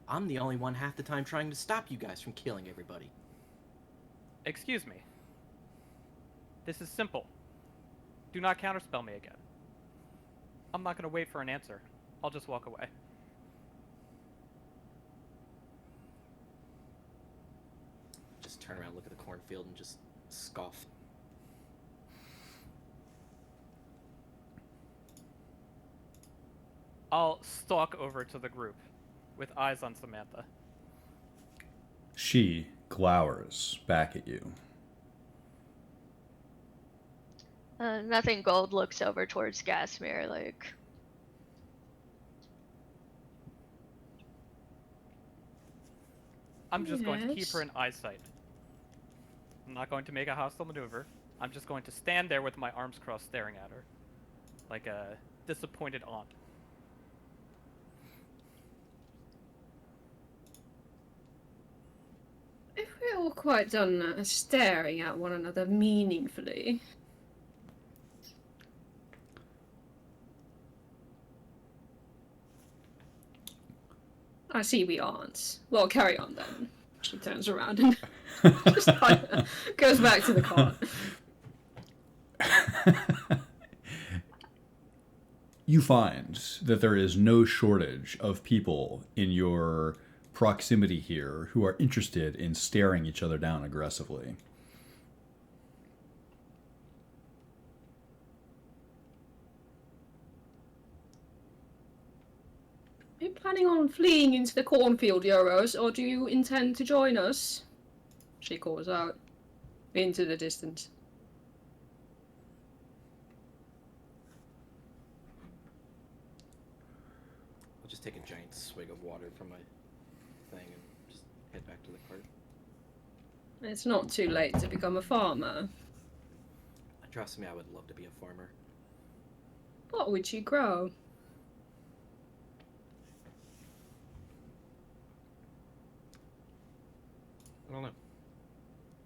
I'm the only one half the time trying to stop you guys from killing everybody. Excuse me. This is simple. Do not counterspell me again. I'm not going to wait for an answer. I'll just walk away. Just turn around, look at the cornfield, and just scoff. I'll stalk over to the group, with eyes on Samantha. She glowers back at you. Nothing Gold looks over towards Gasmere, like... I'm just going to keep Yes. her in eyesight. I'm not going to make a hostile maneuver. I'm just going to stand there with my arms crossed staring at her. Like a disappointed aunt. If we're all quite done staring at one another meaningfully, I see we aren't. Well, carry on then. She turns around and just kind of goes back to the cart. You find that there is no shortage of people in your proximity here who are interested in staring each other down aggressively. Are you planning on fleeing into the cornfield, Euros, or do you intend to join us? She calls out into the distance. I'll just take a giant swig of water from my thing and just head back to the cart. It's not too late to become a farmer. Trust me, I would love to be a farmer. What would you grow? I don't know.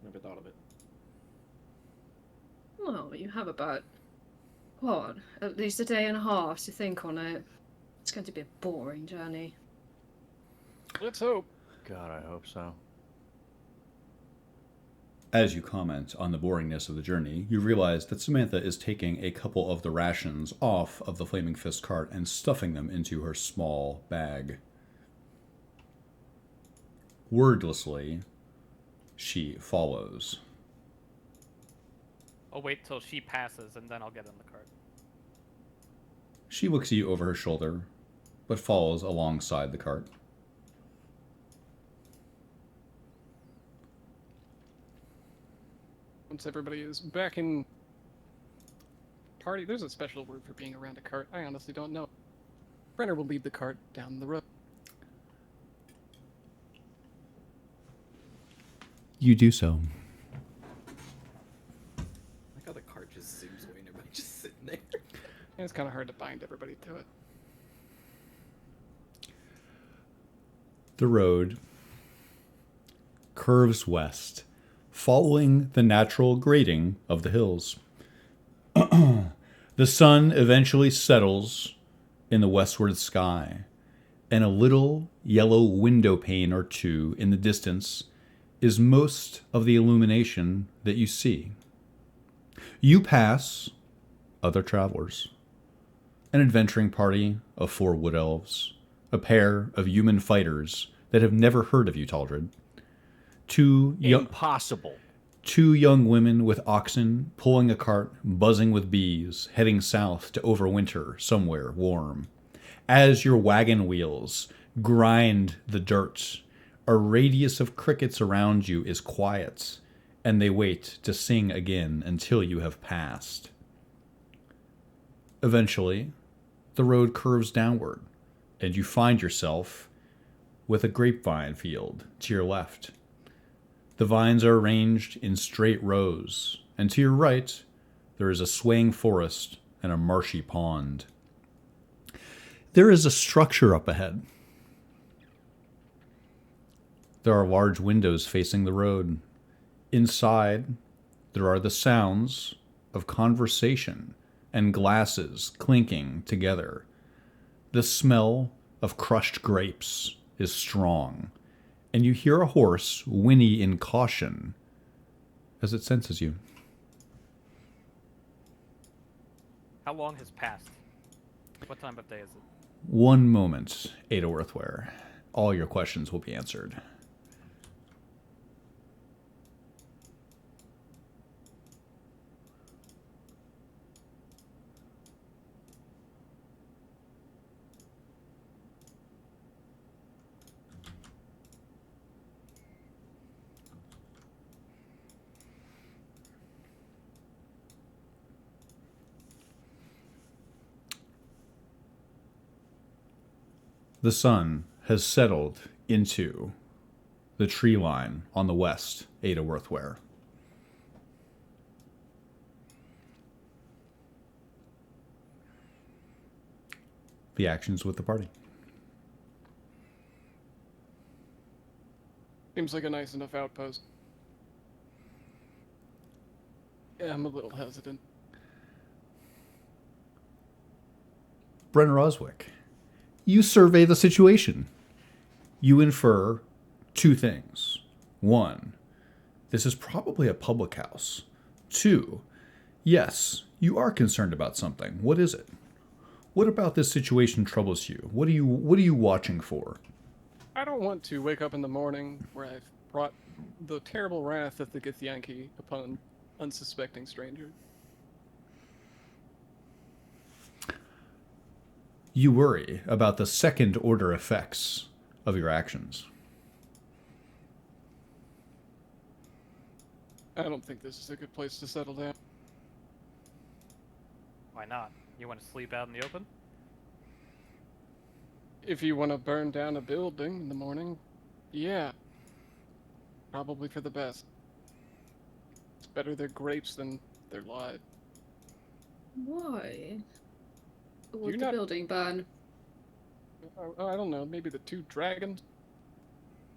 Never thought of it. Well, you have about, what, at least a day and a half to think on it. It's going to be a boring journey. Let's hope. God, I hope so. As you comment on the boringness of the journey, you realize that Samantha is taking a couple of the rations off of the Flaming Fist cart and stuffing them into her small bag. Wordlessly, she follows. I'll wait till she passes, and then I'll get in the cart. She looks at you over her shoulder, but follows alongside the cart. Once everybody is back in party, there's a special word for being around a cart. I honestly don't know. Brenner will lead the cart down the road. You do so. Like how the cart just zooms away and everybody's just sitting there. And it's kind of hard to bind everybody to it. The road curves west, following the natural grading of the hills. The sun eventually settles in the westward sky, and a little yellow window pane or two in the distance is most of the illumination that you see. You pass other travelers, an adventuring party of 4 wood elves, a pair of human fighters that have never heard of you, Taldred, two young women with oxen pulling a cart, buzzing with bees, heading south to overwinter somewhere warm. As your wagon wheels grind the dirt, a radius of crickets around you is quiet, and they wait to sing again until you have passed. Eventually, the road curves downward, and you find yourself with a grapevine field to your left. The vines are arranged in straight rows, and to your right, there is a swaying forest and a marshy pond. There is a structure up ahead. There are large windows facing the road. Inside, there are the sounds of conversation and glasses clinking together. The smell of crushed grapes is strong, and you hear a horse whinny in caution as it senses you. How long has passed? What time of day is it? 1 moment, Ada Worthware. All your questions will be answered. The sun has settled into the tree line on the west, Ada Worthware. The actions with the party. Seems like a nice enough outpost. Yeah, I'm a little hesitant. Bren Roswick, you survey the situation. You infer 2 things. 1, this is probably a public house. 2, yes, you are concerned about something. What is it? What about this situation troubles you? What are you watching for? I don't want to wake up in the morning where I've brought the terrible wrath of the Githyanki upon unsuspecting strangers. You worry about the second order effects of your actions. I don't think this is a good place to settle down. Why not? You want to sleep out in the open? If you want to burn down a building in the morning, yeah. Probably for the best. It's better their grapes than their lives. Why? Would You're the not- building burn? I don't know, maybe the 2 dragons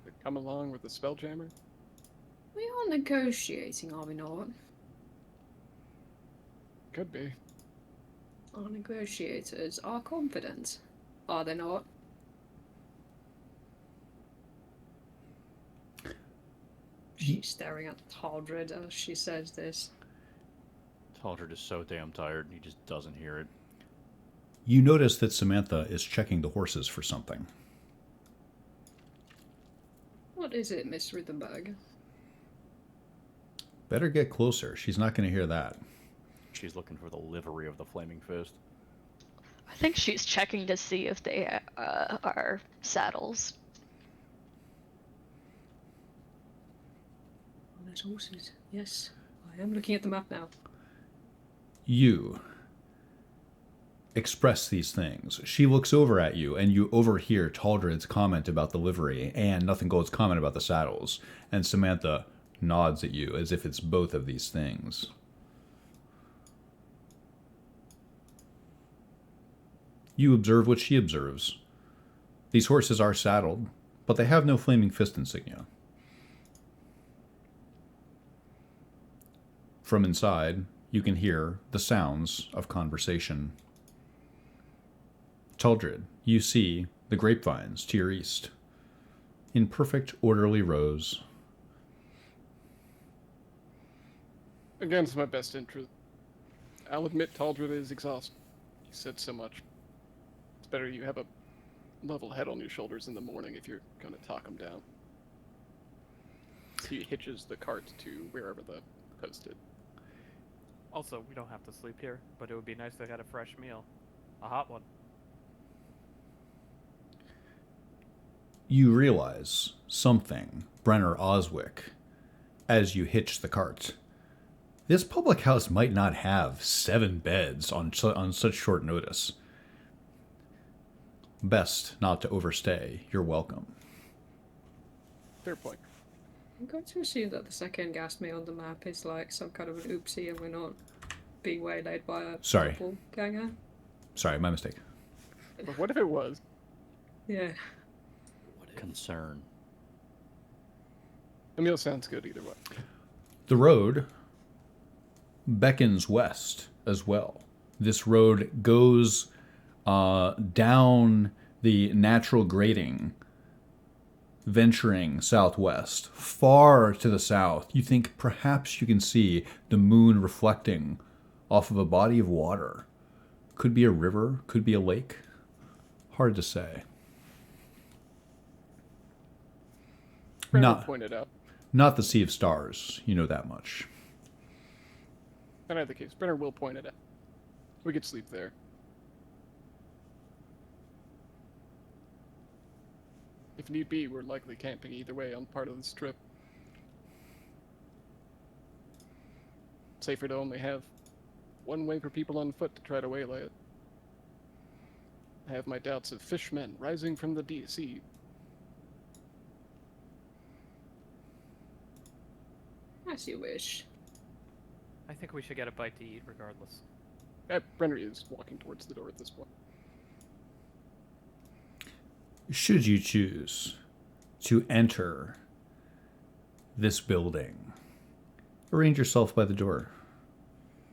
that come along with the spelljammer? We are negotiating, are we not? Could be. Our negotiators are confident, are they not? She's staring at Taldred as she says this. Taldred is so damn tired, he just doesn't hear it. You notice that Samantha is checking the horses for something. What is it, Miss Ruthenberg? Better get closer. She's not going to hear that. She's looking for the livery of the Flaming Fist. I think she's checking to see if they are saddles. Oh, there's horses. Yes, I am looking at the map now. You express these things. She looks over at you, and you overhear Taldred's comment about the livery and Nothing Gold's comment about the saddles. And Samantha nods at you as if it's both of these things. You observe what she observes. These horses are saddled, but they have no Flaming Fist insignia. from inside, you can hear the sounds of conversation. Taldred, you see the grapevines to your east, in perfect orderly rows. Against my best interest. I'll admit Taldred is exhausted. He said so much. It's better you have a level head on your shoulders in the morning if you're going to talk him down. He hitches the cart to wherever the post is. Also, we don't have to sleep here, but it would be nice to get a fresh meal. A hot one. You realize something, Brenner Oswick, as you hitch the cart. This public house might not have 7 beds on such short notice. Best not to overstay your welcome. Fair point. I'm going to assume that the second gas me on the map is like some kind of an oopsie and we're not being waylaid by a doppelganger. Sorry, my mistake. But what if it was? Yeah. Concern. The meal sounds good either way. The road beckons west as well. This road goes down the natural grading, venturing southwest. Far to the south, you think perhaps you can see the moon reflecting off of a body of water. Could be a river, could be a lake. Hard to say. Brenner pointed out. Not the Sea of Stars, you know that much. In either case, Brenner will point it out. We could sleep there. If need be, we're likely camping either way on part of the strip. Safer to only have one way for people on foot to try to waylay it. I have my doubts of fishmen rising from the sea. As you wish. I think we should get a bite to eat regardless. Brenner is walking towards the door at this point. Should you choose to enter this building, arrange yourself by the door.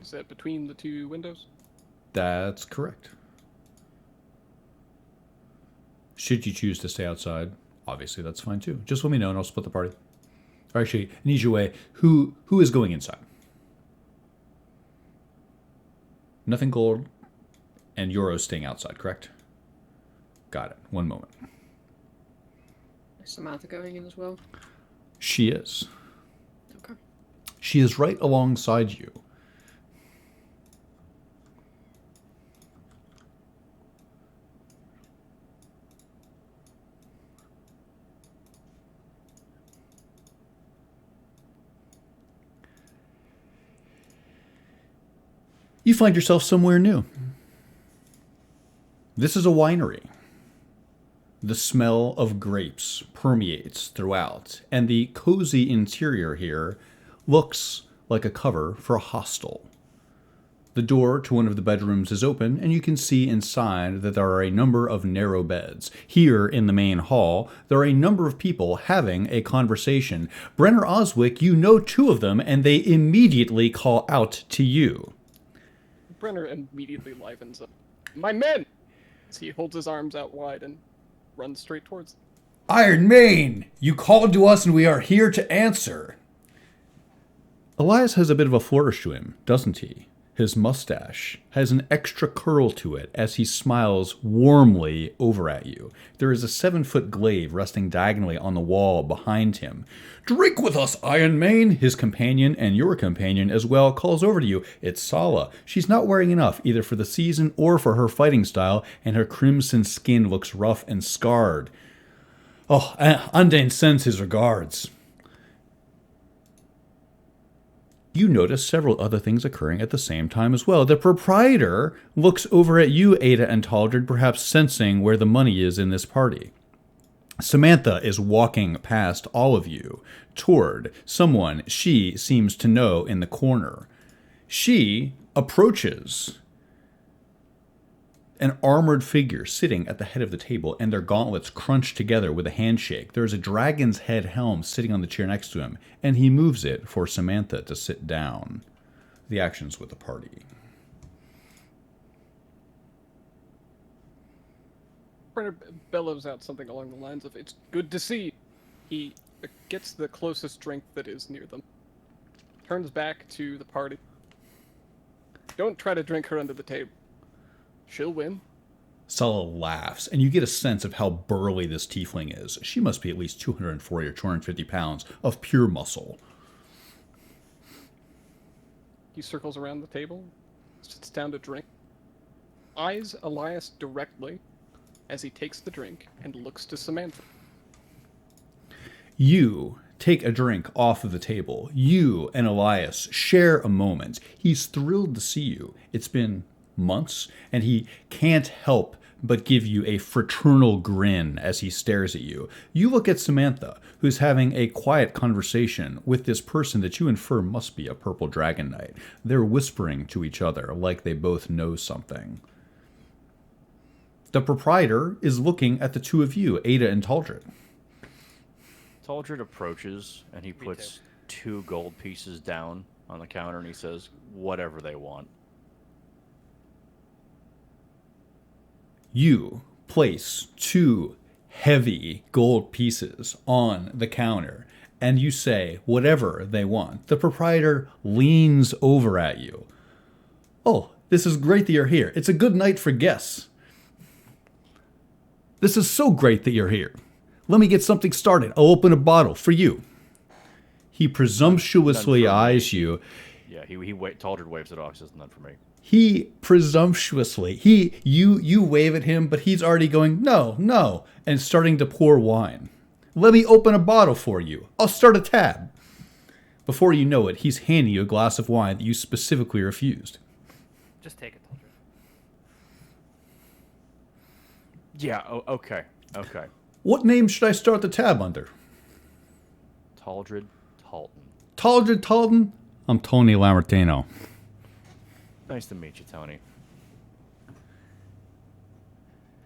Is that between the 2 windows? That's correct. Should you choose to stay outside, obviously that's fine too. Just let me know and I'll split the party. Or actually, I need you away. Who is going inside? Nothing gold and Euro's staying outside, correct? Got it. One moment. Is Samantha going in as well? She is. Okay. She is right alongside you. You find yourself somewhere new. This is a winery. The smell of grapes permeates throughout, and the cozy interior here looks like a cover for a hostel. The door to one of the bedrooms is open, and you can see inside that there are a number of narrow beds. Here in the main hall, there are a number of people having a conversation. Brenner Oswick, you know 2 of them, and they immediately call out to you. Brenner immediately livens up. My men! As he holds his arms out wide and runs straight towards them. Iron Mane, you called to us and we are here to answer. Elias has a bit of a flourish to him, doesn't he? His mustache has an extra curl to it as he smiles warmly over at you. There is a 7-foot glaive resting diagonally on the wall behind him. Drink with us, Iron Mane! His companion, and your companion as well, calls over to you. It's Sala. She's not wearing enough, either for the season or for her fighting style, and her crimson skin looks rough and scarred. Oh, Undane sends his regards. You notice several other things occurring at the same time as well. The proprietor looks over at you, Ada and Taldred, perhaps sensing where the money is in this party. Samantha is walking past all of you toward someone she seems to know in the corner. She approaches an armored figure sitting at the head of the table, and their gauntlets crunched together with a handshake. There's a dragon's head helm sitting on the chair next to him, and he moves it for Samantha to sit down. the actions with the party. Brenner bellows out something along the lines of, "It's good to see you." He gets the closest drink that is near them, turns back to the party. "Don't try to drink her under the table. She'll win." Sulla laughs, and you get a sense of how burly this tiefling is. She must be at least 240 or 250 pounds of pure muscle. He circles around the table, sits down to drink, eyes Elias directly as he takes the drink and looks to Samantha. You take a drink off of the table. You and Elias share a moment. He's thrilled to see you. It's been months, and he can't help but give you a fraternal grin as he stares at you. You look at Samantha, who's having a quiet conversation with this person that you infer must be a purple dragon knight. They're whispering to each other like they both know something. The proprietor is looking at the two of you, Ada and Taldred. Taldred approaches, and he puts 2 gold pieces down on the counter, and he says, "Whatever they want." You place 2 heavy gold pieces on the counter, and you say whatever they want. The proprietor leans over at you. "Oh, this is great that you're here. It's a good night for guests. This is so great that you're here. Let me get something started. I'll open a bottle for you." He presumptuously eyes you. Yeah, Taldred waves it off. Says, "None for me." He presumptuously, you wave at him, but he's already going, no, and starting to pour wine. "Let me open a bottle for you. I'll start a tab." Before you know it, he's handing you a glass of wine that you specifically refused. Just take it, Taldred. Yeah, okay. "What name should I start the tab under?" Taldred Talton. "Taldred Talton? I'm Tony Lamartino." Nice to meet you, Tony.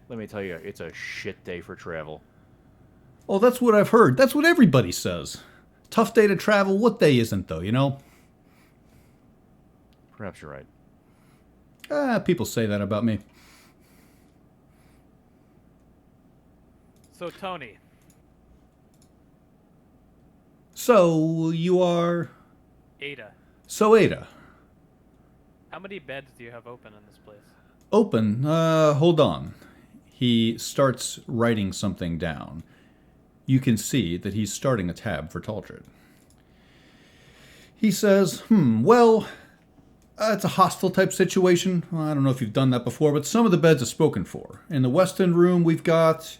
Let me tell you, it's a shit day for travel. "Oh, that's what I've heard. That's what everybody says. Tough day to travel. What day isn't, though, you know?" Perhaps you're right. People say that about me. So, Tony, So, you are... Ada, So, Ada. how many beds do you have open in this place? Open. Hold on. He starts writing something down. You can see that he's starting a tab for Taldred. He says, well, it's a hostile type situation. Well, I don't know if you've done that before, but some of the beds are spoken for. In the western room, we've got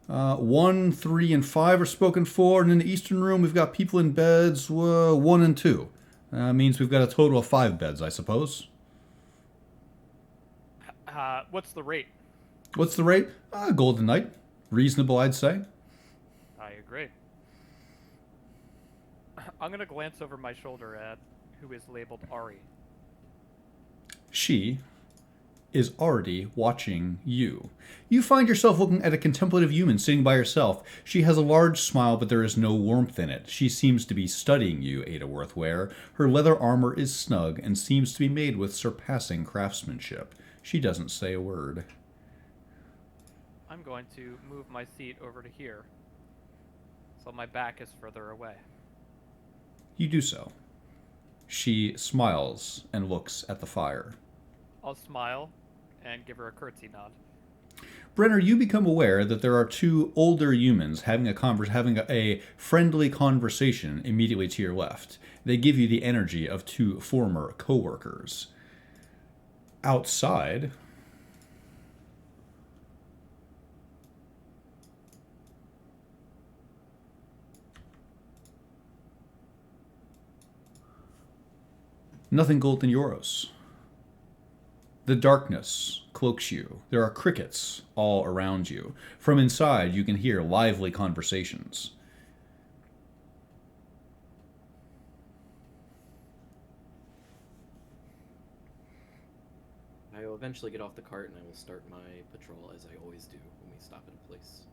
1, 3, and 5 are spoken for, and in the eastern room, we've got people in beds 1 and 2. Means we've got a total of 5 beds, I suppose. What's the rate? What's the rate? Golden Knight. Reasonable, I'd say. I agree. I'm gonna glance over my shoulder at who is labeled Ari. She is already watching you. You find yourself looking at a contemplative human sitting by herself. She has a large smile, but there is no warmth in it. She seems to be studying you, Ada Worthware. Her leather armor is snug and seems to be made with surpassing craftsmanship. She doesn't say a word. I'm going to move my seat over to here, so my back is further away. You do so. She smiles and looks at the fire. I'll smile and give her a curtsy nod. Brenner, you become aware that there are 2 older humans having a friendly conversation immediately to your left. They give you the energy of 2 former co-workers. Outside, nothing golden euros. The darkness cloaks you. There are crickets all around you. From inside, you can hear lively conversations. I will eventually get off the cart and I will start my patrol as I always do when we stop at a place.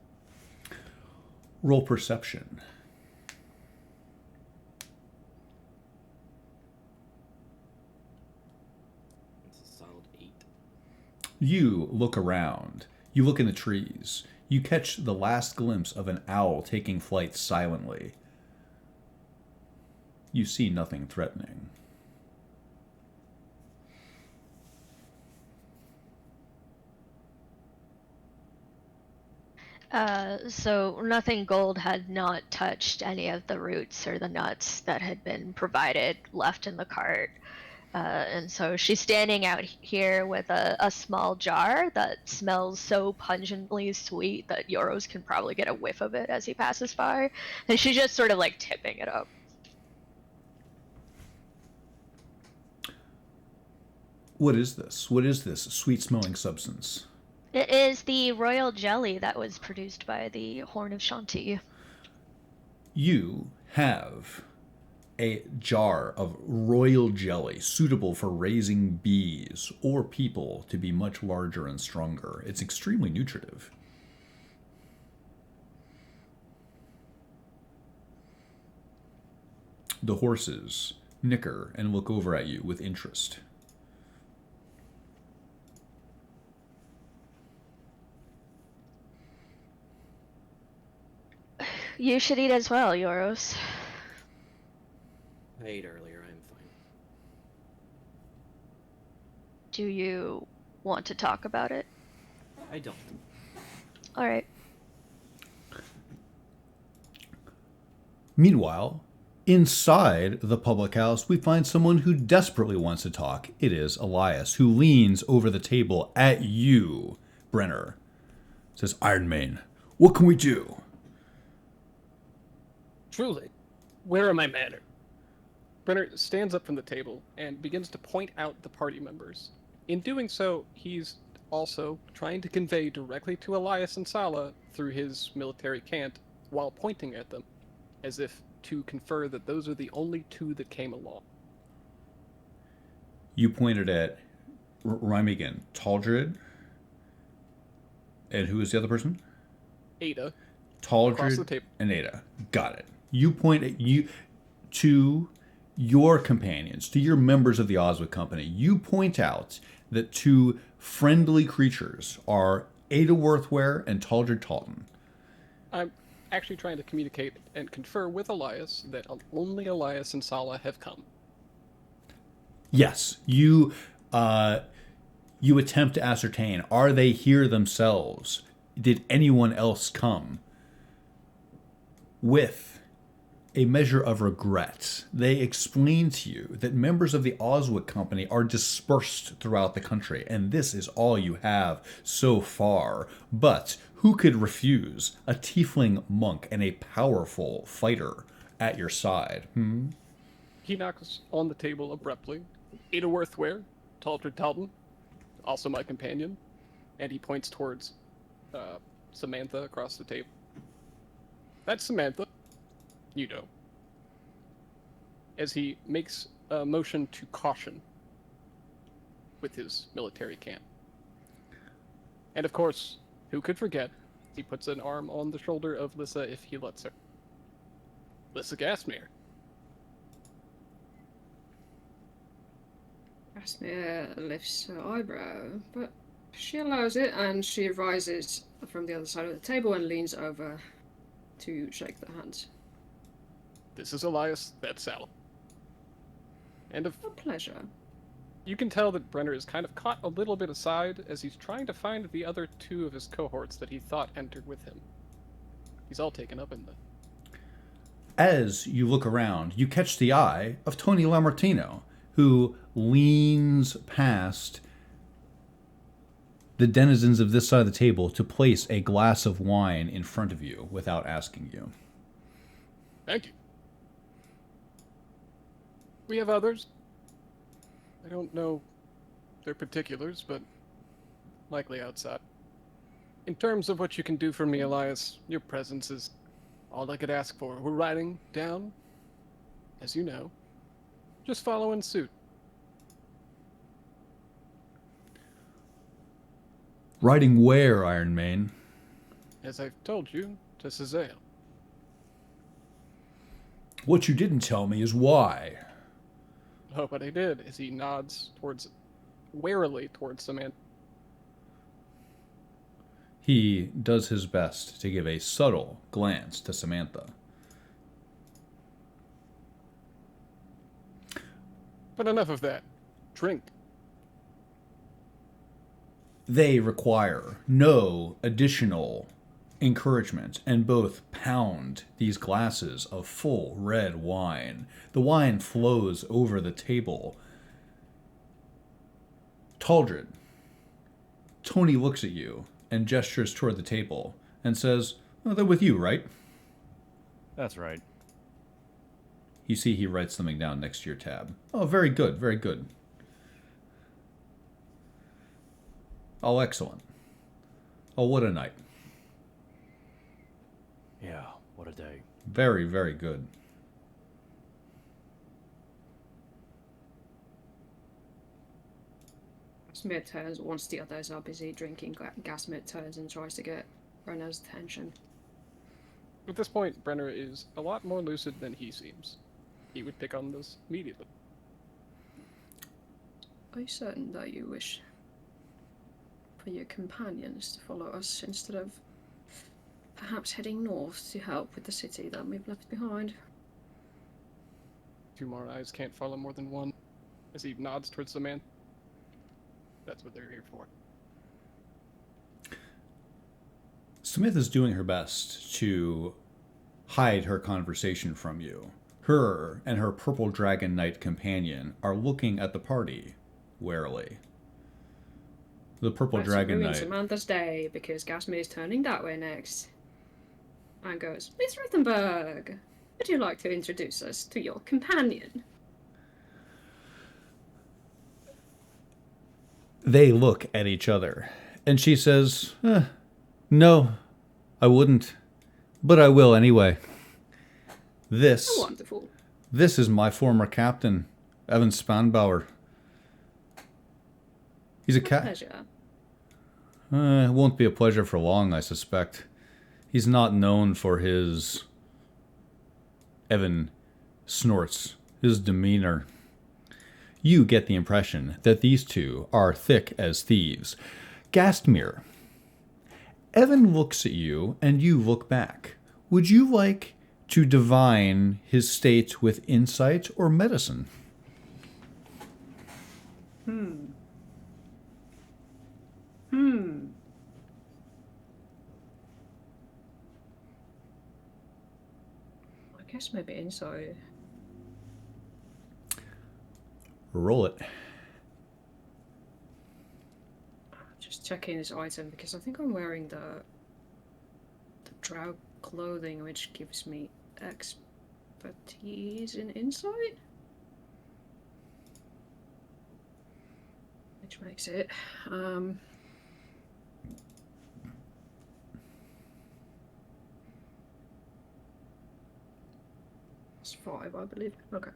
Roll perception. . You look around. You look in the trees. You catch the last glimpse of an owl taking flight silently. You see nothing threatening. So nothing gold had not touched any of the roots or the nuts that had been provided, left in the cart. And so she's standing out here with a small jar that smells so pungently sweet that Yoros can probably get a whiff of it as he passes by. And she's just sort of like tipping it up. What is this? What is this sweet-smelling substance? It is the royal jelly that was produced by the Horn of Shanti. You have a jar of royal jelly suitable for raising bees or people to be much larger and stronger. It's extremely nutritive. The horses nicker and look over at you with interest. You should eat as well, Yoros. I ate earlier, I'm fine. Do you want to talk about it? I don't. All right. Meanwhile, inside the public house, we find someone who desperately wants to talk. It is Elias, who leans over the table at you, Brenner. Says, Iron Mane, what can we do? Truly, where are my manners? Brenner stands up from the table and begins to point out the party members. In doing so, he's also trying to convey directly to Elias and Sala through his military cant while pointing at them, as if to confer that those are the only two that came along. You pointed at, remind me again, Taldred, and who is the other person? Ada. Across the Taldred table. and Ada. Got it. You point at you to your companions, to your members of the Oswald Company. You point out that two friendly creatures are Ada Worthware and Taldred Talton. I'm actually trying to communicate and confer with Elias that only Elias and Sala have come. Yes, you attempt to ascertain, are they here themselves? Did anyone else come? With a measure of regret, they explain to you that members of the Oswald Company are dispersed throughout the country, and this is all you have so far. But who could refuse a tiefling monk and a powerful fighter at your side? He knocks on the table abruptly. Ada Worthware, Taldred Talton, also my companion, and he points towards Samantha across the table. That's Samantha. You know. As he makes a motion to caution with his military cant. And of course, who could forget, he puts an arm on the shoulder of Lissa if he lets her. Lissa Gasmere. Rasmir lifts her eyebrow, but she allows it, and she rises from the other side of the table and leans over to shake their hands. This is Elias, that's Sal. And A pleasure. you can tell that Brenner is kind of caught a little bit aside as he's trying to find the other two of his cohorts that he thought entered with him. He's all taken up in the... As you look around, you catch the eye of Tony Lamartino, who leans past the denizens of this side of the table to place a glass of wine in front of you without asking you. Thank you. We have others. I don't know their particulars, but likely outside. In terms of what you can do for me, Elias, your presence is all I could ask for. We're riding down, as you know. Just follow in suit. Riding where, Iron Mane? As I've told you, to Cezanne. What you didn't tell me is why. Oh, what I did is he nods warily towards Samantha. He does his best to give a subtle glance to Samantha. But enough of that. Drink. They require no additional encouragement and both pound these glasses of full red wine. The wine flows over the table. Taldred, Tony looks at you and gestures toward the table and says, "Oh, they're with you, right?" That's right. You see he writes something down next to your tab. "Oh, very good, very good." "Oh, excellent. Oh, what a night." Yeah, what a day. "Very, very good." Smith turns once the others are busy drinking. Gasmit turns and tries to get Brenner's attention. At this point, Brenner is a lot more lucid than he seems. He would pick on this immediately. Are you certain that you wish for your companions to follow us instead of perhaps heading north to help with the city that we've left behind? Two more eyes can't follow more than one. As he nods towards the man. That's what they're here for. Smith is doing her best to hide her conversation from you. Her and her Purple Dragon Knight companion are looking at the party warily. The Purple Let's Dragon ruin Knight. Samantha's day because Gasmir is turning that way next. And goes, Miss Rothenberg, would you like to introduce us to your companion? They look at each other, and she says, "No, I wouldn't, but I will anyway. This Oh, wonderful. This is my former captain, Evan Spanbauer. He's a Pleasure. It won't be a pleasure for long, I suspect. He's not known for his..." Evan snorts. "His demeanor." You get the impression that these two are thick as thieves. Gastmir. Evan looks at you, and you look back. Would you like to divine his state with insight or medicine? I guess maybe inside. Roll it. Just checking this item because I think I'm wearing the drow clothing, which gives me expertise in insight, which makes it it's 5, I believe. Okay.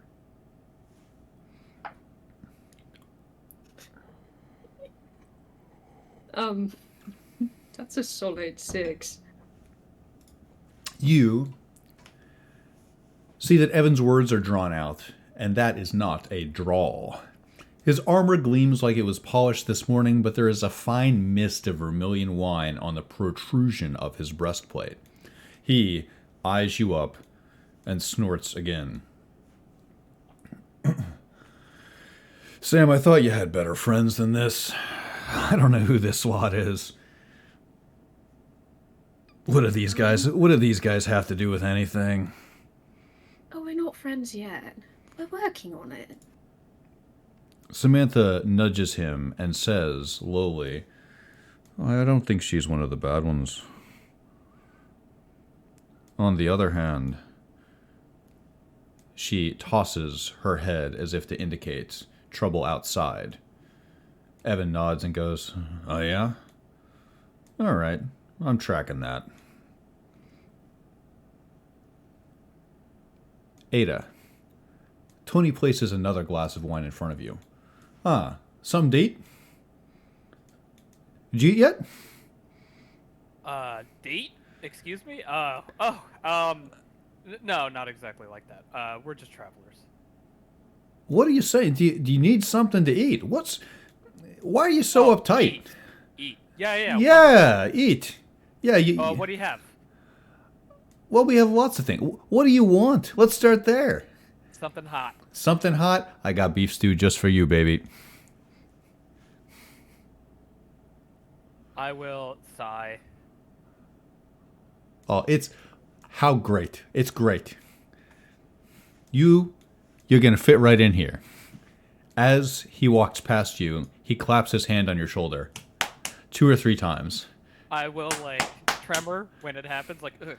That's a solid 6. You see that Evan's words are drawn out, and that is not a drawl. His armor gleams like it was polished this morning, but there is a fine mist of vermilion wine on the protrusion of his breastplate. He eyes you up and snorts again. "Sam, I thought you had better friends than this. I don't know who this lot is. What do these guys have to do with anything?" Oh, we're not friends yet. We're working on it. Samantha nudges him and says, lowly, "I don't think she's one of the bad ones. On the other hand..." She tosses her head as if to indicate trouble outside. Evan nods and goes, "Oh yeah? All right, I'm tracking that." Ada. Tony places another glass of wine in front of you. "Ah, some date? Did you eat yet?" Date? Excuse me? No, not exactly like that. We're just travelers. "What are you saying? Do you need something to eat? Why are you so uptight?" Eat. Yeah. Yeah, eat. Yeah, What do you have? well, we have lots of things. What do you want? Let's start there. Something hot. Something hot? I got beef stew just for you, baby. I will sigh. Oh, it's how great. It's great. You're going to fit right in here. As he walks past you, he claps his hand on your shoulder 2 or 3 times. I will tremor when it happens. Ugh.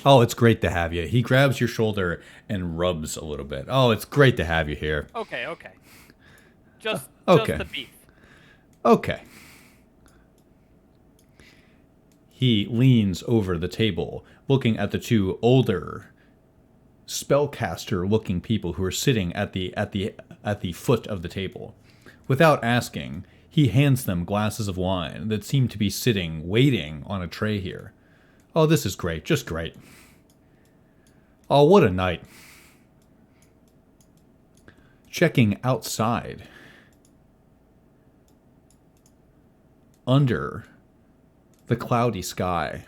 Oh, it's great to have you. He grabs your shoulder and rubs a little bit. Oh, it's great to have you here. Okay. Just Okay. the beef. Okay. He leans over the table, looking at the 2 older spellcaster-looking people who are sitting at the foot of the table. Without asking, he hands them glasses of wine that seem to be sitting, waiting on a tray here. Oh, this is great. Just great. Oh, what a night. Checking outside. Under the cloudy sky.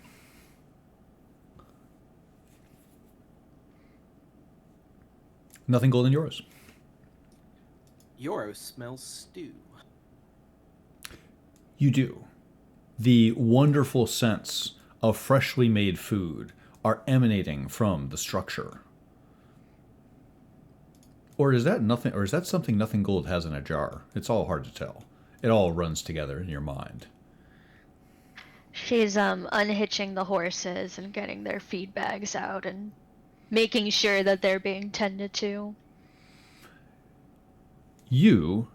Nothing golden yours. Yoro smells stew. You do. The wonderful scents of freshly made food are emanating from the structure. Or is that nothing? Or is that something Nothing Gold has in a jar? It's all hard to tell. It all runs together in your mind. She's unhitching the horses and getting their feed bags out and making sure that they're being tended to. You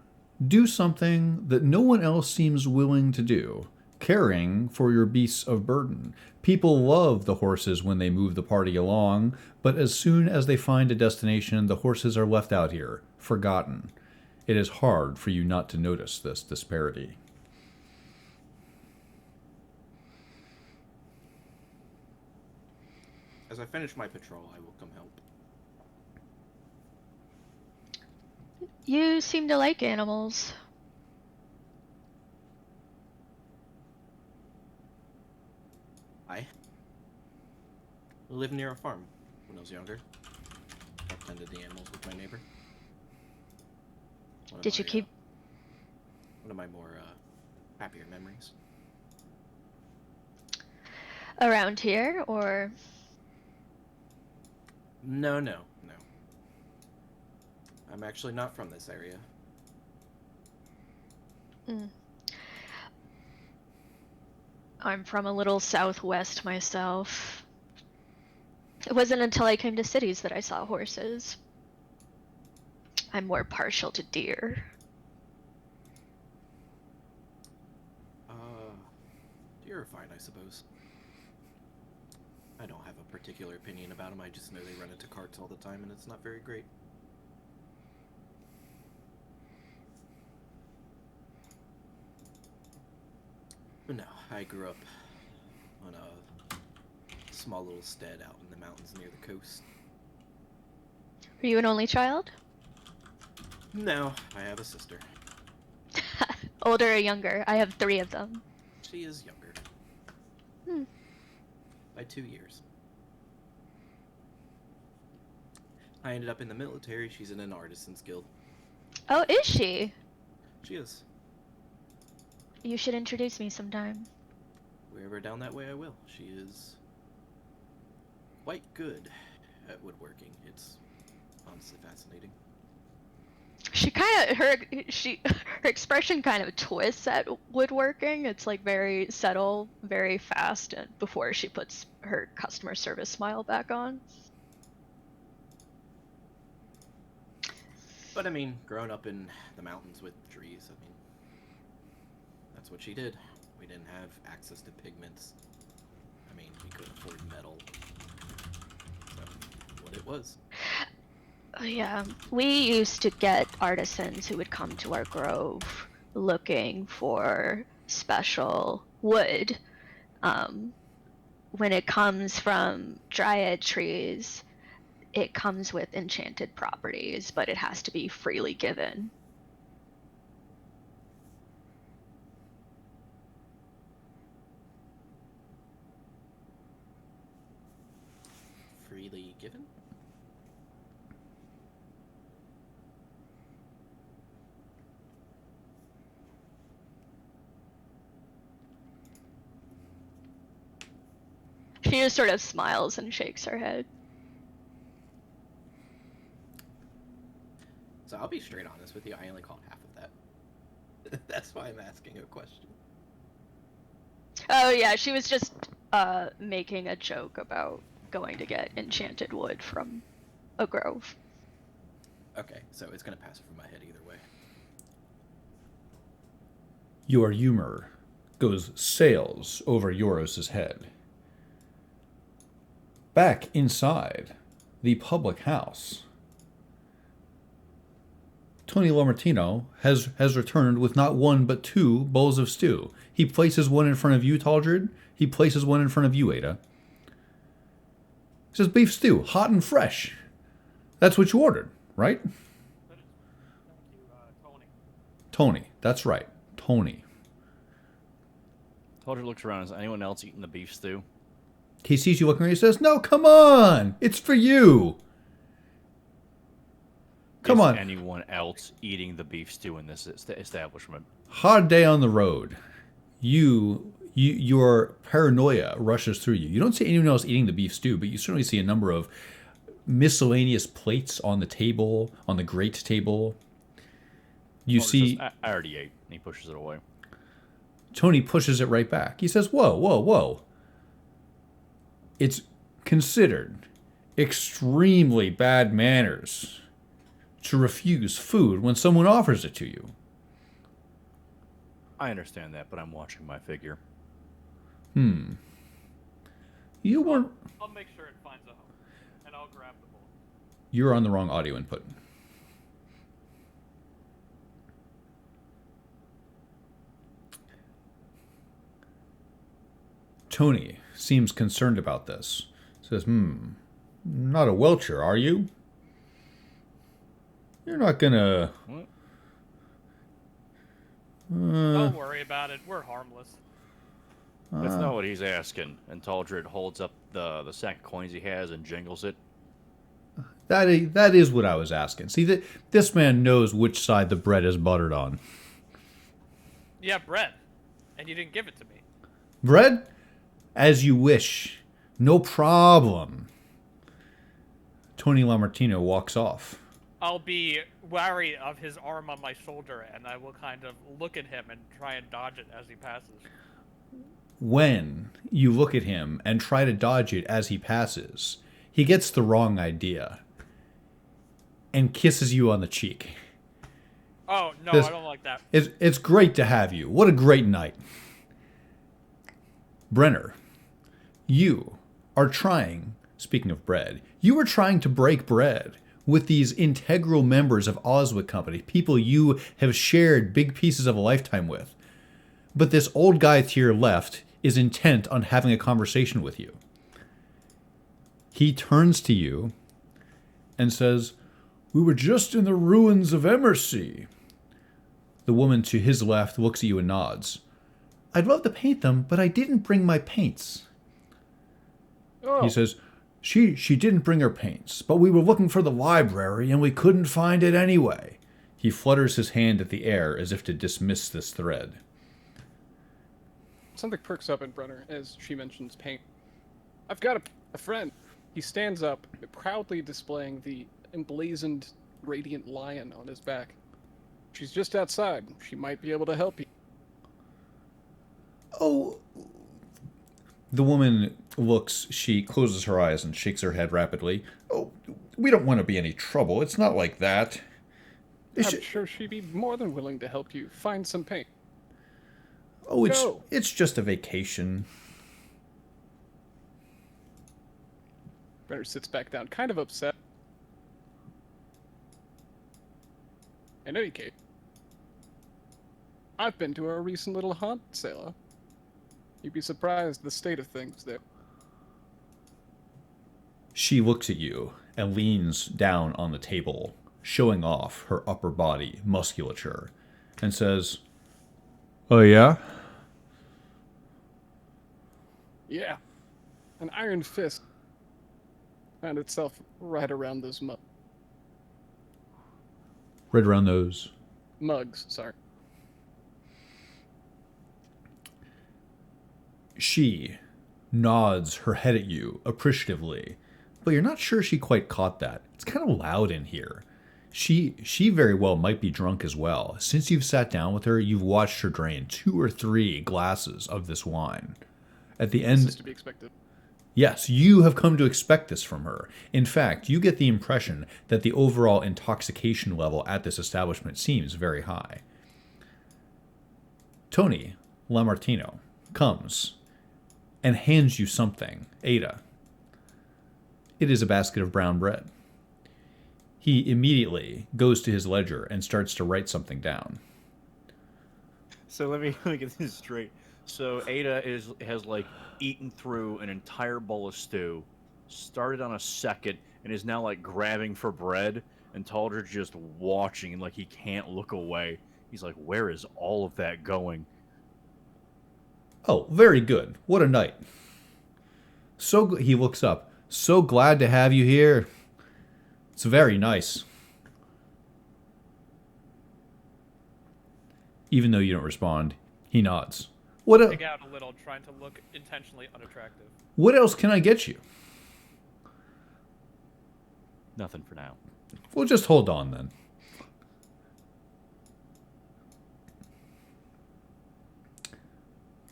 do something that no one else seems willing to do, caring for your beasts of burden. People love the horses when they move the party along, but as soon as they find a destination, the horses are left out here, forgotten. It is hard for you not to notice this disparity. As I finish my patrol, I will come help. You seem to like animals. I lived near a farm when I was younger. I tended the animals with my neighbor. Did you keep... One of my more happier memories. around here, or... No. I'm actually not from this area. I'm from a little southwest myself. It wasn't until I came to cities that I saw horses. I'm more partial to deer. Deer are fine, I suppose. I don't have a particular opinion about them. I just know they run into carts all the time, and it's not very great. But no, I grew up on a small little stead out in the mountains near the coast. Are you an only child? No, I have a sister. Older or younger? I have 3 of them. She is younger. By 2 years. I ended up in the military. She's in an artisan's guild. Oh, is she? She is. You should introduce me sometime. Wherever down that way I will. She is quite good at woodworking. It's honestly fascinating. She kind of her expression kind of twists at woodworking. It's like very subtle, very fast, and before she puts her customer service smile back on. But I mean, growing up in the mountains with trees, I mean, that's what she did. We didn't have access to pigments. I mean, we couldn't afford metal. So, what it was. Yeah, we used to get artisans who would come to our grove looking for special wood. When it comes from dryad trees, it comes with enchanted properties, but it has to be freely given. She just sort of smiles and shakes her head. So I'll be straight honest with you. I only caught half of that. That's why I'm asking a question. Oh yeah, she was just making a joke about going to get enchanted wood from a grove. Okay, so it's gonna pass over my head either way. Your humor sails over Yoros's head. Back inside the public house, Tony Lamartino has returned with not one but two bowls of stew. He places one in front of you, Taldred. He places one in front of you, Ada. He says, beef stew, hot and fresh. That's what you ordered, right? Thank you, Tony. Tony, that's right. Tony. Taldred looks around. Is anyone else eating the beef stew? He sees you looking around. He says, no, come on. It's for you. Come on. Anyone else eating the beef stew in this establishment? Hard day on the road. Your paranoia rushes through you. You don't see anyone else eating the beef stew, but you certainly see a number of miscellaneous plates on the table, on the grate table. You see... Says, I already ate. And he pushes it away. Tony pushes it right back. He says, whoa, whoa, whoa. It's considered extremely bad manners to refuse food when someone offers it to you. I understand that, but I'm watching my figure. You weren't... I'll make sure it finds a home, and I'll grab the bowl. You're on the wrong audio input. Tony seems concerned about this. Says, not a Welcher, are you? You're not gonna... What? Don't worry about it. We're harmless. That's not what he's asking. And Taldred holds up the sack of coins he has and jingles it. That is what I was asking. See, this man knows which side the bread is buttered on. Yeah, bread. And you didn't give it to me. Bread? As you wish. No problem. Tony Lamartino walks off. I'll be wary of his arm on my shoulder, and I will kind of look at him and try and dodge it as he passes. When you look at him and try to dodge it as he passes, he gets the wrong idea and kisses you on the cheek. Oh, no, This- I don't like that. It's great to have you. What a great night. Brenner, you are trying, speaking of bread, you are trying to break bread with these integral members of Oswick Company, people you have shared big pieces of a lifetime with. But this old guy to your left is intent on having a conversation with you. He turns to you and says, "We were just in the ruins of Emersey." The woman to his left looks at you and nods. "I'd love to paint them, but I didn't bring my paints." Oh, He says, She didn't bring her paints, but we were looking for the library and we couldn't find it anyway." He flutters his hand at the air as if to dismiss this thread. something perks up in Brenner as she mentions paint. I've got a friend. He stands up, proudly displaying the emblazoned radiant lion on his back. She's just outside. She might be able to help you. "Oh." The woman looks, she closes her eyes and shakes her head rapidly. "Oh, we don't want to be any trouble. It's not like that." I'm sure she'd be more than willing to help you find some paint. "Oh, Go." it's just a vacation." Brenner sits back down, kind of upset. In any case, I've been to a recent little haunt, sailor. You'd be surprised the state of things there. She looks at you and leans down on the table, showing off her upper body musculature, and says, "Oh yeah?" Yeah, an iron fist found itself right around those Right around those. mugs. Sorry. She nods her head at you appreciatively, but you're not sure she quite caught that. It's kind of loud in here. She very well might be drunk as well. Since you've sat down with her, you've watched her drain 2 or 3 glasses of this wine. At the This is end, to be expected. yes, you have come to expect this from her. In fact, you get the impression that the overall intoxication level at this establishment seems very high. Tony Lamartino comes and hands you something, Ada. It is a basket of brown bread. He immediately goes to his ledger and starts to write something down. So let me get this straight. So Ada has like eaten through an entire bowl of stew, started on a second, and is now like grabbing for bread, and Taldridge just watching and like he can't look away. He's like, where is all of that going? Oh, very good. What a night. He looks up. So glad to have you here. It's very nice. Even though you don't respond, he nods. Dig out a little, trying to look intentionally unattractive. What else can I get you? Nothing for now. We'll just hold on then.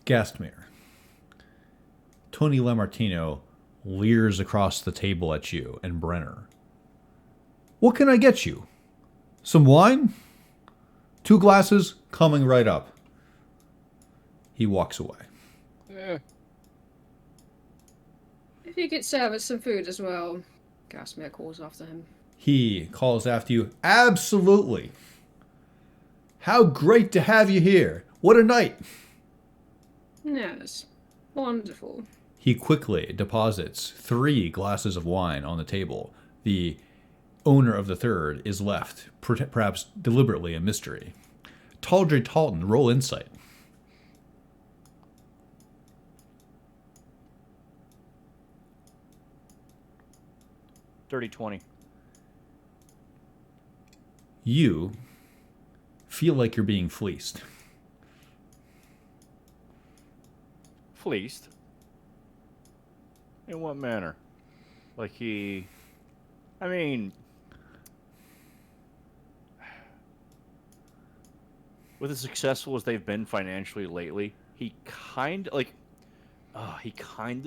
Gastmere. Tony Lamartino leers across the table at you and Brenner. What can I get you? Some wine? 2 glasses coming right up. He walks away. Yeah. If you could serve us some food as well. Gasmere calls after him. He calls after you. Absolutely. How great to have you here. What a night. Yes. Wonderful. He quickly deposits 3 glasses of wine on the table. The owner of the third is left, perhaps deliberately a mystery. Taldry Talton, roll insight. Dirty 20. You feel like you're being fleeced. Fleeced? In what manner? Like I mean... With as successful as they've been financially lately, he kind of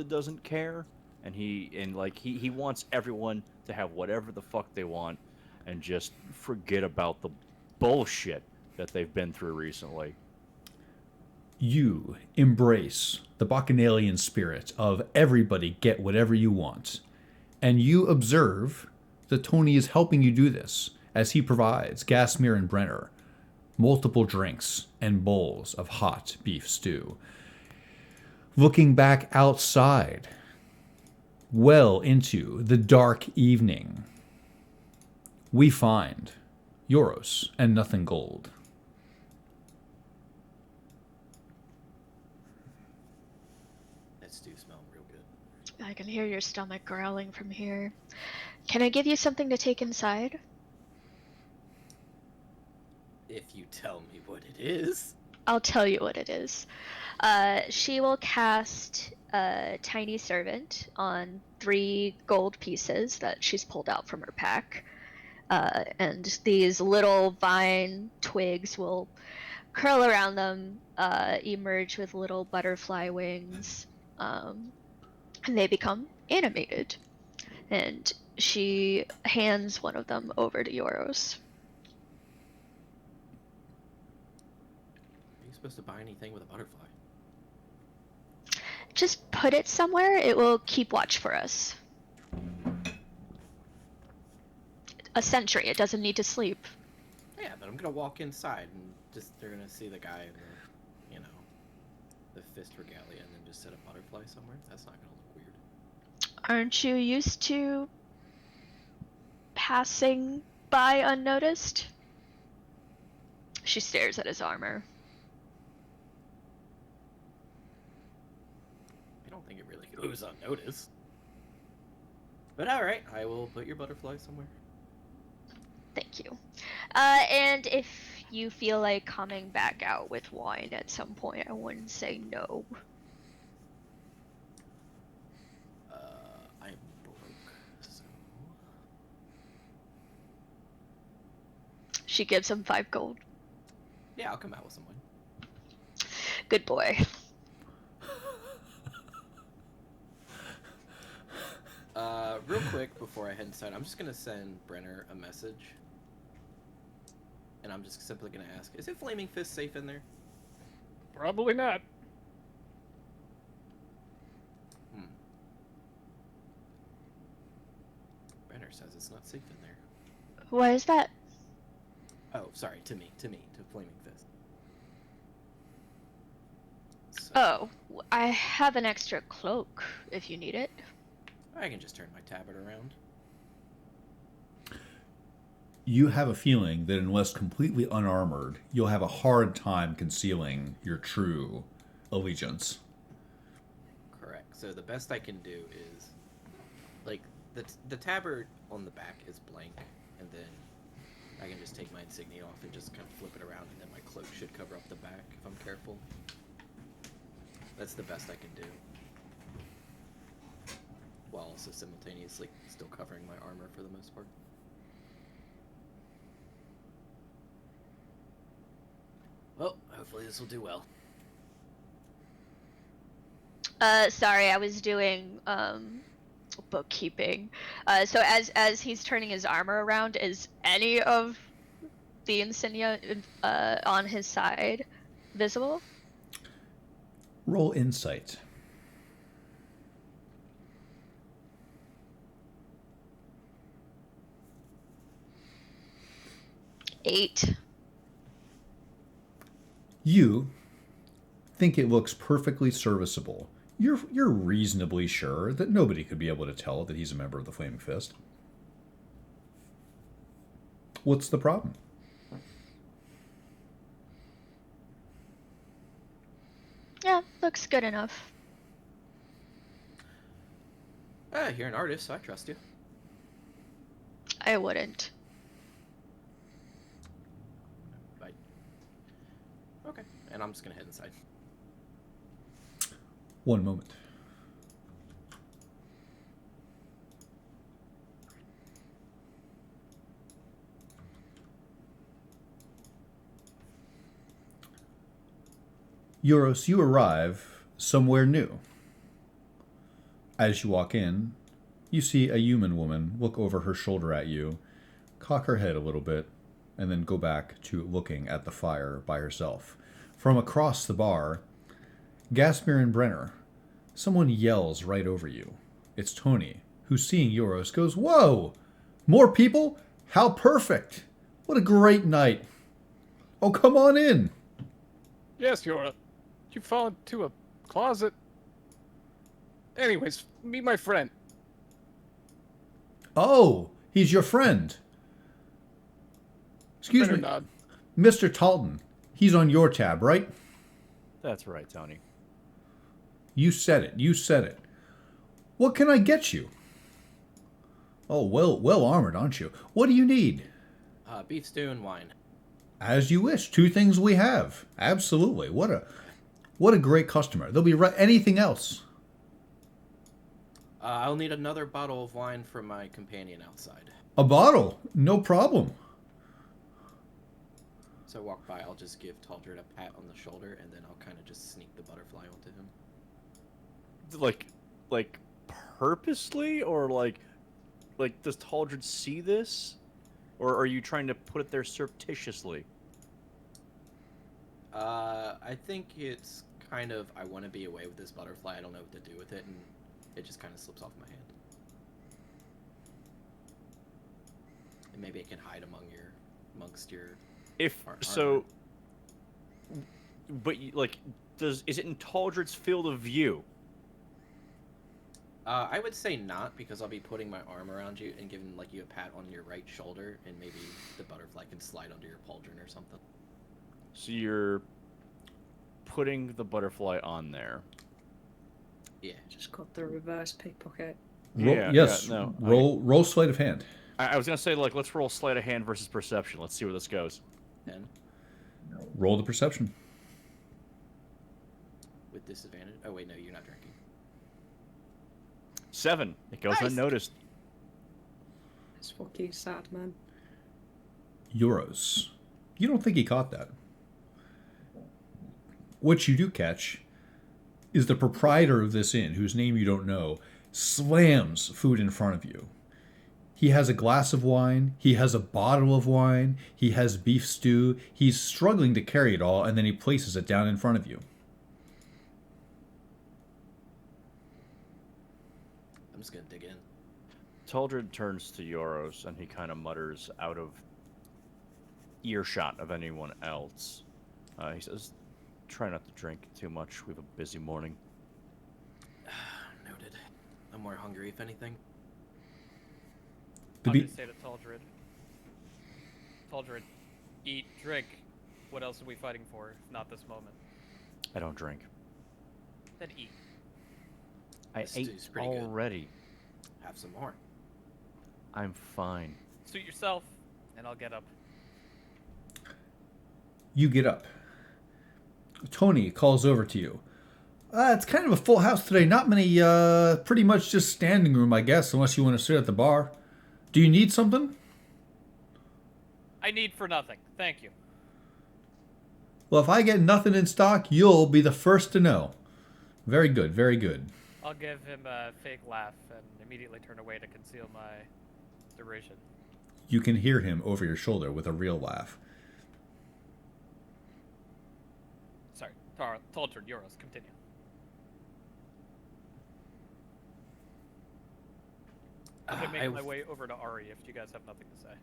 doesn't care, and he wants everyone to have whatever the fuck they want, and just forget about the bullshit that they've been through recently. You embrace the Bacchanalian spirit of everybody get whatever you want, and you observe that Tony is helping you do this as he provides Gasmere and Brenner multiple drinks and bowls of hot beef stew. Looking back outside, well into the dark evening, we find Euros and nothing gold. That stew smelled real good. I can hear your stomach growling from here. Can I give you something to take inside? If you tell me what it is. I'll tell you what it is. She will cast a tiny servant on 3 gold pieces that she's pulled out from her pack. And these little vine twigs will curl around them, emerge with little butterfly wings, and they become animated. And she hands one of them over to Euros. Are you supposed to buy anything with a butterfly? Just put it somewhere, it will keep watch for us. A sentry, it doesn't need to sleep. Yeah, but I'm gonna walk inside and they're gonna see the guy in the, the fist regalia and then just set a butterfly somewhere. That's not gonna look weird. Aren't you used to passing by unnoticed? She stares at his armor. I don't think it really goes unnoticed. But alright, I will put your butterfly somewhere. Thank you. And if you feel like coming back out with wine at some point, I wouldn't say no. She gives him 5 gold. Yeah, I'll come out with some wine. Good boy. Real quick before I head inside, I'm just gonna send Brenner a message. And I'm just simply gonna ask, is it Flaming Fist safe in there? Probably not. Brenner says it's not safe in there. Why is that? Oh, sorry, to Flaming Fist. So, Oh, I have an extra cloak if you need it. I can just turn my tabard around. You have a feeling that unless completely unarmored, you'll have a hard time concealing your true allegiance. Correct. So the best I can do is, like, the tabard on the back is blank, and then I can just take my insignia off and just kind of flip it around, and then my cloak should cover up the back if I'm careful. That's the best I can do. While also simultaneously still covering my armor for the most part. Well, hopefully this will do well. Sorry, I was doing bookkeeping. So as he's turning his armor around, is any of the insignia on his side visible? Roll insight. Eight. You think it looks perfectly serviceable. You're reasonably sure that nobody could be able to tell that he's a member of the Flaming Fist. What's the problem? Yeah, looks good enough. You're an artist, so I trust you. I wouldn't. Okay, and I'm just gonna head inside. One moment. Euros, you arrive somewhere new. As you walk in, you see a human woman look over her shoulder at you, cock her head a little bit, and then go back to looking at the fire by herself. From across the bar, Gaspar and Brenner, someone yells right over you. It's Tony, who seeing Euros goes, "Whoa! More people? How perfect! What a great night! Oh, come on in!" Yes, Yora. You fall into a closet. Anyways, meet my friend. Oh, he's your friend. Excuse Better me, nod. Mr. Talton. He's on your tab, right? That's right, Tony. You said it. You said it. What can I get you? Oh, well armored, aren't you? What do you need? Beef stew and wine. As you wish. 2 things we have. Absolutely. What a great customer. There'll be anything else. I'll need another bottle of wine for my companion outside. A bottle. No problem. So I walk by, I'll just give Taldred a pat on the shoulder, and then I'll kind of just sneak the butterfly onto him. Like purposely, or like does Taldred see this, or are you trying to put it there surreptitiously? I think it's kind of, I want to be away with this butterfly, I don't know what to do with it, and it just kind of slips off my hand. And maybe it can hide amongst your... If so, but is it in Taldred's field of view? I would say not, because I'll be putting my arm around you and giving you a pat on your right shoulder, and maybe the butterfly can slide under your pauldron or something. So you're putting the butterfly on there. Yeah. Just got the reverse pickpocket. Yes. No. Roll sleight of hand. I was gonna say, let's roll sleight of hand versus perception. Let's see where this goes. 10 Roll the perception. with disadvantage. Oh wait, no, you're not drinking. 7. It goes Nice. unnoticed. It's fucking sad, man. Euros. You don't think he caught that. What you do catch is the proprietor of this inn, whose name you don't know, slams food in front of you. He has a glass of wine, he has a bottle of wine, he has beef stew. He's struggling to carry it all, and then he places it down in front of you. I'm just gonna dig in. Taldred turns to Yoros and he kind of mutters out of earshot of anyone else. He says, "Try not to drink too much. We have a busy morning." Noted. I'm more hungry, if anything. The I'll be- just say to Taldred. Taldred, eat, drink. What else are we fighting for, if not this moment? I don't drink. Then eat. I This ate stew's pretty good. already. Have some more. I'm fine. Suit yourself, and I'll get up. You get up. Tony calls over to you. It's kind of a full house today. Not many, pretty much just standing room, I guess, unless you want to sit at the bar. Do you need something? I need for nothing. Thank you. Well, if I get nothing in stock, you'll be the first to know. Very good, very good. I'll give him a fake laugh and immediately turn away to conceal my derision. You can hear him over your shoulder with a real laugh. Sorry, Taldred, Euros, continue. I'm gonna make my way over to Ari if you guys have nothing to say.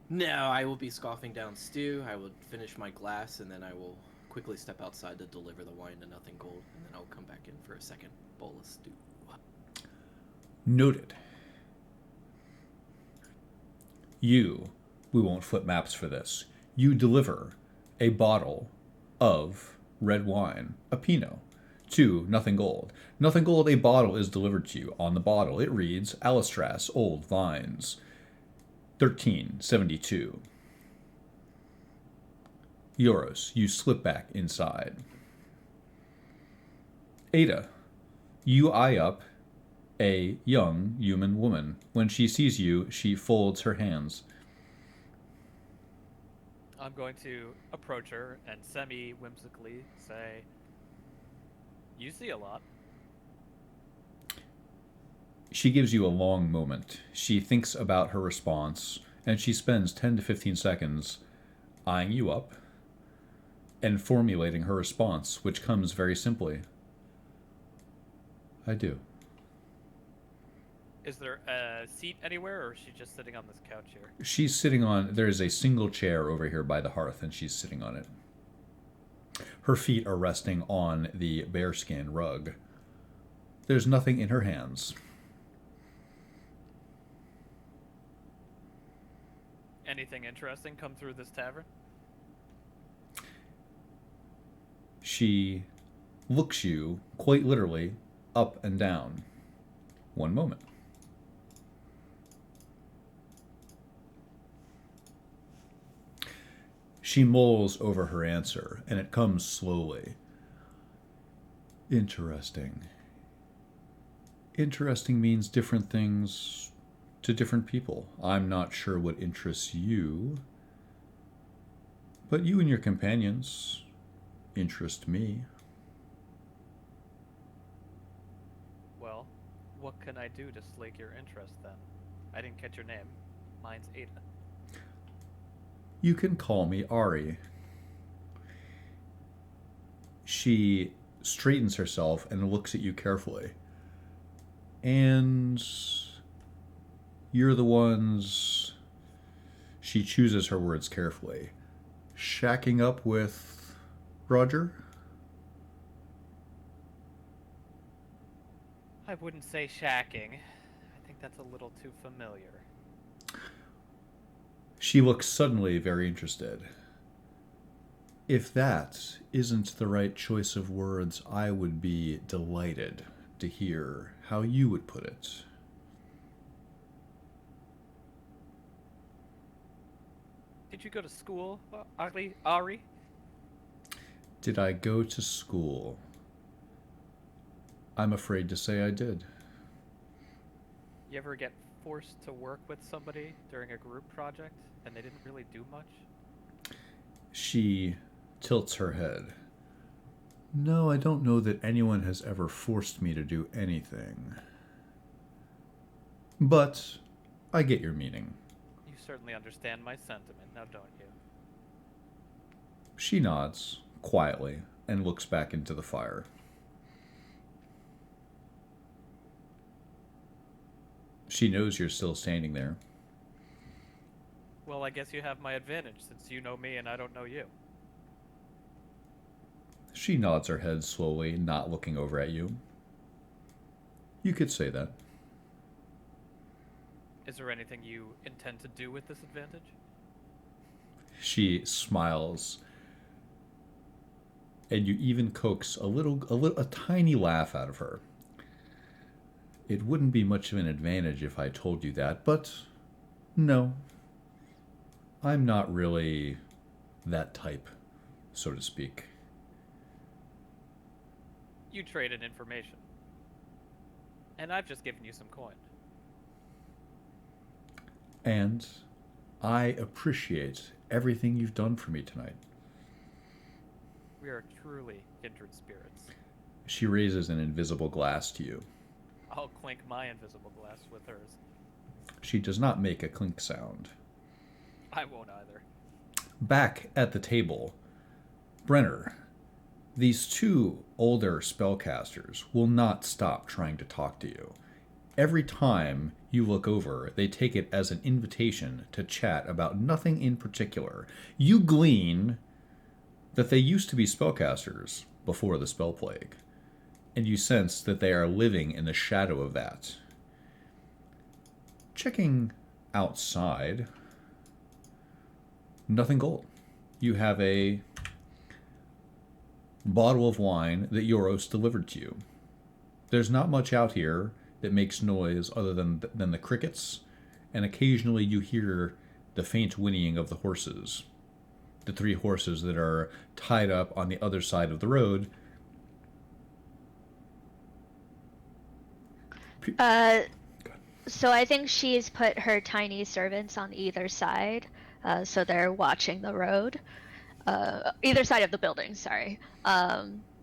No, I will be scoffing down stew. I will finish my glass, and then I will quickly step outside to deliver the wine to Nothing Gold, and then I'll come back in for a second bowl of stew. Noted. We won't flip maps for this. You deliver a bottle of red wine, a Pinot, to Nothing Gold. Nothing Gold, a bottle is delivered to you. On the bottle, it reads Alistras Old Vines, 1372. Euros, you slip back inside. Ada, you eye up a young human woman. When she sees you, she folds her hands. I'm going to approach her and semi-whimsically say, "You see a lot." She gives you a long moment. She thinks about her response, and she spends 10 to 15 seconds eyeing you up and formulating her response, which comes very simply. I do. Is there a seat anywhere, or is she just sitting on this couch here? She's sitting on, there is a single chair over here by the hearth, and she's sitting on it. Her feet are resting on the bearskin rug. There's nothing in her hands. Anything interesting come through this tavern? She looks you, quite literally, up and down. One moment. She mulls over her answer, and it comes slowly. Interesting. Interesting means different things to different people. I'm not sure what interests you, but you and your companions interest me. Well, what can I do to slake your interest then? I didn't catch your name. Mine's Ada. You can call me Ari. She straightens herself and looks at you carefully. And you're the ones... She chooses her words carefully. Shacking up with Roger? I wouldn't say shacking. I think that's a little too familiar. She looks suddenly very interested. If that isn't the right choice of words, I would be delighted to hear how you would put it. Did you go to school, Ari? Did I go to school? I'm afraid to say I did. You ever get forced to work with somebody during a group project and they didn't really do much? She tilts her head. No, I don't know that anyone has ever forced me to do anything. But I get your meaning. You certainly understand my sentiment, now don't you? She nods quietly and looks back into the fire. She knows you're still standing there. Well, I guess you have my advantage since you know me and I don't know you. She nods her head slowly, not looking over at you. You could say that. Is there anything you intend to do with this advantage? She smiles, and you even coax a tiny laugh out of her. It wouldn't be much of an advantage if I told you that, but no. I'm not really that type, so to speak. You traded information. And I've just given you some coin. And I appreciate everything you've done for me tonight. We are truly kindred spirits. She raises an invisible glass to you. I'll clink my invisible glass with hers. She does not make a clink sound. I won't either. Back at the table, Brenner, these two older spellcasters will not stop trying to talk to you. Every time you look over, they take it as an invitation to chat about nothing in particular. You glean that they used to be spellcasters before the spell plague, and you sense that they are living in the shadow of that. Checking outside, nothing gold. You have a bottle of wine that Yoros delivered to you. There's not much out here that makes noise other than the crickets, and occasionally you hear the faint whinnying of the horses. The 3 horses that are tied up on the other side of the road. So I think she's put her tiny servants on either side, so they're watching the road. Either side of the building, sorry.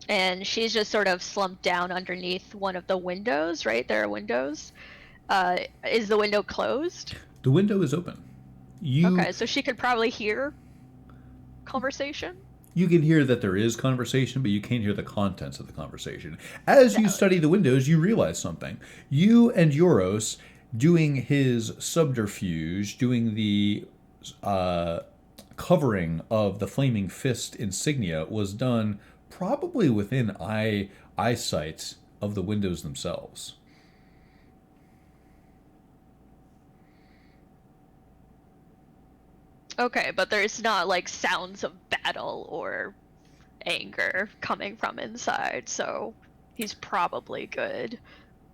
And she's just sort of slumped down underneath one of the windows, right? There are windows. Is the window closed? The window is open. Okay, so she could probably hear conversation? You can hear that there is conversation, but you can't hear the contents of the conversation. As you study the windows, you realize something. You and Yoros, doing his subterfuge, doing the covering of the Flaming Fist insignia, was done probably within eyesight of the windows themselves. Okay, but there's not like sounds of battle or anger coming from inside, so he's probably good.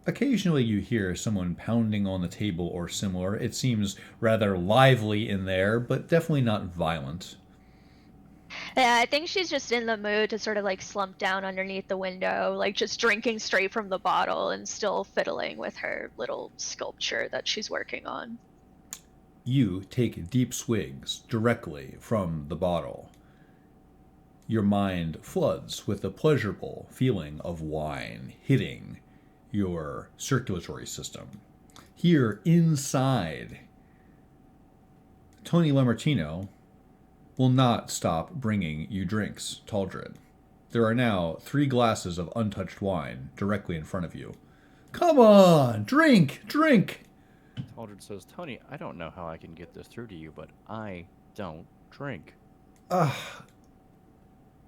Occasionally you hear someone pounding on the table or similar. It seems rather lively in there, but definitely not violent. Yeah, I think she's just in the mood to sort of like slump down underneath the window, like just drinking straight from the bottle and still fiddling with her little sculpture that she's working on. You take deep swigs directly from the bottle. Your mind floods with the pleasurable feeling of wine hitting your circulatory system. Here inside, Tony Lamartino will not stop bringing you drinks, Taldred. There are now 3 glasses of untouched wine directly in front of you. Come on, drink, drink! Taldred says, Tony, I don't know how I can get this through to you, but I don't drink.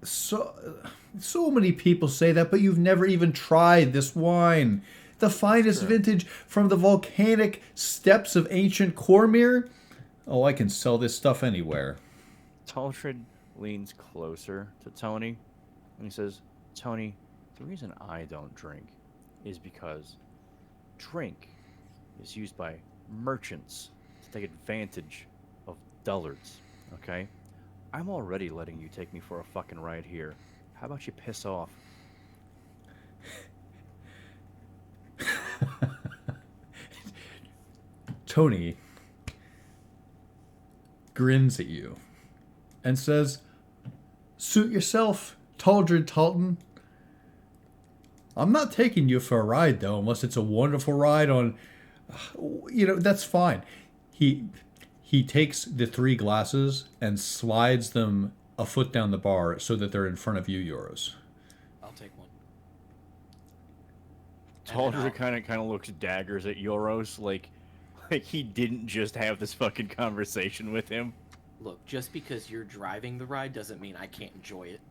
So many people say that, but you've never even tried this wine. The finest vintage from the volcanic steppes of ancient Cormyr. Oh, I can sell this stuff anywhere. Taldred leans closer to Tony, and he says, Tony, the reason I don't drink is because drink is used by merchants to take advantage of dullards, okay? I'm already letting you take me for a fucking ride here. How about you piss off? Tony grins at you and says, "Suit yourself, Taldred Talton. I'm not taking you for a ride, though, unless it's a wonderful ride on... that's fine." He takes the 3 glasses and slides them a foot down the bar so that they're in front of you, Euros. I'll take one. Taldra kind of looks daggers at Euros like he didn't just have this fucking conversation with him. Look, just because you're driving the ride doesn't mean I can't enjoy it.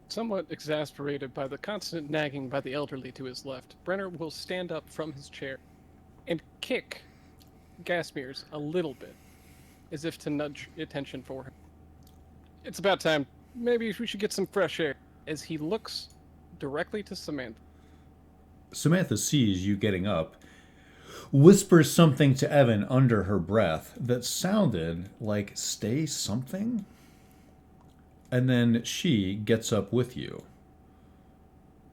Somewhat exasperated by the constant nagging by the elderly to his left, Brenner will stand up from his chair and kick Gasmears a little bit, as if to nudge attention for him. It's about time. Maybe we should get some fresh air. As he looks directly to Samantha. Samantha sees you getting up, whispers something to Evan under her breath that sounded like "stay something," and then she gets up with you.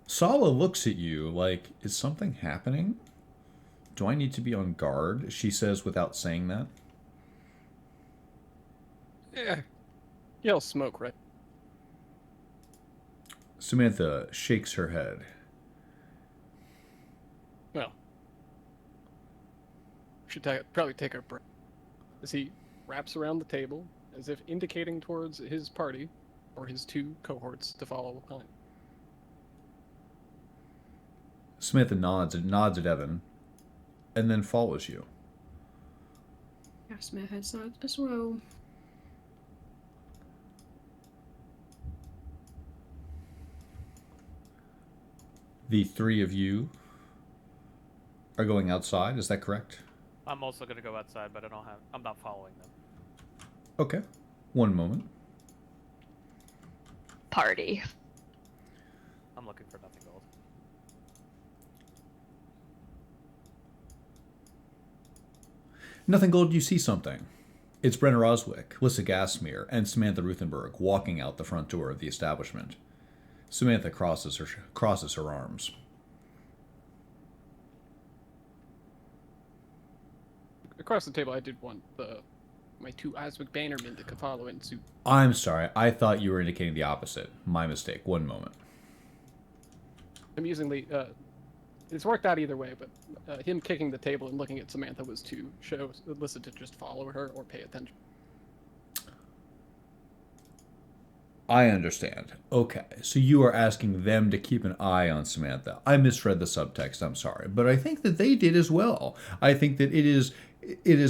Sala looks at you like, "Is something happening? Do I need to be on guard?" she says without saying that. Yeah. Y'all smoke, right? Samantha shakes her head. Well, should probably take our break. As he wraps around the table, as if indicating towards his party, or his 2 cohorts to follow behind. Samantha nods at Evan, and then follows you. Gasmere heads out as well. The 3 of you are going outside, is that correct? I'm also gonna go outside, but I'm not following them. Okay. One moment. Party. I'm looking for nothing gold. Nothing Gold, you see something. It's Brenner Oswick, Lissa Gasmere, and Samantha Ruthenberg walking out the front door of the establishment. Samantha crosses her arms. Across the table, I did want my 2 Oswick Bannermen to follow in suit. I'm sorry, I thought you were indicating the opposite. My mistake. One moment. Amusingly, it's worked out either way, but him kicking the table and looking at Samantha was to show Alyssa to just follow her or pay attention. I understand. Okay, so you are asking them to keep an eye on Samantha. I misread the subtext, I'm sorry. But I think that they did as well. I think that it is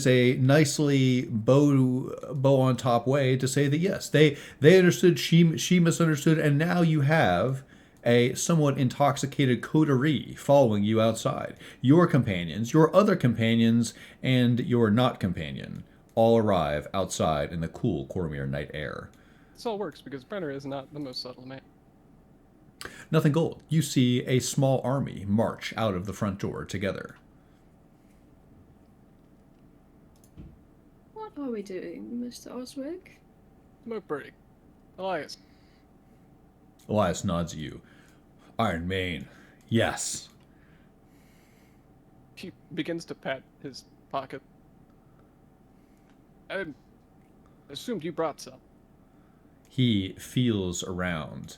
a nicely bow on top way to say that yes, they understood, she misunderstood, and now you have a somewhat intoxicated coterie following you outside. Your companions, your other companions, and your not companion all arrive outside in the cool Cormier night air. This all works because Brenner is not the most subtle man. Nothing Gold. You see a small army march out of the front door together. What are we doing, Mr. Oswick? Smoke birdie. Elias. Elias nods at you. Iron Mane. Yes. He begins to pat his pocket. I assumed you brought some. He feels around.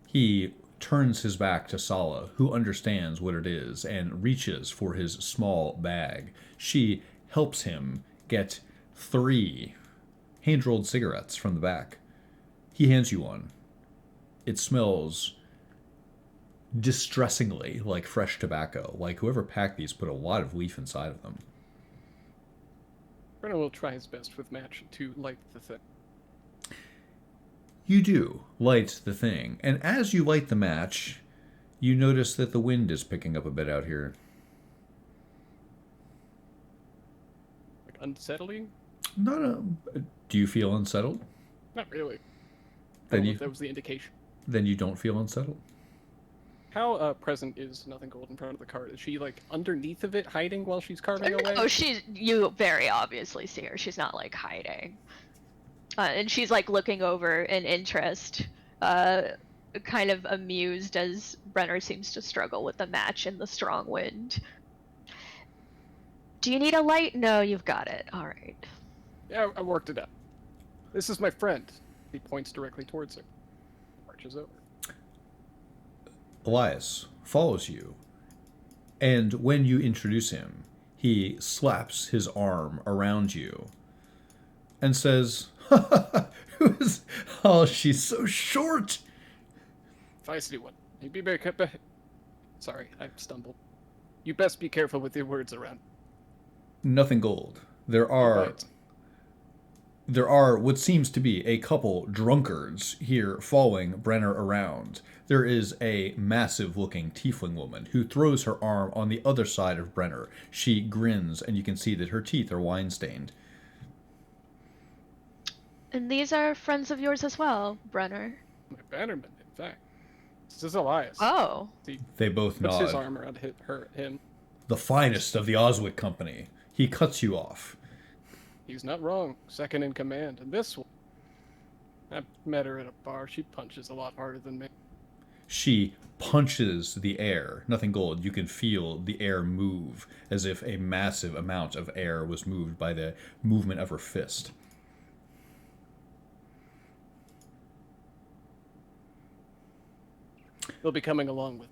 He turns his back to Sala, who understands what it is, and reaches for his small bag. She helps him get 3 hand-rolled cigarettes from the back. He hands you one. It smells distressingly like fresh tobacco, like whoever packed these put a lot of leaf inside of them. Brenner will try his best with match to light the thing. You do light the thing, and as you light the match, you notice that the wind is picking up a bit out here. Like unsettling? Do you feel unsettled? Not really. I Then don't know you if that was the indication. then you don't feel unsettled. How present is Nothing Gold in front of the cart? Is she like underneath of it, hiding while she's carving away? No, you very obviously see her. She's not like hiding. And she's like looking over in interest. kind of amused as Brenner seems to struggle with the match in the strong wind. Do you need a light? No, you've got it. All right. Yeah, I worked it out. This is my friend. He points directly towards her. Marches over. Elias follows you, and when you introduce him, he slaps his arm around you and says, "Oh, she's so short." Feisty one. You be very careful. Sorry, I stumbled. You best be careful with your words around. Nothing gold. There are what seems to be a couple drunkards here following Brenner around. There is a massive-looking tiefling woman who throws her arm on the other side of Brenner. She grins, and you can see that her teeth are wine-stained. And these are friends of yours as well, Brenner. My bannerman, in fact. This is Elias. Oh. He They both puts his nod. arm around him. The finest of the Oswick Company. He cuts you off. He's not wrong. Second in command. And this one, I met her at a bar. She punches a lot harder than me. She punches the air. Nothing gold. You can feel the air move as if a massive amount of air was moved by the movement of her fist. They'll be coming along with.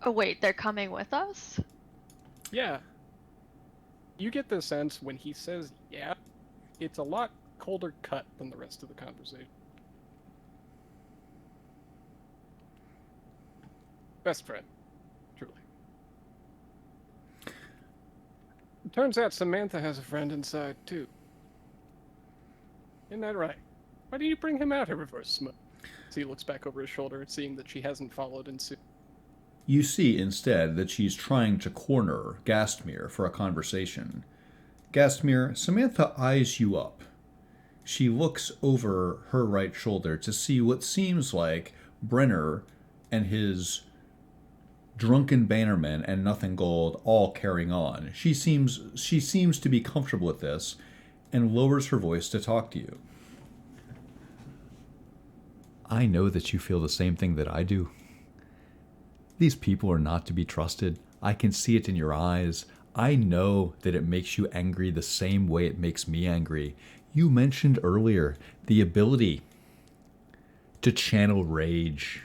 Oh, wait, they're coming with us? Yeah. You get the sense when he says yeah, it's a lot colder cut than the rest of the conversation. Best friend. Truly. It turns out Samantha has a friend inside, too. Isn't that right? Why do you bring him out here before smoke? So he looks back over his shoulder, seeing that she hasn't followed in suit. You see instead that she's trying to corner Gastmere for a conversation. Gastmere, Samantha eyes you up. She looks over her right shoulder to see what seems like Brenner and his drunken bannermen and Nothing Gold all carrying on. She seems to be comfortable with this and lowers her voice to talk to you. I know that you feel the same thing that I do. These people are not to be trusted. I can see it in your eyes. I know that it makes you angry the same way it makes me angry. You mentioned earlier the ability to channel rage.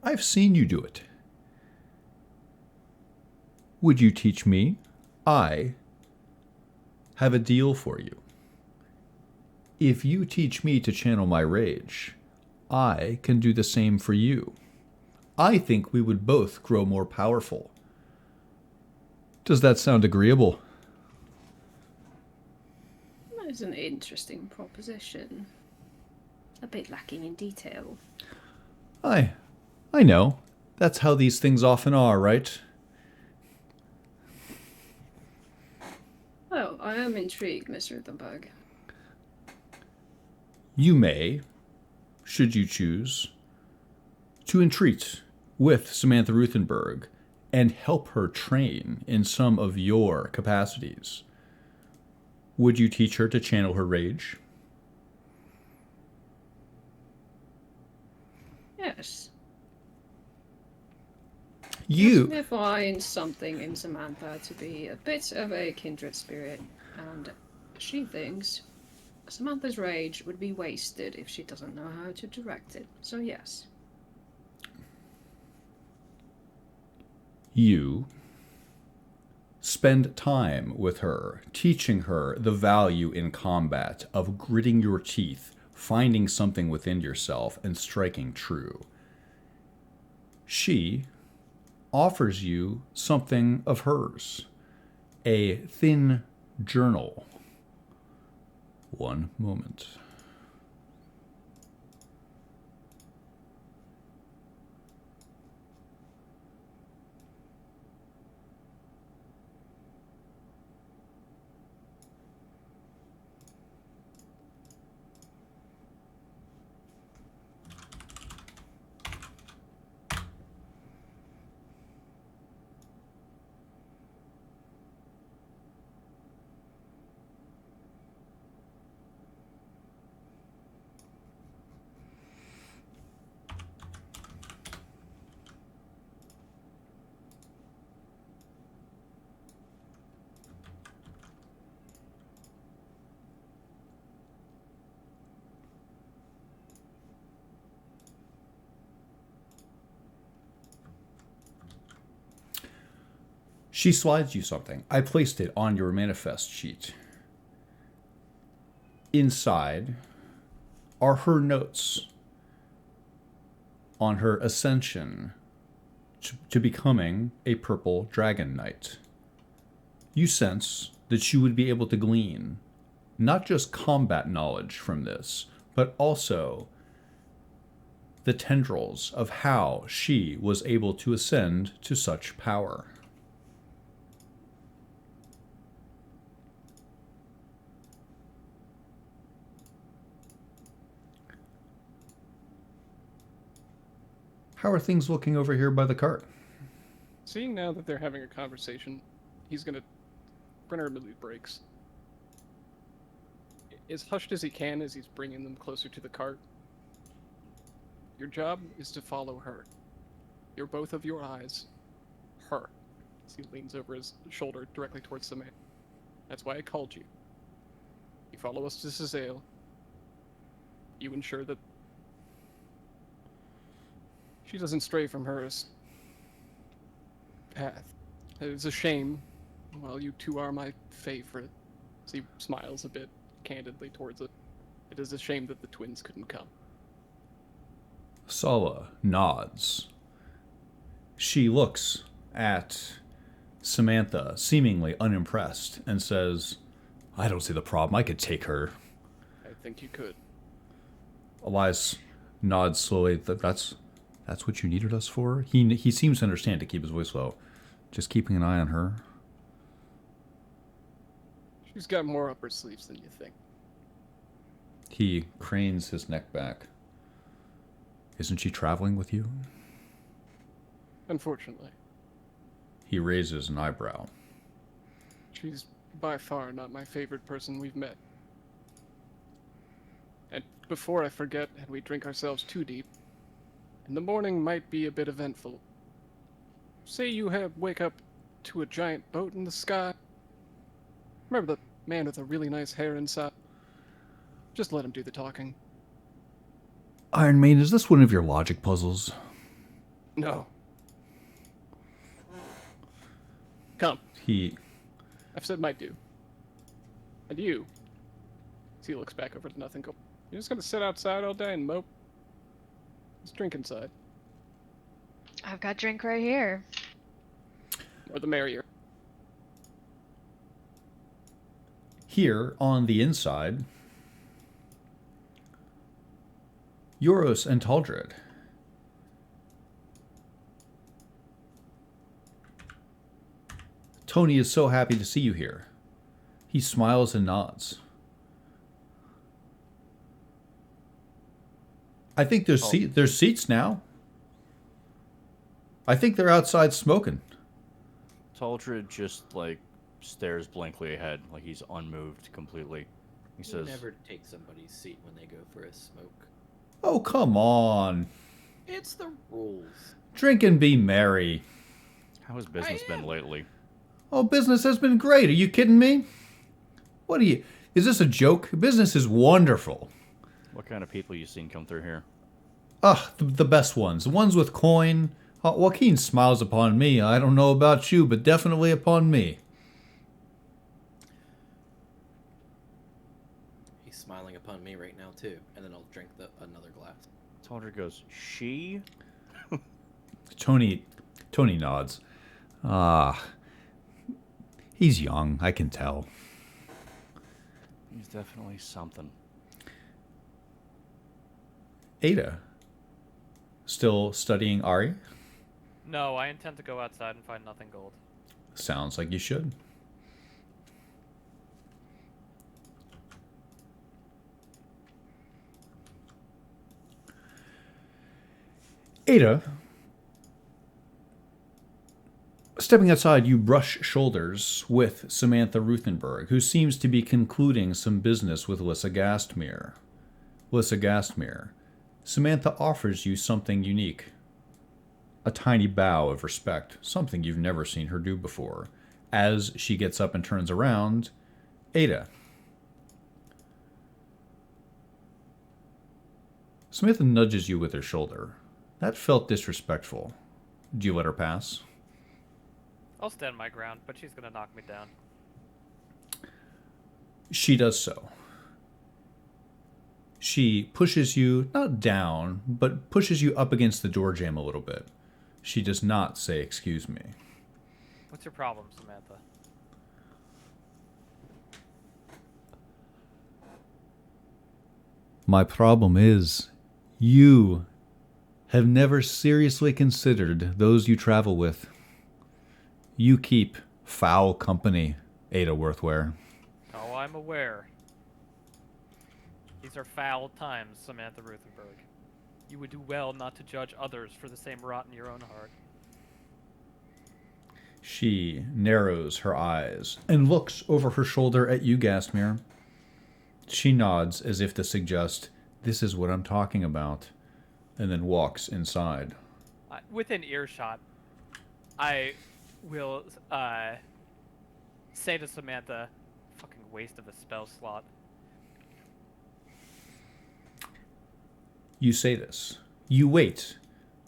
I've seen you do it. Would you teach me? I have a deal for you. If you teach me to channel my rage, I can do the same for you. I think we would both grow more powerful. Does that sound agreeable? That is an interesting proposition. A bit lacking in detail. I know. That's how these things often are, right? Well, I am intrigued, Miss Ruthenberg. You may, should you choose, to entreat with Samantha Ruthenberg and help her train in some of your capacities. Would you teach her to channel her rage? Yes. You... We find something in Samantha to be a bit of a kindred spirit, and she thinks Samantha's rage would be wasted if she doesn't know how to direct it. So yes. You spend time with her, teaching her the value in combat of gritting your teeth, finding something within yourself, and striking true. She offers you something of hers, a thin journal. One moment. She slides you something. I placed it on your manifest sheet. Inside are her notes on her ascension to becoming a purple dragon knight. You sense that she would be able to glean not just combat knowledge from this, but also the tendrils of how she was able to ascend to such power. How are things looking over here by the cart? Seeing now that they're having a conversation, he's gonna. Brenner immediately breaks. As hushed as he can as he's bringing them closer to the cart. Your job is to follow her. You're both of your eyes. Her. As he leans over his shoulder directly towards the man. That's why I called you. You follow us to Cezale. You ensure that she doesn't stray from her path. It is a shame. While you two are my favorite. As he smiles a bit candidly towards it. It is a shame that the twins couldn't come. Sala nods. She looks at Samantha, seemingly unimpressed, and says, I don't see the problem. I could take her. I think you could. Elias nods slowly. That's what you needed us for? He seems to understand, to keep his voice low. Just keeping an eye on her. She's got more up her sleeves than you think. He cranes his neck back. Isn't she traveling with you? Unfortunately. He raises an eyebrow. She's by far not my favorite person we've met. And before I forget, and we drink ourselves too deep, and the morning might be a bit eventful. Say you wake up to a giant boat in the sky. Remember the man with the really nice hair inside? Just let him do the talking. Iron Maiden, is this one of your logic puzzles? No. Come. I've said might do. And you. As he looks back over to nothing, go, you're just gonna sit outside all day and mope? Let's drink inside. I've got drink right here. Or the merrier. Here, on the inside, Euros and Taldred. Tony is so happy to see you here. He smiles and nods. I think there's seats now. I think they're outside smoking. Taldred just, stares blankly ahead, like he's unmoved completely. He says, never take somebody's seat when they go for a smoke. Oh, come on. It's the rules. Drink and be merry. how has business been lately? Oh, business has been great. Are you kidding me? Is this a joke? Business is wonderful. What kind of people you seen come through here? The best ones. The ones with coin. Joaquin smiles upon me. I don't know about you, but definitely upon me. He's smiling upon me right now, too. And then I'll drink another glass. Taldred goes, she? Tony nods. He's young, I can tell. He's definitely something. Ada, still studying Ari? No, I intend to go outside and find nothing gold. Sounds like you should. Ada, stepping outside, you brush shoulders with Samantha Ruthenberg, who seems to be concluding some business with Lissa Gastmere. Lissa Gastmere, Samantha offers you something unique. A tiny bow of respect, something you've never seen her do before. As she gets up and turns around, Ada. Samantha nudges you with her shoulder. That felt disrespectful. Do you let her pass? I'll stand my ground, but she's gonna knock me down. She does so. She pushes you, not down, but pushes you up against the door jamb a little bit. She does not say, "Excuse me." What's your problem, Samantha? My problem is, you have never seriously considered those you travel with. You keep foul company, Ada Worthware. Oh, I'm aware. These are foul times, Samantha Ruthenberg. You would do well not to judge others for the same rot in your own heart. She narrows her eyes and looks over her shoulder at you, Gastmere. She nods as if to suggest, "This is what I'm talking about," and then walks inside. Within earshot, I will say to Samantha, "Fucking waste of a spell slot." You say this. You wait,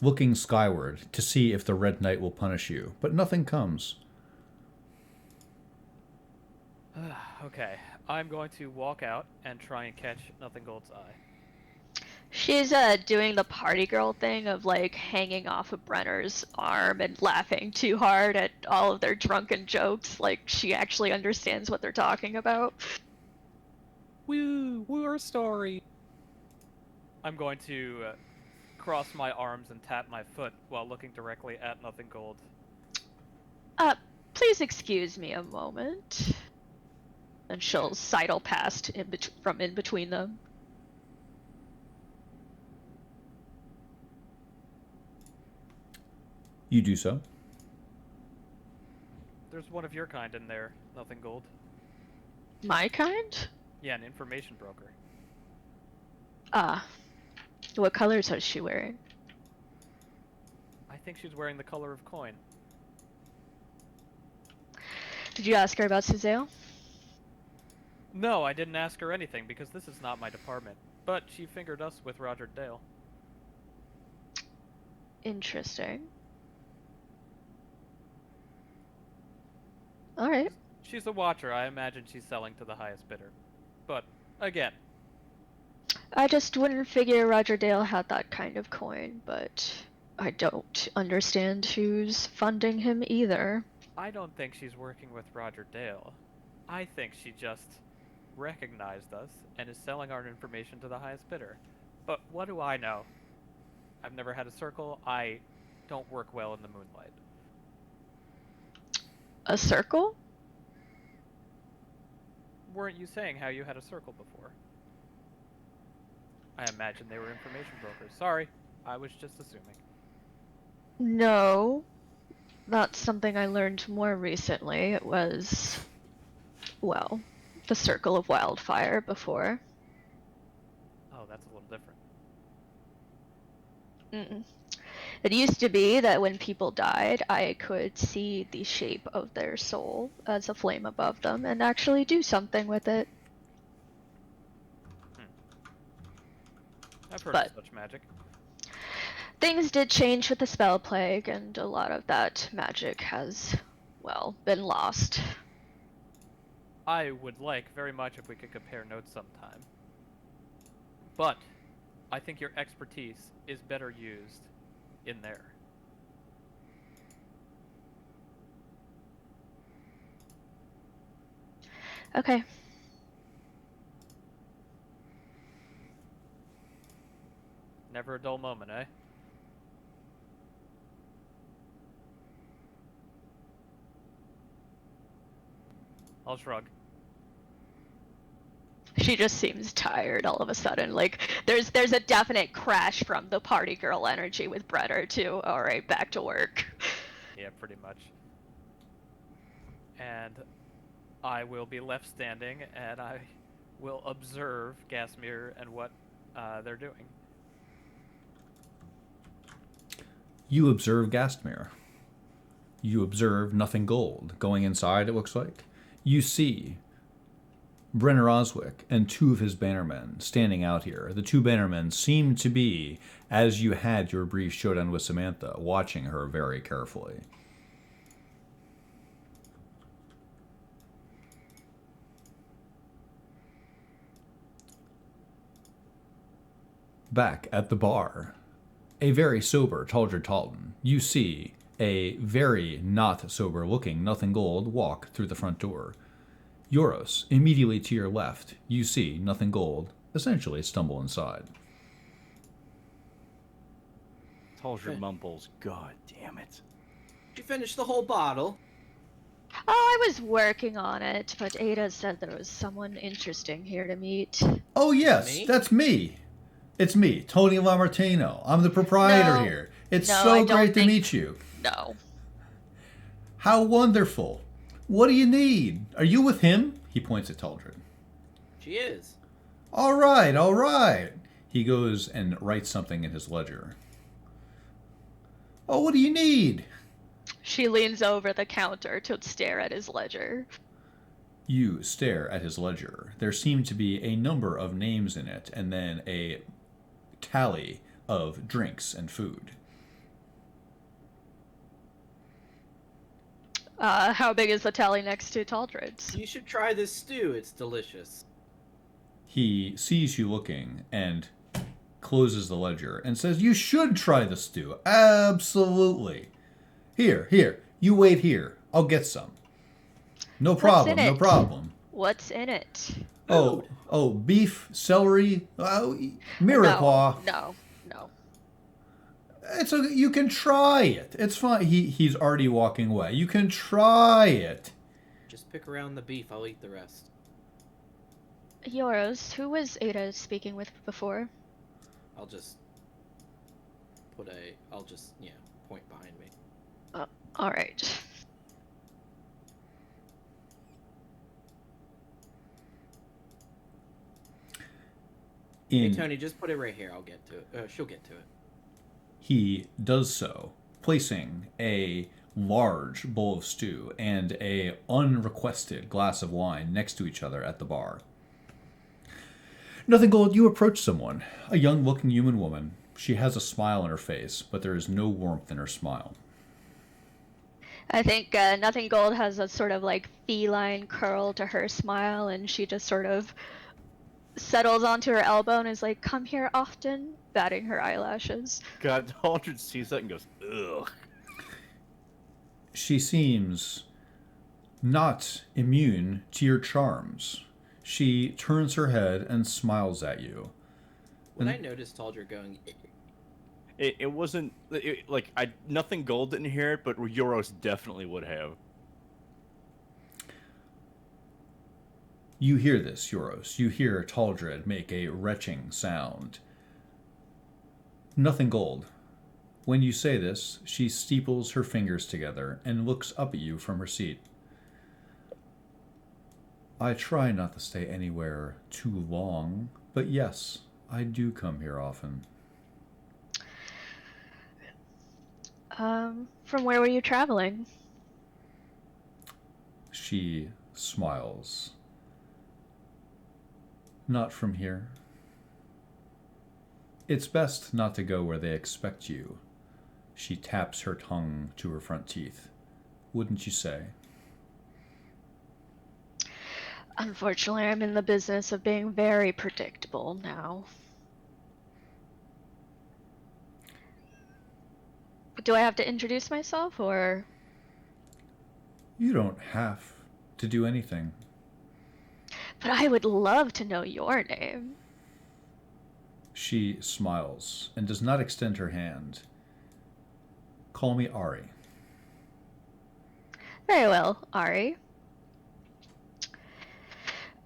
looking skyward to see if the Red Knight will punish you, but nothing comes. Okay, I'm going to walk out and try and catch Nothing Gold's eye. She's doing the party girl thing of like hanging off of Brenner's arm and laughing too hard at all of their drunken jokes, like she actually understands what they're talking about. Woo! War story! I'm going to cross my arms and tap my foot while looking directly at Nothing Gold. Please excuse me a moment. And she'll sidle past from in between them. You do so. There's one of your kind in there, Nothing Gold. My kind? Yeah, an information broker. What colors is she wearing? I think she's wearing the color of coin. Did you ask her about Suzale? No, I didn't ask her anything because this is not my department. But she fingered us with Roger Dale. Interesting. Alright. She's a watcher. I imagine she's selling to the highest bidder. But, again, I just wouldn't figure Roger Dale had that kind of coin, but I don't understand who's funding him either. I don't think she's working with Roger Dale. I think she just recognized us and is selling our information to the highest bidder. But what do I know? I've never had a circle. I don't work well in the moonlight. A circle? Weren't you saying how you had a circle before? I imagine they were information brokers. Sorry, I was just assuming. No. That's something I learned more recently. It was, well, the Circle of Wildfire before. Oh, that's a little different. It used to be that when people died, I could see the shape of their soul as a flame above them and actually do something with it. I've heard But- of such magic. Things did change with the spell plague, and a lot of that magic has, well, been lost. I would like very much if we could compare notes sometime. But I think your expertise is better used in there. Okay. Never a dull moment, eh? I'll shrug. She just seems tired all of a sudden. Like there's a definite crash from the party girl energy with Brenner to all right, back to work. Yeah, pretty much. And I will be left standing, and I will observe Gasmere and what they're doing. You observe Gastmere. You observe Nothing Gold going inside, it looks like. You see Brenner Oswick and two of his bannermen standing out here. The two bannermen seem to be, as you had your brief showdown with Samantha, watching her very carefully. Back at the bar, a very sober Taldred Talton, you see a very not sober looking Nothing Gold walk through the front door. Euros, immediately to your left, you see Nothing Gold essentially stumble inside. Talger mumbles, God damn it. Did you finish the whole bottle? Oh, I was working on it, but Ada said there was someone interesting here to meet. Oh yes, Me? that's me. It's me, Tony Lamartino. I'm the proprietor No. here. It's No, so I don't great to think- meet you. No. How wonderful. What do you need? Are you with him? He points at Taldred. She is. All right, all right. He goes and writes something in his ledger. Oh, what do you need? She leans over the counter to stare at his ledger. You stare at his ledger. There seem to be a number of names in it, and then a tally of drinks and food. How big is the tally next to Taldred's? You should try this stew. It's delicious. He sees you looking and closes the ledger and says, "You should try the stew. Absolutely. Here. You wait here. I'll get some. No problem, no it? problem. What's in it? Oh, beef, celery, mirepoix. No. You can try it. It's fine." He's already walking away. You can try it. Just pick around the beef. I'll eat the rest. Euros, who was Ada speaking with before? I'll just point behind me. Alright. Hey Tony, just put it right here. I'll get to it. She'll get to it. He does so, placing a large bowl of stew and a unrequested glass of wine next to each other at the bar. Nothing Gold, you approach someone, a young-looking human woman. She has a smile on her face, but there is no warmth in her smile. I think Nothing Gold has a sort of like feline curl to her smile, and she just sort of settles onto her elbow and is like, "Come here often," batting her eyelashes. God, Talger sees that and goes, ugh. She seems not immune to your charms. She turns her head and smiles at you. When I noticed Talger going, It wasn't like Nothing Gold didn't hear it, but Euros definitely would have. You hear this, Euros. You hear Taldred make a retching sound. Nothing Gold. When you say this, she steeples her fingers together and looks up at you from her seat. I try not to stay anywhere too long, but yes, I do come here often. From where were you traveling? She smiles. Not from here. It's best not to go where they expect you. She taps her tongue to her front teeth. Wouldn't you say? Unfortunately, I'm in the business of being very predictable now. Do I have to introduce myself, or? You don't have to do anything. But I would love to know your name. She smiles and does not extend her hand. Call me Ari. Very well, Ari.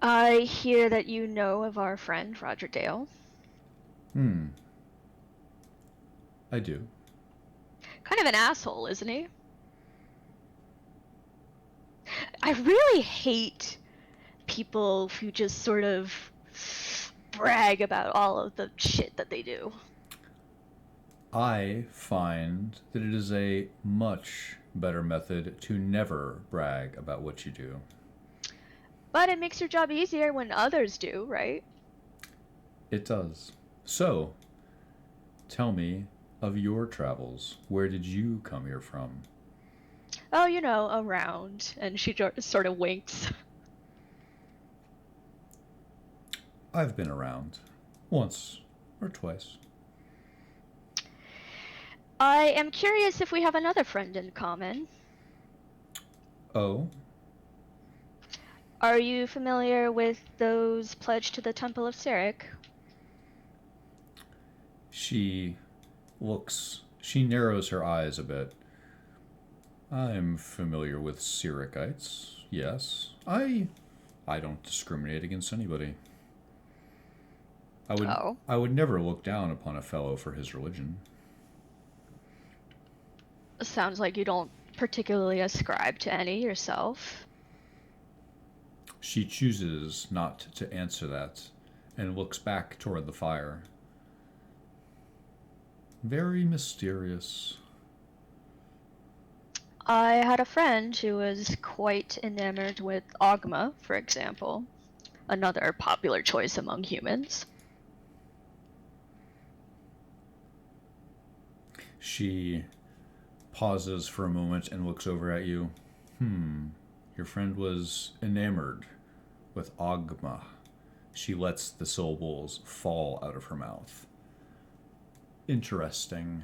I hear that you know of our friend Roger Dale. I do. Kind of an asshole, isn't he? I really hate people who just sort of brag about all of the shit that they do. I find that it is a much better method to never brag about what you do. But it makes your job easier when others do, right? It does. So, tell me of your travels. Where did you come here from? Oh, you know, around. And she sort of winks. I've been around. Once or twice. I am curious if we have another friend in common. Oh, Are you familiar with those pledged to the Temple of Sirik? she she narrows her eyes a bit. I'm familiar with Syrikites, yes. I don't discriminate against anybody. Oh. I would never look down upon a fellow for his religion. Sounds like you don't particularly ascribe to any yourself. She chooses not to answer that and looks back toward the fire. Very mysterious. I had a friend who was quite enamored with Ogma, for example. Another popular choice among humans. She pauses for a moment and looks over at you. Your friend was enamored with Ogma. She lets the syllables fall out of her mouth. Interesting.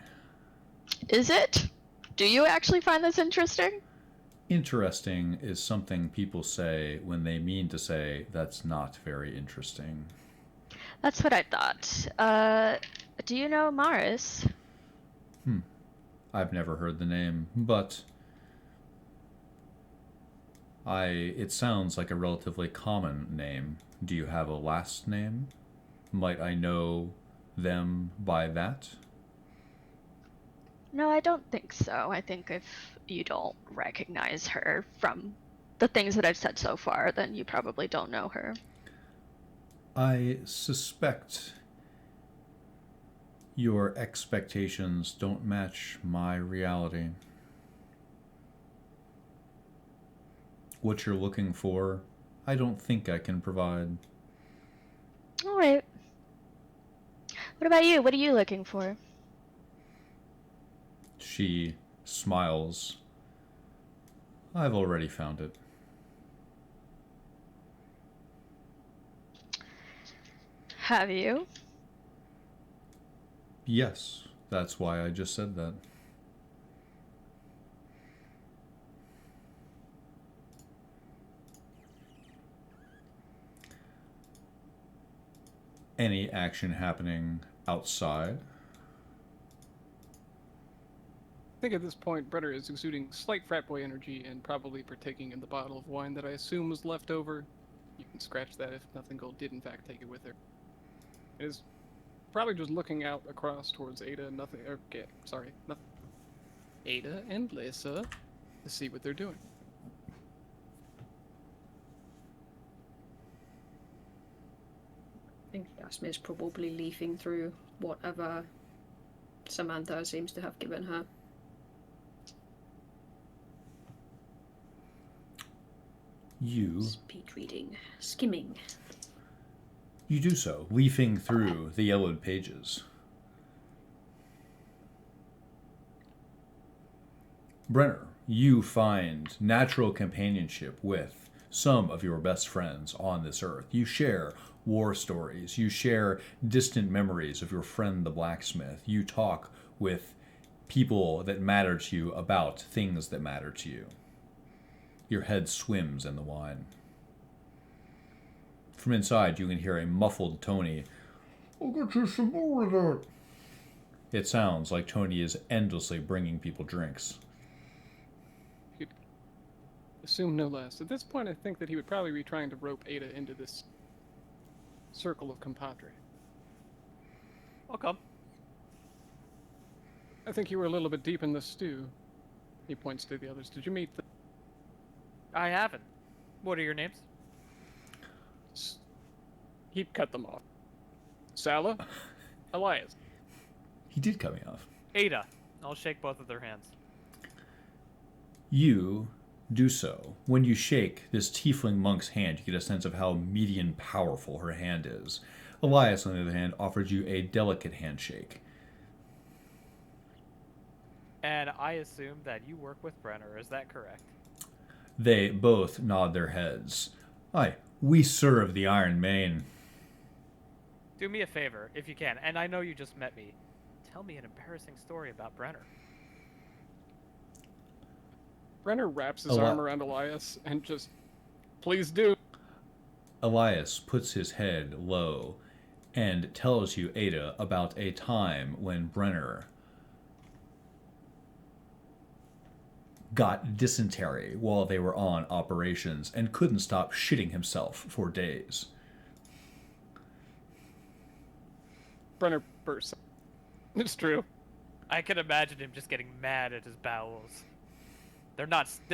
Is it? Do you actually find this interesting? Interesting is something people say when they mean to say that's not very interesting. That's what I thought. Do you know Maris? I've never heard the name, but it sounds like a relatively common name. Do you have a last name? Might I know them by that? No, I don't think so. I think if you don't recognize her from the things that I've said so far, then you probably don't know her. I suspect your expectations don't match my reality. What you're looking for, I don't think I can provide. All right. What about you? What are you looking for? She smiles. I've already found it. Have you? Yes, that's why I just said that. Any action happening outside? I think at this point, Brenner is exuding slight frat boy energy and probably partaking in the bottle of wine that I assume was left over. You can scratch that if Nothing Gold did in fact take it with her. It is probably just looking out across towards Ada, Ada and Lisa to see what they're doing. I think Yasmir's probably leafing through whatever Samantha seems to have given her. You Speed reading, skimming. You do so, leafing through the yellowed pages. Brenner, you find natural companionship with some of your best friends on this earth. You share war stories. You share distant memories of your friend the blacksmith. You talk with people that matter to you about things that matter to you. Your head swims in the wine. From inside, you can hear a muffled Tony. I'll get you some more of that. It sounds like Tony is endlessly bringing people drinks. Assume no less. At this point, I think that he would probably be trying to rope Ada into this circle of compadre. Welcome. I think you were a little bit deep in the stew. He points to the others. Did you meet the... I haven't. What are your names? He cut them off. Sala? Elias. He did cut me off. Ada. I'll shake both of their hands. You do so. When you shake this tiefling monk's hand, you get a sense of how meaty and powerful her hand is. Elias, on the other hand, offers you a delicate handshake. And I assume that you work with Brenner, is that correct? They both nod their heads. Aye, we serve the Iron Main. Do me a favor, if you can, and I know you just met me. Tell me an embarrassing story about Brenner. Brenner wraps his arm around Elias and just, please do. Elias puts his head low and tells you, Ada, about a time when Brenner got dysentery while they were on operations and couldn't stop shitting himself for days. Brenner bursts. It's true. I can imagine him just getting mad at his bowels. They're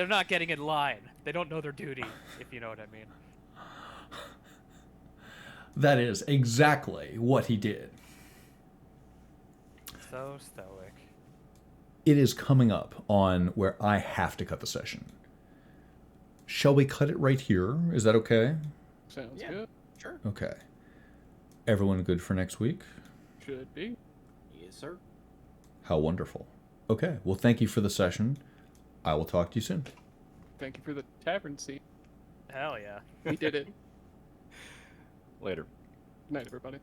not getting in line. They don't know their duty, if you know what I mean. That is exactly what he did. So stoic. It is coming up on where I have to cut the session. Shall we cut it right here? Is that okay? Sounds Yeah. good. Sure. Okay. Everyone good for next week? Should be. Yes, sir. How wonderful. Okay, well, thank you for the session. I will talk to you soon. Thank you for the tavern scene. Hell yeah. We did it. Later. Good night, everybody.